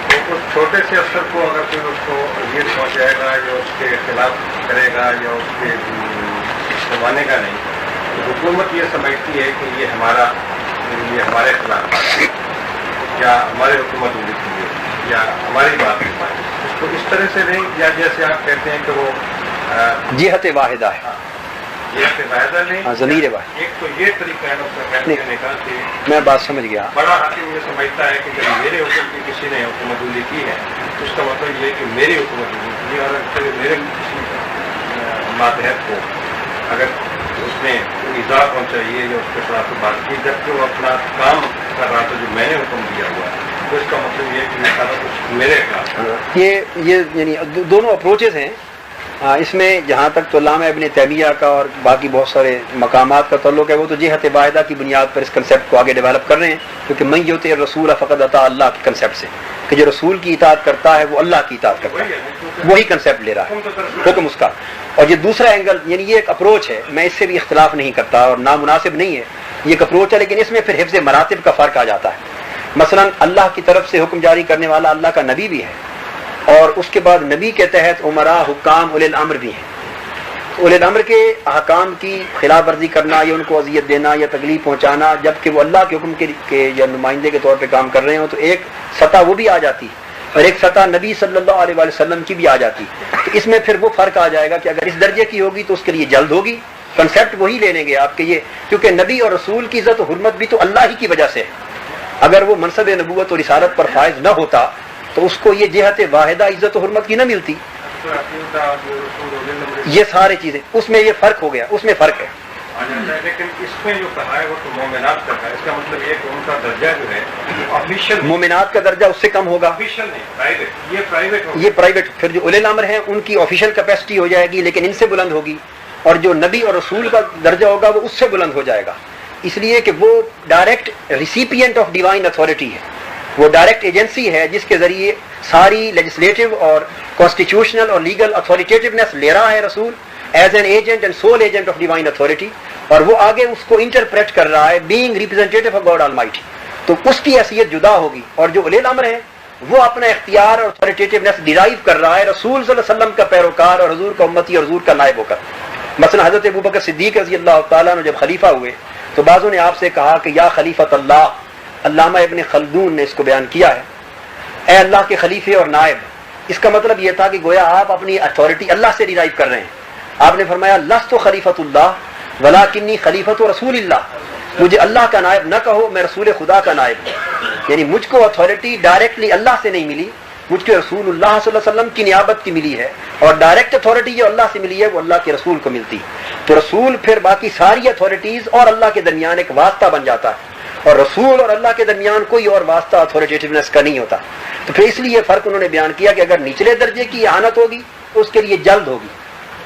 تو اس چھوٹے سے افسر کو اگر کوئی اس کو اذیت پہنچائے گا یا اس کے خلاف کرے گا یا اس کے مانے گا نہیں، تو حکومت یہ سمجھتی ہے کہ یہ ہمارے خلاف ہے یا ہماری حکومت ہوئی تھی یا ہماری بات نہیں مانی، اس کو اس طرح سے نہیں کیا جیسے آپ کہتے ہیں کہ وہ جہت واحدہ ہے، جہت واحدہ نہیں، ضمیر واحد۔ ایک تو یہ طریقہ ہے اس کا کہنے کا کہ میں بات سمجھ گیا، بڑا حاکم یہ سمجھتا ہے کہ جب میرے حکم کی کسی نے حکومت عملی کی ہے اس کا مطلب یہ کہ میری حکومت عملی کی ہے، اور اگر میرے کسی ماتحت کو اگر اس نے ایذا پہنچائی ہے یا اس کے خلاف بات کی جبکہ وہ اپنا کام کر رہا تھا جو میں نے حکم دیا ہوا ہے، تو اس کا مطلب یہ کہ یہ سارا کچھ میرے خلاف۔ یہ یعنی دونوں اپروچز ہیں اس میں، جہاں تک تو علامہ ابن تیمیہ کا اور باقی بہت سارے مقامات کا تعلق ہے وہ تو جہت واحدہ کی بنیاد پر اس کنسیپٹ کو آگے ڈیولپ کر رہے ہیں، کیونکہ من یطع الرسول فقد اطاع اللہ کے کنسیپٹ سے، کہ جو رسول کی اطاعت کرتا ہے وہ اللہ کی اطاعت کرتا ہے، وہی کنسیپٹ لے رہا ہے حکم اس کا۔ اور یہ دوسرا اینگل، یعنی یہ ایک اپروچ ہے، میں اس سے بھی اختلاف نہیں کرتا اور نامناسب نہیں ہے، یہ ایک اپروچ ہے، لیکن اس میں پھر حفظ مراتب کا فرق آ جاتا ہے۔ مثلا اللہ کی طرف سے حکم جاری کرنے والا اللہ کا نبی بھی ہے، اور اس کے بعد نبی کے تحت عمراء، حکام، اولی الامر بھی ہیں۔ اولی الامر کے احکام کی خلاف ورزی کرنا یا ان کو اذیت دینا یا تکلیف پہنچانا جبکہ وہ اللہ کے حکم کے یا نمائندے کے طور پہ کام کر رہے ہوں تو ایک سطح وہ بھی آ جاتی اور ایک سطح نبی صلی اللہ علیہ وسلم کی بھی آ جاتی۔ تو اس میں پھر وہ فرق آ جائے گا کہ اگر اس درجے کی ہوگی تو اس کے لیے جلد ہوگی، کنسیپٹ وہی لے لیں گے آپ کے یہ، کیونکہ نبی اور رسول کی عزت و حرمت بھی تو اللہ ہی کی وجہ سے ہے۔ اگر وہ منصب نبوت اور رسالت پر فائز نہ ہوتا تو اس کو یہ جہت واحدہ عزت و حرمت کی نہ ملتی۔ یہ ساری چیزیں اس میں یہ فرق ہو گیا، اس میں فرق ہے۔ لیکن اس میں جو کہا ہے وہ تو مومنات کا ہے، اس کا مطلب یہ کہ ان کا درجہ جو ہے آفیشیل، مومنات کا درجہ اس سے کم ہوگا، آفیشیل نہیں، پرائیویٹ، یہ پرائیویٹ۔ پھر جو اولی الامر ہیں ان کی آفیشیل کیپیسٹی ہو جائے گی لیکن ان سے بلند ہوگی، اور جو نبی اور رسول کا درجہ ہوگا وہ اس سے بلند ہو جائے گا، اس لیے کہ وہ direct recipient of divine authority ہے، وہ ڈائریکٹ ایجنسی ہے جس کے ذریعے ساری لیجسلیٹو اور کانسٹیٹیوشنل اور لیگل اتھارٹیٹیونیس لے رہا ہے رسول as an agent and civil agent of divine authority, اور وہ آگے اس کو انٹرپریٹ کر رہا ہے being representative of God Almighty, تو اس کی حیثیت جدا ہوگی۔ اور جو اولی الامر ہے وہ اپنا اختیار اور اتھارٹیٹیونیس ڈیرائیو کر رہا ہے رسول صلی اللہ علیہ وسلم کا پیروکار اور حضور کا امتی اور حضور کا نائب ہو کر۔ مثلا حضرت ابوبکر صدیق رضی اللہ تعالیٰ نے جب خلیفہ ہوئے تو بعضوں نے آپ سے کہا کہ یا خلیفۃ اللہ، علامہ ابن خلدون نے اس کو بیان کیا ہے، اے اللہ کے خلیفے اور نائب۔ اس کا مطلب یہ تھا کہ گویا آپ اپنی اتھارٹی اللہ سے ڈیرائیو کر رہے ہیں۔ آپ نے فرمایا لست خلیفۃ اللہ ولکنی خلیفۃ رسول اللہ، مجھے اللہ کا نائب نہ کہو، میں رسول خدا کا نائب ہوں، یعنی مجھ کو اتھارٹی ڈائریکٹلی اللہ سے نہیں ملی، مجھ کو رسول اللہ صلی اللہ علیہ وسلم کی نیابت کی ملی ہے، اور ڈائریکٹ اتھارٹی جو اللہ سے ملی ہے وہ اللہ کے رسول کو ملتی، تو رسول پھر باقی ساری اتھارٹیز اور اللہ کے درمیان ایک واسطہ بن جاتا ہے، اور رسول اور اللہ کے درمیان کوئی اور واسطہ اتھارٹیٹیونیس کا نہیں ہوتا۔ تو پھر اس لیے فرق انہوں نے بیان کیا کہ اگر نچلے درجے کی اعانت ہوگی تو اس کے لیے جلد ہوگی،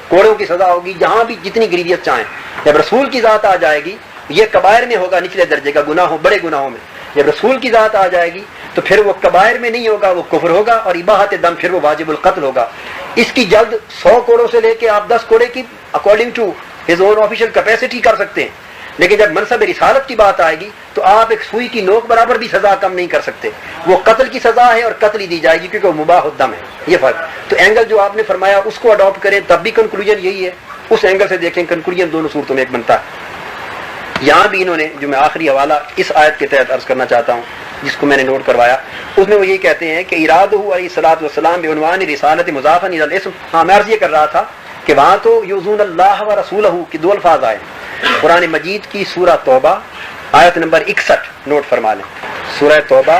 کوڑوں کی سزا ہوگی، جہاں بھی جتنی گریویت چاہیں۔ جب رسول کی ذات آ جائے گی یہ کبائر میں ہوگا، نچلے درجے کا گناہوں بڑے گناہوں میں، جب رسول کی ذات آ جائے گی تو پھر وہ کبائر میں نہیں ہوگا، وہ کفر ہوگا، اور اباحت دم پھر وہ واجب القتل ہوگا۔ اس کی جلد 100 کوڑوں سے لے کے آپ 10 کوڑے کی according to his own official capacity کر سکتے ہیں، لیکن جب منصب رسالت کی بات آئے گی تو آپ ایک سوئی کی نوک برابر بھی سزا کم نہیں کر سکتے، وہ قتل کی سزا ہے اور قتل ہی دی جائے گی کیونکہ وہ مباح الدم ہے۔ یہ فرق، تو اینگل جو آپ نے فرمایا اس کو اڈاپٹ کریں تب بھی کنکلوژن یہی ہے، اس اینگل سے دیکھیں کنکلوژن دونوں صورتوں میں ایک بنتا ہے۔ یہاں بھی انہوں نے جو میں آخری حوالہ اس آیت کے تحت عرض کرنا چاہتا ہوں جس کو میں نے نوٹ کروایا، اس میں وہ یہی کہتے ہیں کہ ارادہ علیہ الصلوۃ والسلام بعنوان رسالت مضافا الی الاسم۔ ہاں میں عرض یہ کر رہا تھا کہ وہاں تو یؤذون اللہ ورسولہ کی 2 الفاظ آئے، قرآن مجید کی سورہ توبہ آیت نمبر 61 نوٹ فرما لیں، سورہ توبہ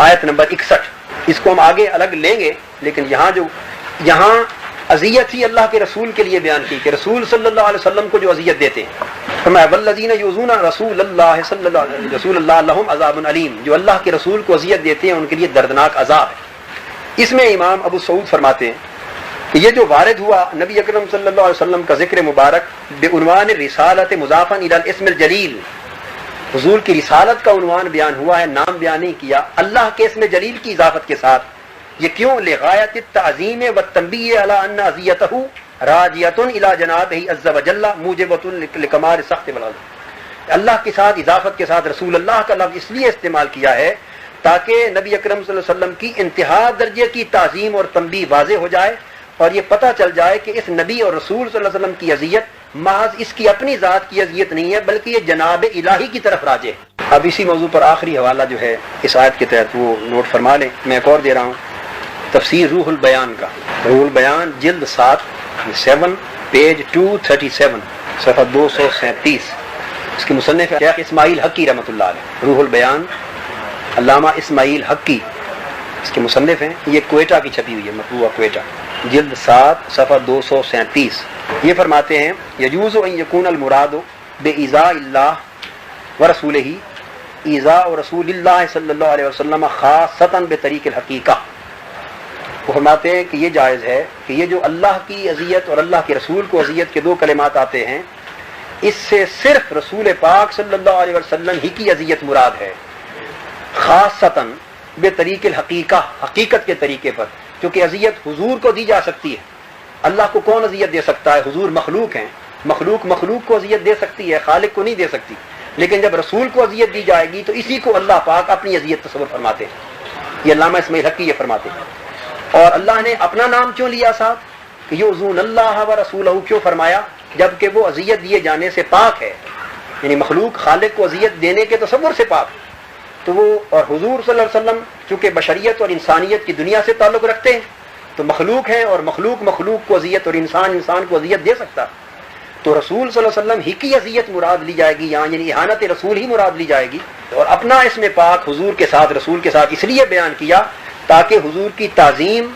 آیت نمبر 61، اس کو ہم آگے الگ لیں گے، لیکن یہاں اذیت ہی اللہ کے رسول کے لیے بیان کی کہ رسول صلی اللہ علیہ وسلم کو جو اذیت دیتے ہیں، فرمایا والذین یؤذون رسول اللہ لہم عذاب علیم، جو اللہ کے رسول کو اذیت دیتے ہیں ان کے لیے دردناک عذاب ہے۔ اس میں امام ابو سعود فرماتے ہیں کہ یہ جو وارد ہوا نبی اکرم صلی اللہ علیہ وسلم کا ذکر مبارک بعنوان رسالت مضافا الی الاسم الجلیل، حضور کی رسالت کا عنوان بیان ہوا ہے، نام بیان نہیں کیا، اللہ کے اسم جلیل کی اضافت کے ساتھ، یہ کیوں؟ لغایت التعظیم والتنبیہ علی ان اذیتہ راجیۃ الی جنابہ عز وجل موجبۃ لکمال السخط والغضب۔ اللہ کے ساتھ اضافت کے ساتھ رسول اللہ کا لفظ اس لیے استعمال کیا ہے تاکہ نبی اکرم صلی اللہ علیہ وسلم کی انتہا درجے کی تعظیم اور تنبیہ واضح ہو جائے، اور یہ پتہ چل جائے کہ اس نبی اور رسول صلی اللہ علیہ وسلم کی اذیت محض اس کی اپنی ذات کی اذیت نہیں ہے بلکہ یہ جناب الہی کی طرف راجع ہے۔ اب اسی موضوع پر آخری حوالہ جو ہے اس آیت کے تحت وہ نوٹ فرما لیں، میں ایک اور دے رہا ہوں، تفسیر روح البیان کا، روح البیان جلد 7 پیج 237 صفحہ 237، اس کے مصنف شیخ اسماعیل حقی رحمۃ اللہ علیہ، روح البیان علامہ اسماعیل حقی اس کے مصنف ہیں، یہ کوئٹہ کی چھپی ہوئی ہے، مطبوعہ کوئٹہ، جلد 7 صفحہ 237۔ یہ فرماتے ہیں یجوز ان یکون المراد بإیذاء اللہ ورسولہ ایذاء رسول اللہ صلی اللہ علیہ وسلم خاصۃ بطریق الحقیقہ۔ وہ فرماتے ہیں کہ یہ جائز ہے کہ یہ جو اللہ کی اذیت اور اللہ کے رسول کو اذیت کے دو کلمات آتے ہیں، اس سے صرف رسول پاک صلی اللہ علیہ وسلم ہی کی اذیت مراد ہے، خاصتاً بطریق الحقیقہ، حقیقت کے طریقے پر، کیونکہ اذیت حضور کو دی جا سکتی ہے، اللہ کو کون اذیت دے سکتا ہے؟ حضور مخلوق ہیں، مخلوق کو اذیت دے سکتی ہے، خالق کو نہیں دے سکتی، لیکن جب رسول کو اذیت دی جائے گی تو اسی کو اللہ پاک اپنی اذیت تصور فرماتے ہیں۔ یہ علامہ اسماعیل حقی یہ فرماتے ہیں۔ اور اللہ نے اپنا نام کیوں لیا ساتھ کہ یؤذون اللہ و رسولہ کیوں فرمایا؟ جبکہ وہ اذیت دیے جانے سے پاک ہے، یعنی مخلوق خالق کو اذیت دینے کے تصور سے پاک، تو وہ اور حضور صلی اللہ علیہ وسلم چونکہ بشریت اور انسانیت کی دنیا سے تعلق رکھتے ہیں تو مخلوق ہیں، اور مخلوق کو اذیت اور انسان کو اذیت دے سکتا، تو رسول صلی اللہ علیہ وسلم ہی کی اذیت مراد لی جائے گی یہاں، یعنی اہانت رسول ہی مراد لی جائے گی۔ اور اپنا اسم پاک حضور کے ساتھ، رسول کے ساتھ اس لیے بیان کیا تاکہ حضور کی تعظیم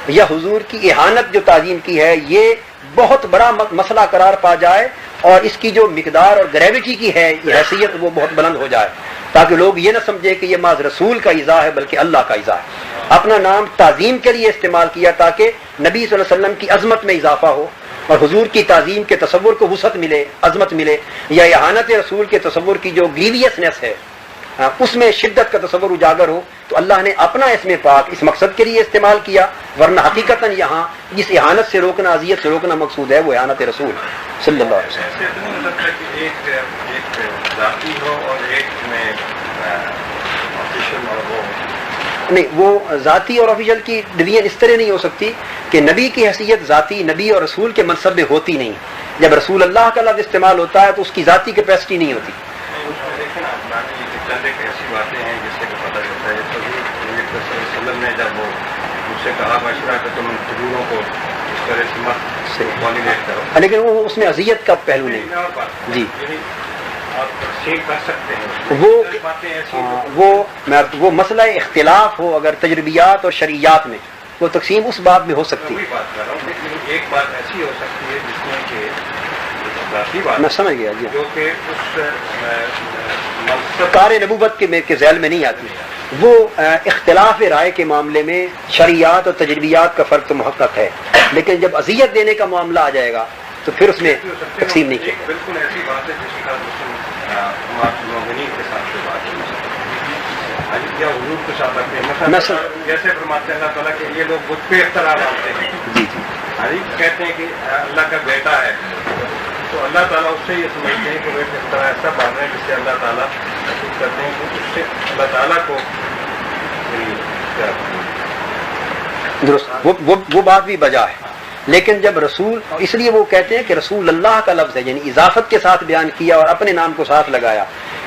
یا حضور کی اہانت جو تعظیم کی ہے یہ بہت بڑا مسئلہ قرار پا جائے، اور اس کی جو مقدار اور گریویٹی کی ہے یہ حیثیت وہ بہت بلند ہو جائے، تاکہ لوگ یہ نہ سمجھے کہ یہ محض رسول کا ایذا ہے بلکہ اللہ کا ایذا ہے۔ اپنا نام تعظیم کے لیے استعمال کیا تاکہ نبی صلی اللہ علیہ وسلم کی عظمت میں اضافہ ہو اور حضور کی تعظیم کے تصور کو وسعت ملے، عظمت ملے، یا اہانت رسول کے تصور کی جو گریویسنس ہے اس میں شدت کا تصور اجاگر ہو، تو اللہ نے اپنا اسم پاک اس مقصد کے لیے استعمال کیا، ورنہ حقیقتاً یہاں جس اہانت سے روکنا، اذیت سے روکنا مقصود ہے وہ اہانت رسول صلی اللہ علیہ وسلم۔ ایسے تو نہیں لگتا کہ ایک ذاتی ہو اور ایک میں آفیشل ہو؟ نہیں، وہ ذاتی اور آفیشل کی ڈویژن اس طرح نہیں ہو سکتی کہ نبی کی حیثیت ذاتی نبی اور رسول کے منصب میں ہوتی نہیں، جب رسول اللہ کا لفظ استعمال ہوتا ہے تو اس کی ذاتی کیپیسٹی نہیں ہوتی۔ دیکھیں نا، چند ایک ایسی باتیں ہیں جس سے کہ پتہ چلتا ہے کہ نبی صلی اللہ علیہ وسلم نے جب وہ مجھ سے کہا مشورہ کہ تم حضوروں کو اس طرح سے مت کوآرڈینیٹ کرو، لیکن وہ اس میں اذیت کا پہلو نہیں۔ جی، آپ تقسیم کر سکتے ہیں وہ باتیں ایسی وہ مسئلہ اختلاف ہو اگر تجربیات اور شرعیات میں، وہ تقسیم اس بات میں ہو سکتی ہے۔ بات کر رہا ہوں، لیکن ایک بات ایسی ہو سکتی ہے جس میں کہ ذاتی بات میں سمجھ گیا جی، جو کہ اس منصب کار نبوت کے ذیل میں نہیں آتی، وہ اختلاف رائے کے معاملے میں شرعیات اور تجربیات کا فرق تو محقق ہے، لیکن جب اذیت دینے کا معاملہ آ جائے گا تو پھر اس میں تقسیم نہیں کی۔ بالکل ایسی بات ہے جس کا مومنین کے ساتھ بات ہے یا حضور کے ساتھ رکھتے ہیں، مثلا جیسے فرماتے ہیں اللہ تعالیٰ کہ یہ لوگ بت پہ اختراع مانتے ہیں، جی جی، کہتے ہیں کہ اللہ کا بیٹا ہے، تو اللہ تعالیٰ اس سے یہ سمجھتے ہیں کہ وہ ایک اختراع ایسا مان رہے ہیں جس سے اللہ تعالیٰ محسوس کرتے ہیں کہ اس سے اللہ تعالیٰ کو درست، وہ بات بھی بجا ہے، لیکن جب رسول، اس لیے وہ کہتے ہیں کہ رسول اللہ کا لفظ ہے، یعنی اضافت کے ساتھ بیان کیا اور اپنے نام کو ساتھ لگایا۔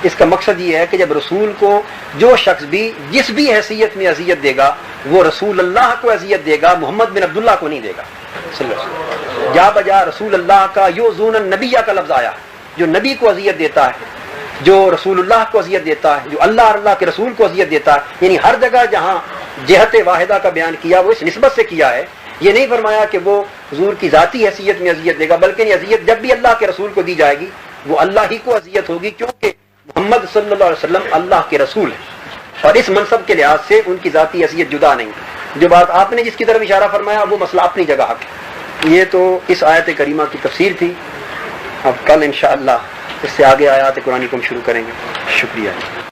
اس کا مقصد یہ ہے کہ جب رسول کو جو شخص بھی جس بھی حیثیت میں اذیت دے گا وہ رسول اللہ کو اذیت دے گا، محمد بن عبداللہ کو نہیں دے گا صلی اللہ علیہ وسلم۔ جا بجا رسول اللہ کا یؤذون النبی کا لفظ آیا، جو نبی کو اذیت دیتا ہے، جو رسول اللہ کو اذیت دیتا ہے، جو اللہ اور اللہ کے رسول کو اذیت دیتا ہے، یعنی ہر جگہ جہاں جہت واحدہ کا بیان کیا وہ اس نسبت سے کیا ہے یہ نہیں فرمایا کہ وہ حضور کی ذاتی حیثیت میں اذیت دے گا، بلکہ یہ اذیت جب بھی اللہ کے رسول کو دی جائے گی وہ اللہ ہی کو اذیت ہوگی، کیونکہ محمد صلی اللہ علیہ وسلم اللہ کے رسول ہیں اور اس منصب کے لحاظ سے ان کی ذاتی حیثیت جدا نہیں۔ جو بات آپ نے جس کی طرف اشارہ فرمایا وہ مسئلہ اپنی جگہ حق ہے۔ یہ تو اس آیت کریمہ کی تفسیر تھی، اب کل انشاءاللہ اس سے آگے آیات قرآن کو ہم شروع کریں گے۔ شکریہ۔